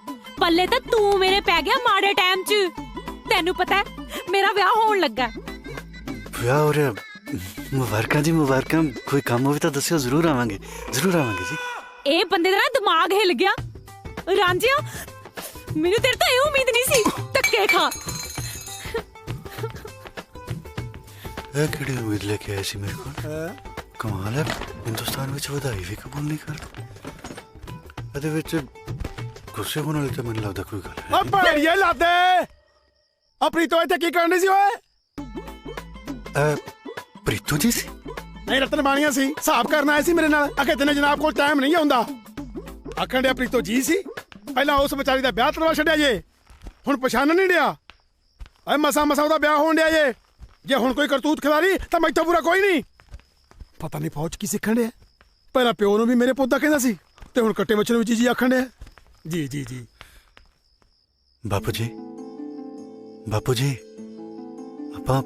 पल्ले तो तू मेरे पै गया माड़े टाइम च। तेनू पता है मेरा ब्याह होण लगा। ब्याह हो रहा? मुबारकां जी मुबारकां। कोई काम होवे तो दस्सियो जरूर आवांगे जी। ए बंदे दा ना दिमाग हिल गया। रांझिया मैनू तेरे तो ये उम्मीद नहीं सी। धक्के खा। ए केड़ी उम्मीद लेके आए सी मेरे को? कमाल है हिंदुस्तान विच वधाई भी कबूल नहीं कर। ਇਹਦੇ ਵਿੱਚ ਗੁੱਸੇ ਹੋਣ ਵਾਲੀ ਤਾਂ ਮੈਨੂੰ ਲੱਗਦਾ ਕੋਈ ਗੱਲ ਓ ਭੈੜੀਏ ਲਾਦੇ ਆ ਪ੍ਰੀਤੋ ਇੱਥੇ ਕੀ ਕਰਨ ਸੀ ਓਏ? ਪ੍ਰੀਤੋ ਜੀ ਸੀ? ਨਹੀਂ ਰਤਨ ਬਾਣੀਆਂ ਸੀ, ਹਿਸਾਬ ਕਰਨ ਆਏ ਸੀ ਮੇਰੇ ਨਾਲ। ਅਕੇ ਤੈਨੂੰ ਜਨਾਬ ਕੋਲ ਟਾਈਮ ਨਹੀਂ ਹੁੰਦਾ। ਆਖਣ ਡਿਆ ਪ੍ਰੀਤੋ ਜੀ ਸੀ। ਪਹਿਲਾਂ ਉਸ ਵਿਚਾਰੀ ਦਾ ਵਿਆਹ ਕਰਵਾ ਛੱਡਿਆ ਜੇ, ਹੁਣ ਪਛਾਣ ਨਹੀਂ ਡਿਆ। ਓਏ ਮਸਾ ਉਹਦਾ ਵਿਆਹ ਹੋਣ ਡਿਆ ਜੇ ਹੁਣ ਕੋਈ ਕਰਤੂਤ ਖਿਲਾਰੀ ਤਾਂ ਮੈਥੋਂ ਪੂਰਾ ਕੋਈ ਨਹੀਂ। ਪਤਾ ਨਹੀਂ ਫੌਜ ਕੀ ਸਿੱਖਣ ਡਿਆ। ਪਹਿਲਾਂ ਪਿਓ ਨੂੰ ਵੀ ਮੇਰੇ ਪੁੱਤ ਦਾ ਕਹਿੰਦਾ ਸੀ ਤੇ ਹੁਣ ਕੱਟੇ ਬੱਚੇ ਨੂੰ ਵੀ ਜੀ ਆਖਣ ਡਿਆ। ਜੀ ਜੀ ਜੀ ਬਾਪੂ ਜੀ ਆਪਾਂ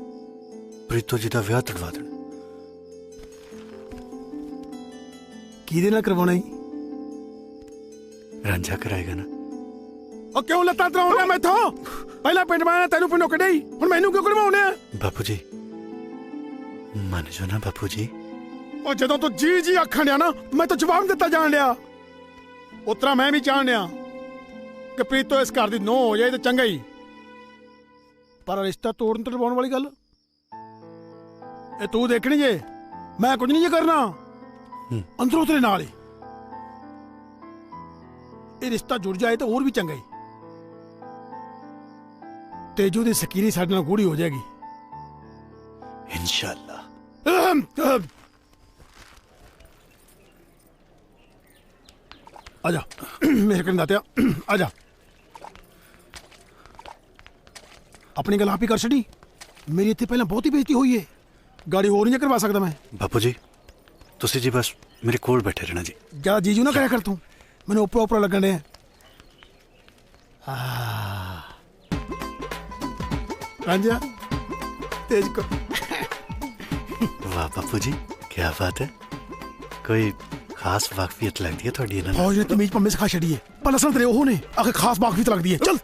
ਪ੍ਰੀਤੋ ਜੀ ਦਾ ਵਿਆਹ ਤੜਵਾ ਦੇਣਾ। ਕਿਹਦੇ ਨਾਲ ਕਰਵਾਉਣਾ ਜੀ? ਰਾਂਝਾ ਕਰਾਏਗਾ ਨਾ। ਉਹ ਕਿਉਂ ਲੱਤਾਂ ਤਰਾਉਣਾ ਮੈਥੋਂ? ਪਹਿਲਾਂ ਪਿੰਡ ਮਾਇਆ ਤੈਨੂੰ ਪਿੰਡੋਂ ਕੱਢਿਆ, ਹੁਣ ਮੈਨੂੰ ਕਿਉਂ ਕਢਵਾਉਣਾ? ਬਾਪੂ ਜੀ ਮੰਨ ਜਾਓ ਨਾ ਬਾਪੂ ਜੀ। ਉਹ ਜਦੋਂ ਤੂੰ ਜੀ ਜੀ ਆਖਣ ਡਿਆ ਨਾ ਮੈਂ ਤਾਂ ਜਵਾਬ ਦਿੱਤਾ ਜਾਣ ਡਿਆ। ਉਤਰਾ ਮੈਂ ਵੀ ਚਾਹਣ ਡਿਆ ਕਿ ਪ੍ਰੀਤੋ ਇਸ ਘਰ ਦੀ ਨੋ ਹੋ ਜਾਏ ਤਾਂ ਚੰਗਾ ਹੀ, ਪਰ ਰਿਸ਼ਤਾ ਤੋੜਨ ਤੜਵਾਉਣ ਵਾਲੀ ਗੱਲ ਇਹ ਤੂੰ ਦੇਖਣੀ ਜੇ। ਮੈਂ ਕੁਝ ਨਹੀਂ ਜੇ ਕਰਨਾ, ਅੰਦਰੋਂ ਤੇਰੇ ਨਾਲ ਹੀ। ਇਹ ਰਿਸ਼ਤਾ ਜੁੜ ਜਾਏ ਤਾਂ ਹੋਰ ਵੀ ਚੰਗਾ ਹੀ। ਤੇਜੂ ਦੀ ਸਕੀਨੀ ਸਾਡੇ ਨਾਲ ਗੂੜੀ ਹੋ ਜਾਏਗੀ इंशाल्लाह। आजा मेरे करीब दातिया, आजा। अपनी गल आप ही कर छड़ी। मेरी इतने पहले बहुत ही बेइज्जती हुई है, गाड़ी और नहीं करवा सकता मैं। बापू जी तुसी जी बस मेरे कोल बैठे रहना जी। ज्यादा जीजू ना कराया कर तू, मैंने ऊपर ऊपर लगन डे। रांझा तेज को। वाह बापू जी क्या बात है, कोई खास वाकफियत लगती है थोड़ी ना। फौज ने तमीज पम्मे सिखा छड़ी है, पर असल तेरे वो ने आखिर खास वाकफियत लगती है। चल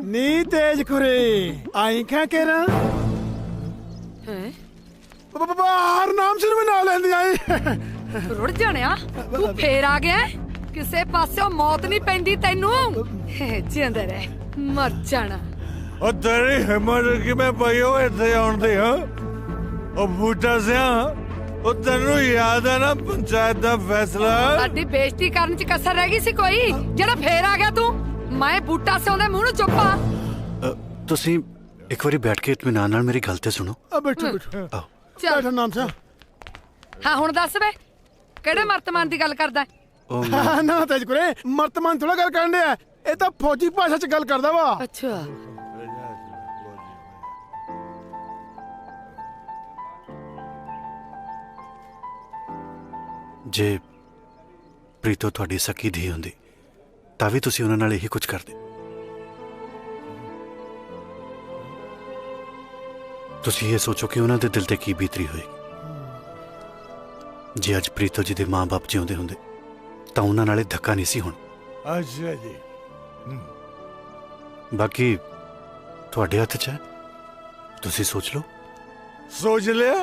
नी तेज खुरे आई क्या कह रहा बाहर नाम से ना लेंदी आई। रुड़ जानिया तू फेर आ गया, किसे पासों मौत नहीं पैंदी तैनू। जिंदा रह मर जाना। ओ तेरी हिम्मत कि मैं पईओ इत्थे आउण दी। हां ओ बूटा सिया ओ तेनू याद है ना पंचायत दा फैसला? साडी बेइज्जती करन च कसर रह गई सी कोई जेड़ा फेर आ गया तू? मैं बूटा सिया दे मुंह नु चुप्पा। तुसी एक बारी बैठ के इत्मीनान नाल मेरी गल ते सुनो। बैठो बैठो आओ चल नाम सा। हाँ हुण दस वे केड़े मर्तमान दी गल करदा है? ना तेज कुरे मर्तमान थोड़ा गल करन दे, ए तां फौजी भाषा च गल करदा वा। अच्छा जे प्रीतो ਤੁਹਾਡੀ ਸਕੀ ਧੀ ਹੁੰਦੀ ਤਾਂ ਵੀ ਤੁਸੀਂ ਉਹਨਾਂ ਨਾਲ ਇਹੀ ਕੁਝ ਕਰਦੇ। ਤੁਸੀਂ ਇਹ ਸੋਚੋ ਕਿ ਉਹਨਾਂ ਦੇ ਦਿਲ ਤੇ ਕੀ ਬੀਤਰੀ ਹੋਏਗੀ। ਜੇ ਅੱਜ ਪ੍ਰੀਤੋ ਜੀ ਦੇ ਮਾਂ-ਬਾਪ ਜਿਉਂਦੇ ਹੁੰਦੇ ਤਾਂ ਉਹਨਾਂ ਨਾਲੇ ਧੱਕਾ ਨਹੀਂ ਸੀ ਹੋਣਾ। ਅੱਛਾ ਜੀ। ਬਾਕੀ ਤੁਹਾਡੇ ਹੱਥ 'ਚ ਹੈ, ਤੁਸੀਂ ਸੋਚ ਲਓ। सोच लिया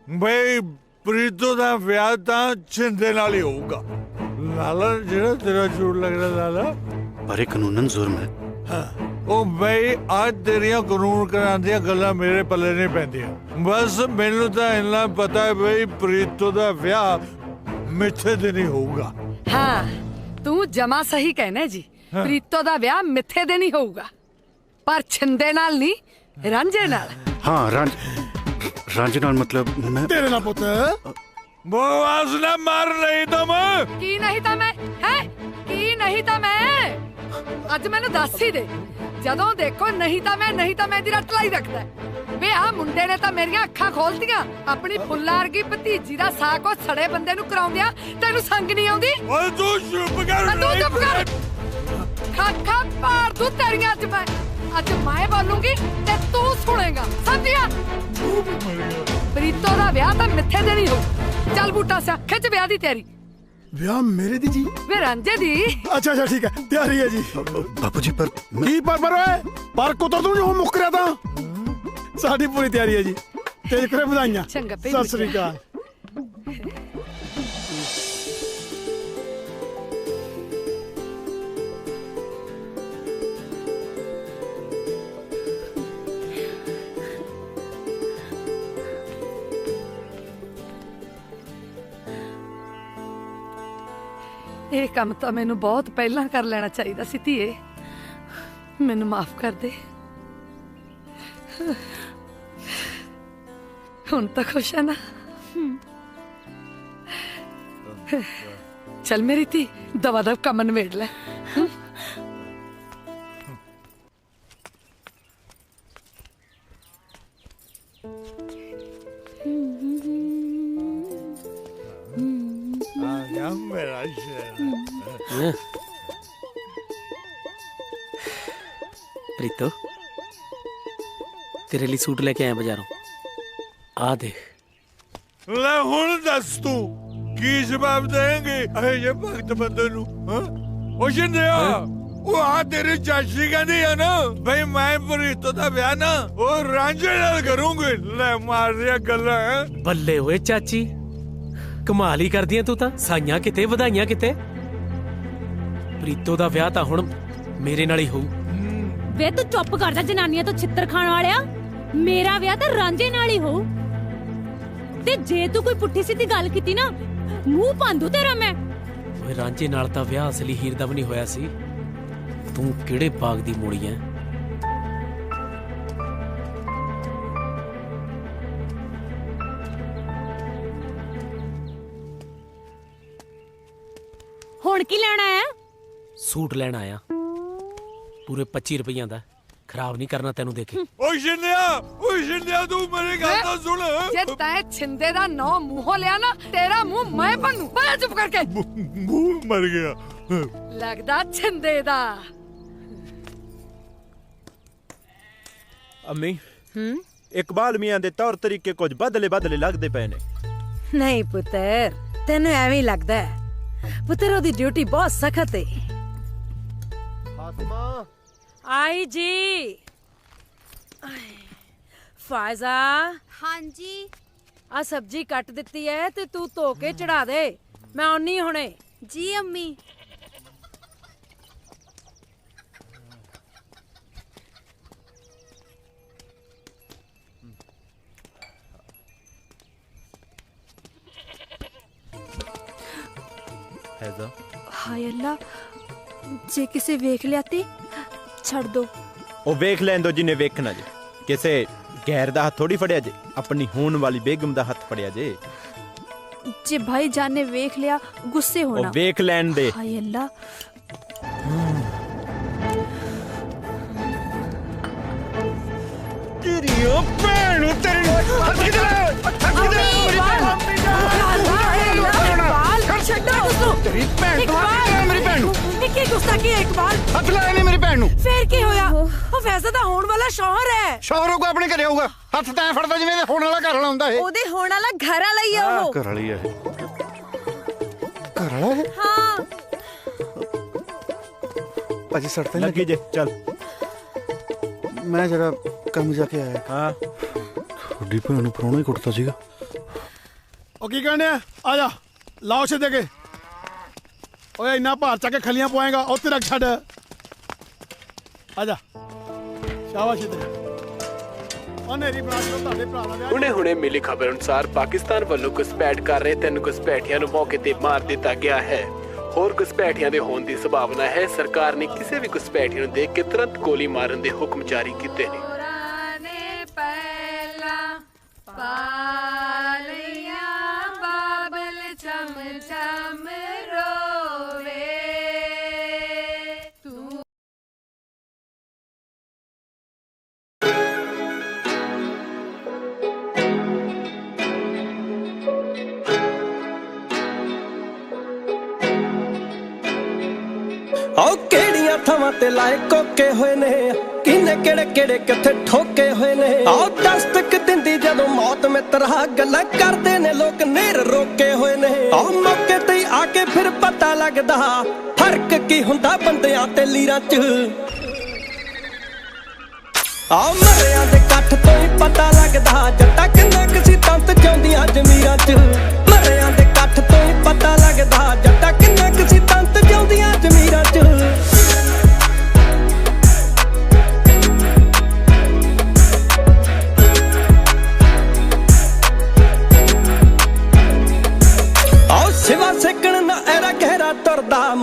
भाई प्रीतो दा विआह तां छिंदे नाल ही होऊगा। लाला जेड़ा तेरा झूठ लग रहा लाला, पर ये कानूनन जुर्म है। ओ भाई आज तेरियां कानून करां दियां गल्लां मेरे पल्ले नहीं पैंदियां। बस मैनू तां इन्ना पता है भाई प्रीतो दा विआह मिथे दिन ही होऊगा। हाँ तू जमा सही कहना जी। हाँ। प्रीतो दा ब्याह मिथे दिन ही होऊगा, पर छिंदे नाल नहीं, रांझे नाल। हाँ रांझे नाल मतलब मैं तेरे नाल पुत बकवास ना मार नहीं तो मैं की नहीं था मैं है की नहीं था मैं अज मैनू दस ही दे। जदों देखो नहीं था मैं दी रट लाई रखदा है। वे आ मुंडे ने तां मेरियां अखां खोलतियां, अपनी फुल्ला वर्गी भतीजी दा साक ओ सड़े बंदे नू कराउंदियां तैनू संग नहीं आउंदी। ओए तू चुप कर। तू चुप कर। खा पार तू तेरियां अज मैं बोलूंगी ते तू सुनेगा, समझिया? प्रीतो दा ब्याह तां मिथे दे नहीं हो। चल बूटा सा खिच ब्याह दी तैयारी। ब्याह मेरे दी जी? वे रांझे दी। अच्छा अच्छा ठीक है तैयारी है जी। बापू जी पर की पर ओए पर कुतर तू जो मुकरिया तां साडी पूरी तैयारी है जी। तेज करे बधाइयां। चंगा सत श्री अकाल। ਇਹ ਕੰਮ ਤਾਂ ਮੈਨੂੰ ਬਹੁਤ ਪਹਿਲਾਂ ਕਰ ਲੈਣਾ ਚਾਹੀਦਾ ਸੀ ਧੀਏ। ਮੈਨੂੰ ਮਾਫ ਕਰ ਦੇ। ਹੁਣ ਤਾਂ ਖੁਸ਼ ਹੈ ਨਾ? ਚੱਲ ਮੇਰੀ ਧੀ, ਦਵਾ ਦਵ ਕੰਮ ਨਿਬੇੜ ਲੈ। मेरा प्रीतो, तेरे लिए सूट लेके आया बाजारों। आ देख। ले हुण दस तू की जवाब देंगे ये भगत बंदे नु? ओ शिंदिया, वो आ तेरी चाची कहती है ना भाई मैं प्रीतो दा ब्याह ना वो रांझे नाल करूंगी। ले मार दिया गल्ला। बल्ले होए चाची, कमाल ही कर दिया तू तां। साइयां किते ਵਧਾਈਆਂ किते। प्रीतो दा ब्याह तां हुण मेरे नाल ही होऊ। ਵੇ ਤੂੰ ਚੁੱਪ ਕਰ ਜਾ ਜਨਾਨੀਆਂ ਤੋਂ ਛਿੱਤਰ ਖਾਣ ਵਾਲਿਆ। ਮੇਰਾ ਵਿਆਹ ਤਾਂ ਰਾਂਝੇ ਨਾਲ ਹੀ ਹੋਊ। ਤੇ ਜੇ ਤੂੰ ਕੋਈ ਪੁੱਠੀ ਸਿੱਧੀ ਗੱਲ ਕੀਤੀ ਨਾ, ਮੂੰਹ ਪਾਂਦੂ ਤੇਰਾ ਮੈਂ। ਓਏ ਰਾਂਝੇ ਨਾਲ ਤਾਂ ਵਿਆਹ ਅਸਲੀ ਹੀਰ ਦਾ ਵੀ ਨਹੀਂ ਹੋਇਆ ਸੀ। ਤੂੰ ਕਿਹੜੇ ਬਾਗ ਦੀ ਮੂੜੀ ਐ? ਹੁਣ ਕੀ ਲੈਣਾ ਹੈ? ਸੂਟ ਲੈਣ ਆਇਆ। ਪੂਰੇ 25 ਰੁਪਈਆਂ ਦਾ। ਖਰਾਬ ਨਹੀਂ ਕਰਨਾ ਤੈਨੂੰ ਦੇਖੇ। ਓਏ ਸ਼ਿੰਦਿਆ ਤੂੰ ਮੇਰੀ ਗੱਲ ਤਾਂ ਸੁਣ। ਜੇ ਤੈਂ ਛਿੰਦੇ ਦਾ ਨਾਂ ਮੂੰਹੋਂ ਲਿਆ ਨਾ, ਤੇਰਾ ਮੂੰਹ ਮੈਂ ਭੰਨੂ। ਬੈ ਚੁੱਪ ਕਰਕੇ। ਮੂੰਹ ਮਰ ਗਿਆ। ਲੱਗਦਾ ਛਿੰਦੇ ਦਾ। ਅੰਮੀ, ਇਕਬਾਲ ਮੀਆਂ ਦੇ ਤੌਰ ਤਰੀਕੇ ਕੁਝ ਬਦਲੇ ਲੱਗਦੇ ਪਏ ਨੇ। ਨਹੀਂ ਪੁੱਤਰ, ਤੈਨੂੰ ਐਵੇਂ ਹੀ ਲੱਗਦਾ ਹੈ। ਪੁੱਤਰ ਉਹਦੀ ਡਿਊਟੀ ਬਹੁਤ ਸਖਤ ਹੈ। ਫਾਤਮਾ आई जी। फायजा। हाँ जी। आ सब्जी कट दिती है ते तू धो के चढ़ा दे, मैं आउनी हुणे। जी अम्मी। हैजा। हाय अल्लाह, जे किसे वेख लिया ते ਛੱਡ ਦੋ। ਉਹ ਵੇਖ ਲੈਣ ਦੋ ਜਿੰਨੇ ਵੇਖਣਾ ਜੇ। ਕਿਸੇ ਗੈਰ ਦਾ ਹੱਥ ਥੋੜੀ ਫੜਿਆ ਜੇ, ਆਪਣੀ ਹੋਣ ਵਾਲੀ ਬੇਗਮ ਦਾ ਹੱਥ ਫੜਿਆ ਜੇ। ਜੇ ਭਾਈ ਜਾਨ ਨੇ ਵੇਖ ਲਿਆ ਗੁੱਸੇ ਹੋਣਾ। ਉਹ ਵੇਖ ਲੈਣ ਦੇ। ਹਾਏ ਅੱਲਾ। ਤੇਰੀ ਉਹ ਭੈਣ ਨੂੰ ਤੇਰੀ ਹੱਥ ਕਿਧਰ ਤੇਰੀ ਭੈਣ ਤੋਂ ਮੇਰੀ ਭੈਣ ਨੂੰ ਕੀ ਗੁਸਤਾਖੀ ਹੈ ਇਕਬਾਲ? ਹੱਥ ਲਾਇਆ ਨਹੀਂ ਮੇਰੀ ਭੈਣ ਨੂੰ। ਫੇਰ ਕੀ ਹੋਇਆ? ਉਹ ਫੈਜ਼ਾ ਦਾ ਹੋਣ ਵਾਲਾ ਸ਼ੌਹਰ ਹੈ। ਸ਼ੌਹਰ ਹੋਊਗਾ ਆਪਣੇ ਘਰੇ ਹੋਊਗਾ। ਹੱਥ ਤਾਂ ਫੜਦਾ ਜਿਵੇਂ ਇਹਦੇ ਹੋਣ ਵਾਲਾ ਘਰ ਵਾਲਾ ਹੁੰਦਾ ਇਹ। ਉਹਦੇ ਹੋਣ ਵਾਲਾ ਘਰ ਵਾਲਾ ਹੀ ਆ ਉਹ। ਘਰ ਵਾਲੀ ਆ ਇਹ। ਘਰ ਵਾਲਾ ਹੈ? ਹਾਂ। ਭਾਜੀ ਸੜਤੇ ਲੱਗੀ ਜੇ। ਚੱਲ ਮੈਂ ਜਰਾ ਕੰਮ ਜਾ ਕੇ ਆਇਆ। ਹਾਂ। ਤੁਹਾਡੀ ਭੈਣ ਨੂੰ ਪਰੌਣਾ ਹੀ ਕੁੱਟਦਾ ਸੀਗਾ। ਉਹ ਕੀ ਕਹਿੰਦੇ ਆ ਜਾ ਲਾਓ ਸਿੱਧੇ ਕੇ। ਓਏ ਇੰਨਾ ਭਾਰ ਚੱਕ ਕੇ ਖਲੀਆਂ ਪਵਾਏਗਾ, ਉੱਥੇ ਰੱਖ ਛੱਡ। ਆ ਜਾ ਸ਼ਾਬਾਸ਼ ਸਿੱਧੇ। ਹੁਣੇ ਮਿਲੀ ਖਬਰ ਅਨੁਸਾਰ ਪਾਕਿਸਤਾਨ ਵੱਲੋਂ ਘੁਸਪੈਠ ਕਰ ਰਹੇ 3 ਘੁਸਪੈਠੀਆਂ ਨੂੰ ਮੌਕੇ ਤੇ ਮਾਰ ਦਿੱਤਾ ਗਿਆ ਹੈ। ਹੋਰ ਘੁਸਪੈਠੀਆਂ ਦੇ ਹੋਣ ਦੀ ਸੰਭਾਵਨਾ ਹੈ। ਸਰਕਾਰ ਨੇ ਕਿਸੇ ਵੀ ਘੁਸਪੈਠੀ ਨੂੰ ਦੇਖ ਕੇ ਤੁਰੰਤ ਗੋਲੀ ਮਾਰਨ ਦੇ ਹੁਕਮ ਜਾਰੀ ਕੀਤੇ ਨੇ। ਆਓ ਕਿਹੜੀਆਂ ਥਾਵਾਂ ਤੇ ਲਾਏ ਕੋਕੇ ਹੋਏ ਨੇ, ਕਿੰਨੇ ਕਿਹੜੇ ਕਿੱਥੇ ਠੋਕੇ ਹੋਏ ਨੇ। ਆਓ ਦਸਤਕ ਦਿੰਦੀ ਜਦੋਂ ਮੌਤ ਮਿੱਤਰਾ, ਗੱਲਾਂ ਕਰਦੇ ਨੇ ਲੋਕ ਨੇਰ ਰੋਕੇ ਹੋਏ ਨੇ। ਆਓ ਮੌਕੇ ਤੇ ਆ ਕੇ ਫਿਰ ਪਤਾ ਲੱਗਦਾ ਫਰਕ ਕੀ ਹੁੰਦਾ ਬੰਦਿਆਂ ਤੇ ਲੀਰਾਂ 'ਚ। ਆਓ ਮਰਿਆਂ ਦੇ ਇਕੱਠ ਤੋਂ ਹੀ ਪਤਾ ਲੱਗਦਾ ਜੱਟਾਂ ਕਿੰਨਾ ਕਿਸੇ ਤੰਤ ਚਾਉਂਦੀਆਂ ਜ਼ਮੀਰਾਂ 'ਚ। ਮਰਿਆਂ ਦੇ ਇਕੱਠ ਤੋਂ ਹੀ ਪਤਾ ਲੱਗਦਾ ਜੱਟਾਂ ਕਿੰਨਾ ਕਿਸੇ ਤੰਤ ਚਾਉਂਦੀਆਂ ਜ਼ਮੀਰਾਂ 'ਚ। ਆਓ ਸਿਵਾ ਸੇਕਣ ਨਾ ਐਰਾ ਗਹਿਰਾ ਤੁਰਦਾ,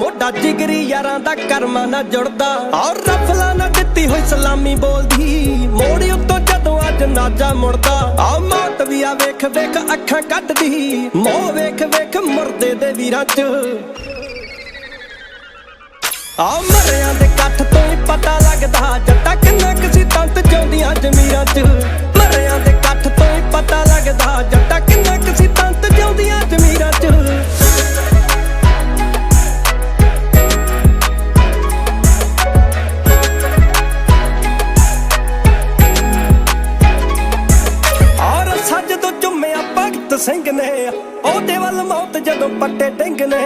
दा कर्मा ना जुड़दा और रफला ना दित्ती हुई सलामी बोलदी मोड़ी उत्तों जदों अज नाजा मुड़दा आ मौत भी आ वेख वेख अखां कड्डदी मोह वेख वेख मुर्दे दे वीरां च आ मरियां दे कट्ठ तो ही पता लगदा जट्टा किन्ना किसी तंत चाउंदियां जमीरां च मरियां दे कट्ठ तो ही पता लगदा जट्टा किन्ना किसी तंत चाउंदियां जमीरां च ਸਿੰਘ ਨੇ ਉਹਦੇ ਵੱਲ ਮੌਤ ਜਦੋਂ ਪੱਟੇ ਡਿੰਗ ਨੇ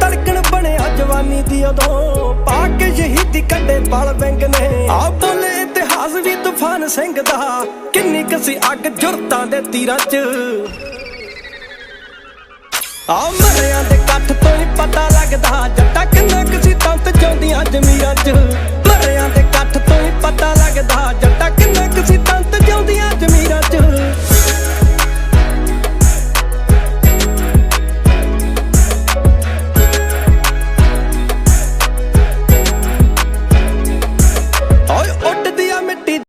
ਤੜਕਣ ਬਣਿਆ ਜਵਾਨੀ ਦੀ ਉਦੋਂ ਪਾ ਕੇ ਸ਼ਹੀਦੀ ਕੱਢੇ ਪਲ ਵਿੰਗ ਨੇ ਆ ਬੋਲੇ ਇਤਿਹਾਸ ਵੀ ਤੂਫਾਨ ਸਿੰਘ ਦਾ ਕਿੰਨੀ ਕਸੀ ਅੱਗ ਜੁਰਤਾਂ ਦੇ ਤੀਰਾਂ 'ਚ ਆ ਮਰਿਆਂ ਦੇ ਕੱਠ ਤੋਂ ਹੀ ਪਤਾ ਲੱਗਦਾ ਜੱਟਾ ਕਿੰਨਾ ਕਸੀ ਤੰਤ ਚਾਉਂਦੀਆਂ ਜ਼ਮੀਰਾਂ 'ਚ ਮਰਿਆਂ ਦੇ